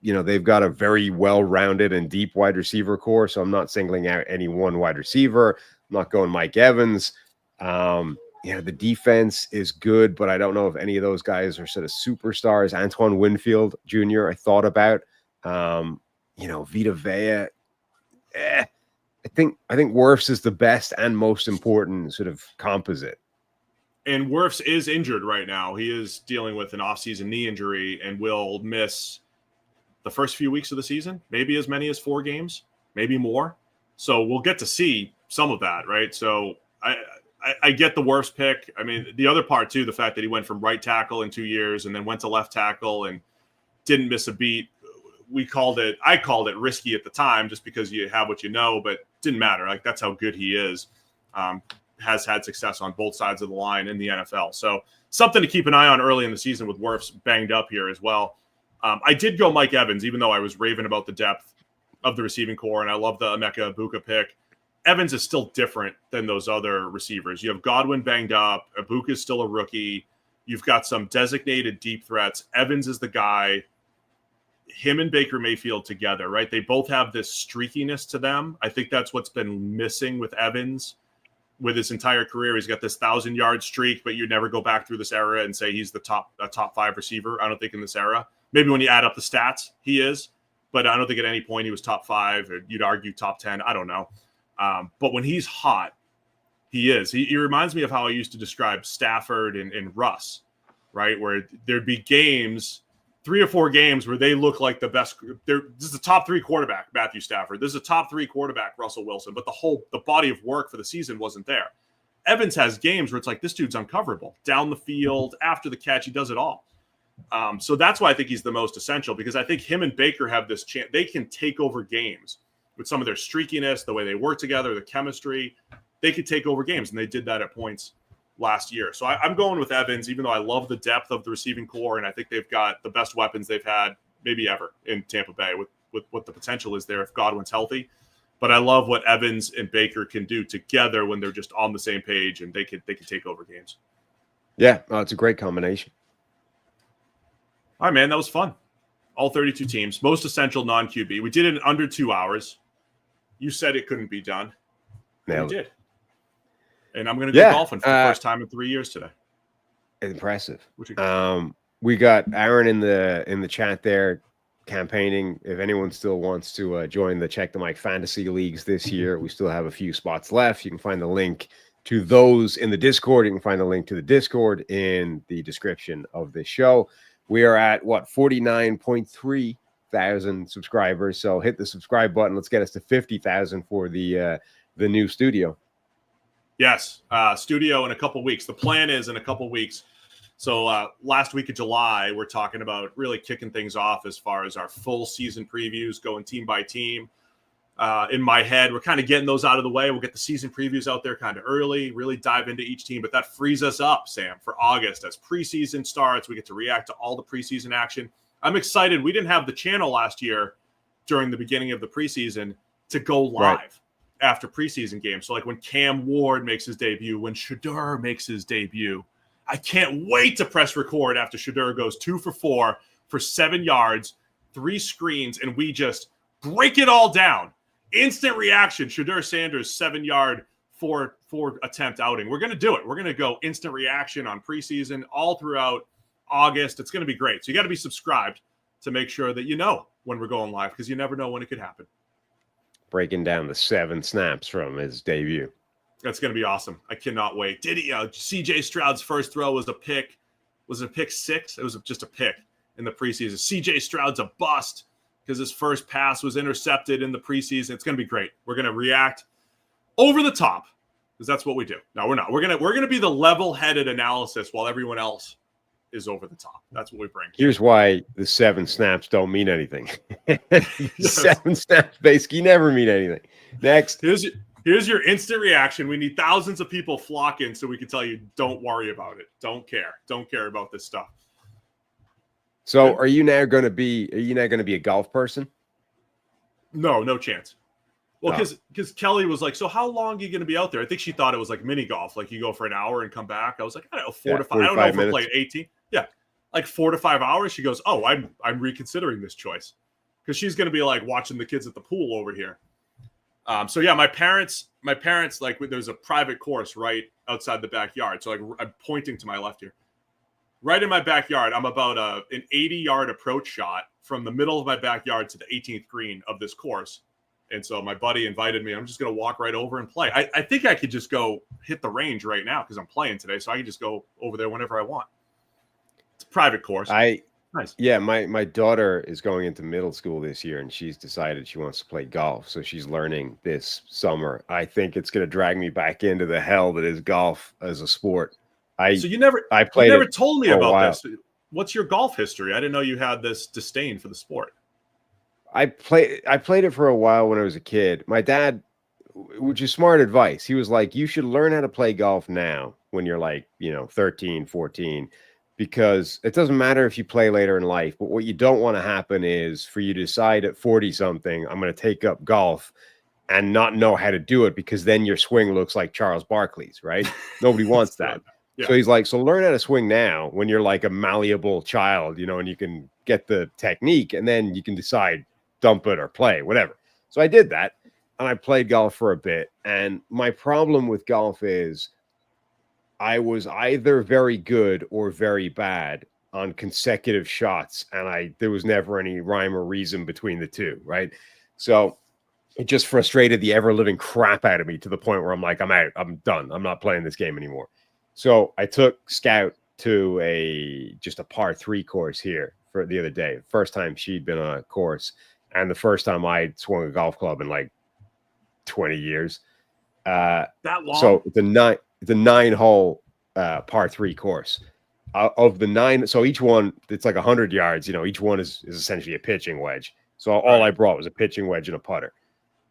they've got a very well-rounded and deep wide receiver core, so I'm not singling out any one wide receiver. I'm not going Mike Evans. The defense is good, but I don't know if any of those guys are sort of superstars. Antoine Winfield Jr., I thought about. Vita Vea. I think Wirfs is the best and most important sort of composite. And Wirfs is injured right now. He is dealing with an offseason knee injury and will miss the first few weeks of the season, maybe as many as 4 games, maybe more. So we'll get to see some of that, right? So I get the Wirfs pick. I mean, the other part, too, the fact that he went from right tackle in 2 years and then went to left tackle and didn't miss a beat. I called it risky at the time just because you have what you know, but it didn't matter. Like, that's how good he is. Has had success on both sides of the line in the NFL. So something to keep an eye on early in the season with Wirfs banged up here as well. I did go Mike Evans, even though I was raving about the depth of the receiving core, and I love the Emeka Ibuka pick. Evans is still different than those other receivers. You have Godwin banged up. Ibuka is still a rookie. You've got some designated deep threats. Evans is the guy. Him and Baker Mayfield together, right? They both have this streakiness to them. I think that's what's been missing with Evans with his entire career. He's got this 1,000-yard streak, but you never go back through this era and say he's a top 5 receiver. I don't think in this era. Maybe when you add up the stats, he is. But I don't think at any point he was top 5, or you'd argue top 10. I don't know. But when he's hot, he is. He reminds me of how I used to describe Stafford and Russ, right? Where there'd be games, 3 or 4 games, where they look like the best. This is a top 3 quarterback, Matthew Stafford. This is a top 3 quarterback, Russell Wilson. But the body of work for the season wasn't there. Evans has games where it's like, this dude's uncoverable. Down the field, after the catch, he does it all. So that's why I think he's the most essential, because I think him and Baker have this chance. They can take over games with some of their streakiness, the way they work together, the chemistry. They could take over games, and they did that at points last year. So I'm going with Evans, even though I love the depth of the receiving core, and I think they've got the best weapons they've had maybe ever in Tampa Bay with what the potential is there if Godwin's healthy. But I love what Evans and Baker can do together when they're just on the same page, and they can take over games. Yeah, it's a great combination. All right, man, that was fun. All 32 teams, most essential non-QB. We did it in under 2 hours. You said it couldn't be done. We did. And I'm going to go golfing for the first time in 3 years today. Impressive. We got Aaron in the chat there campaigning. If anyone still wants to join the Check the Mic Fantasy Leagues this year, we still have a few spots left. You can find the link to those in the Discord. You can find the link to the Discord in the description of this show. We are at 49.3 thousand subscribers. So hit the subscribe button. Let's get us to 50,000 for the new studio. Yes, studio in a couple weeks. The plan is in a couple weeks. So last week of July, we're talking about really kicking things off as far as our full season previews, going team by team. In my head, we're kind of getting those out of the way. We'll get the season previews out there kind of early, really dive into each team. But that frees us up, Sam, for August. As preseason starts, we get to react to all the preseason action. I'm excited. We didn't have the channel last year during the beginning of the preseason to go live after preseason games. So like when Cam Ward makes his debut, when Shedeur makes his debut, I can't wait to press record after Shedeur goes 2 for 4 for 7 yards, 3 screens, and we just break it all down. Instant reaction. Shedeur Sanders, 7-yard, 4 attempt outing. We're going to do it. We're going to go instant reaction on preseason all throughout August. It's going to be great. So you got to be subscribed to make sure that you know when we're going live, because you never know when it could happen. Breaking down the 7 snaps from his debut. That's going to be awesome. I cannot wait. Did he? C.J. Stroud's first throw was a pick. Was it a pick 6? It was just a pick in the preseason. C.J. Stroud's a bust because his first pass was intercepted in the preseason. It's going to be great. We're going to react over the top because that's what we do. No, we're not. We're going to be the level-headed analysis while everyone else is over the top. That's what we bring. Here's why the 7 snaps don't mean anything. 7 snaps basically never mean anything. Next. Here's your instant reaction. We need thousands of people flocking so we can tell you, don't worry about it. Don't care. Don't care about this stuff. So are you now going to be a golf person? No chance. Well, because Kelly was like, so how long are you going to be out there? I think she thought it was like mini golf. Like you go for an hour and come back. I was like, I don't know, 4 to 5. I don't know if we're playing 18. Yeah. Like 4 to 5 hours. She goes, oh, I'm reconsidering this choice. Because she's going to be like watching the kids at the pool over here. So yeah, my parents, like there's a private course right outside the backyard. So like I'm pointing to my left here. Right in my backyard, I'm about an 80-yard approach shot from the middle of my backyard to the 18th green of this course. And so my buddy invited me. I'm just going to walk right over and play. I think I could just go hit the range right now because I'm playing today. So I can just go over there whenever I want. It's a private course. Nice. Yeah, my daughter is going into middle school this year, and she's decided she wants to play golf. So she's learning this summer. I think it's going to drag me back into the hell that is golf as a sport. You never told me about this. What's your golf history? I didn't know you had this disdain for the sport. I played it for a while when I was a kid. My dad, which is smart advice, he was like, you should learn how to play golf now when you're like, 13, 14. because it doesn't matter if you play later in life, but what you don't want to happen is for you to decide at 40 something, I'm going to take up golf and not know how to do it, because then your swing looks like Charles Barkley's, right? Nobody wants that. Yeah. So he's like, so learn how to swing now when you're like a malleable child, and you can get the technique, and then you can decide dump it or play, whatever. So I did that, and I played golf for a bit. And my problem with golf is I was either very good or very bad on consecutive shots, and there was never any rhyme or reason between the two, right? So it just frustrated the ever-living crap out of me to the point where I'm like, I'm out. I'm done. I'm not playing this game anymore. So I took Scout to just a par 3 course here for the other day. First time she'd been on a course, and the first time I'd swung a golf club in like 20 years. That long? So it's a 9-hole par 3 course. Of the 9, so each one, it's like 100 yards. Each one is essentially a pitching wedge. So all I brought was a pitching wedge and a putter.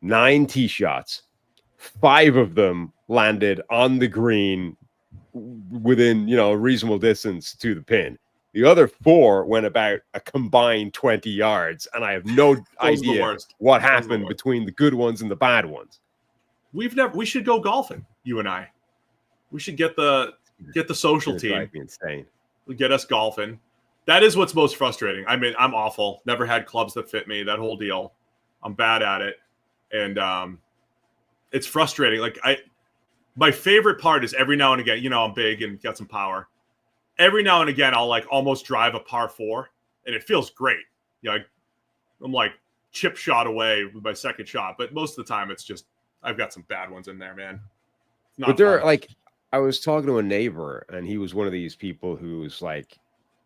9 tee shots. 5 of them landed on the green within, a reasonable distance to the pin. The other 4 went about a combined 20 yards, and I have no idea what happened between the good ones and the bad ones. We should go golfing, you and I. We should get the social team. Drive me insane. Get us golfing. That is what's most frustrating. I mean, I'm awful. Never had clubs that fit me. That whole deal. I'm bad at it, and it's frustrating. Like my favorite part is every now and again. I'm big and got some power. Every now and again, I'll like almost drive a par 4, and it feels great. I'm like chip shot away with my second shot, but most of the time it's just I've got some bad ones in there, man. But there, like, I was talking to a neighbor, and he was one of these people who's like,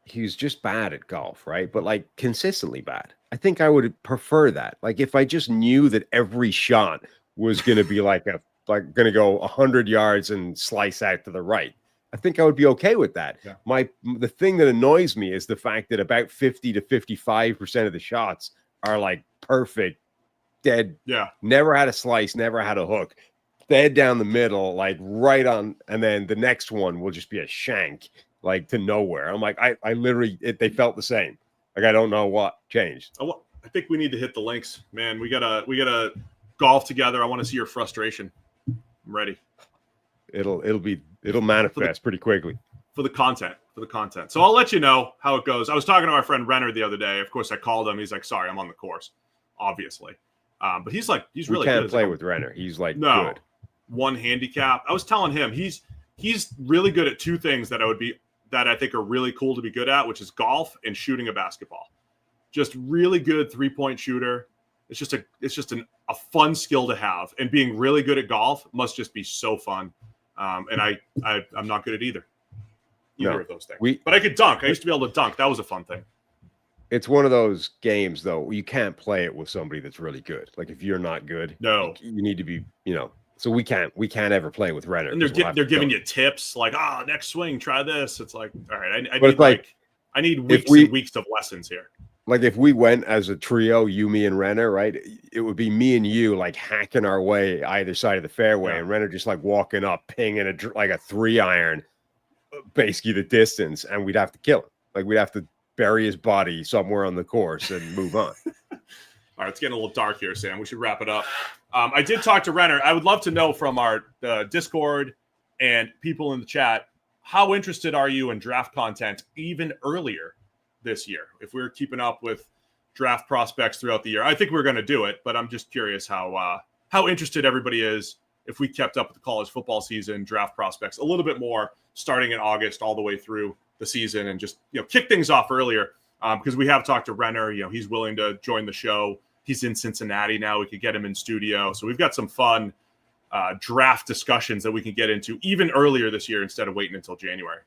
he's just bad at golf, right? But like consistently bad. I think I would prefer that. Like if I just knew that every shot was going to be like going to go 100 yards and slice out to the right, I think I would be okay with that. Yeah. The thing that annoys me is the fact that about 50 to 55% of the shots are like perfect, dead. Yeah. Never had a slice, never had a hook. Dead down the middle, like right on, and then the next one will just be a shank, like to nowhere. I'm like, I literally, they felt the same. Like I don't know what changed. I think we need to hit the links, man. We gotta golf together. I want to see your frustration. I'm ready. It'll manifest pretty quickly for the content. So I'll let you know how it goes. I was talking to our friend Renner the other day. Of course, I called him. He's like, sorry, I'm on the course, obviously. But he's really good. We can't play with Renner. He's like good. One handicap. I was telling him he's really good at 2 things that I think are really cool to be good at, which is golf and shooting a basketball. Just really good 3-point shooter. It's just a fun skill to have, and being really good at golf must just be so fun. And I'm not good at either of those things. But I could dunk. I used to be able to dunk. That was a fun thing. It's one of those games though, you can't play it with somebody that's really good. Like if you're not good, no, you need to be, so we can't ever play with Renner. And they're giving you tips like, next swing, try this. It's like, all right, I need weeks and weeks of lessons here. Like if we went as a trio, you, me, and Renner, right? It would be me and you like hacking our way either side of the fairway, and Renner just like walking up, pinging a 3-iron, basically the distance, and we'd have to kill him. Like we'd have to bury his body somewhere on the course and move on. All right, it's getting a little dark here, Sam. We should wrap it up. I did talk to Renner. I would love to know from our Discord and people in the chat, how interested are you in draft content even earlier this year? If we're keeping up with draft prospects throughout the year, I think we're going to do it, but I'm just curious how interested everybody is if we kept up with the college football season, draft prospects a little bit more starting in August all the way through the season, and just kick things off earlier, because we have talked to Renner. He's willing to join the show. He's in Cincinnati now. We could get him in studio, so we've got some fun draft discussions that we can get into even earlier this year instead of waiting until January.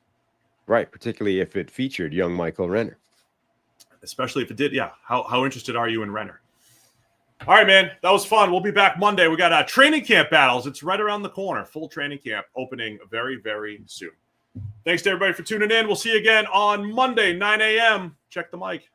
Right, particularly if it featured young Michael Renner. Especially if it did, yeah. How interested are you in Renner? All right, man, that was fun. We'll be back Monday. We got training camp battles. It's right around the corner. Full training camp opening very, very soon. Thanks to everybody for tuning in. We'll see you again on Monday, 9 a.m. Check the mic.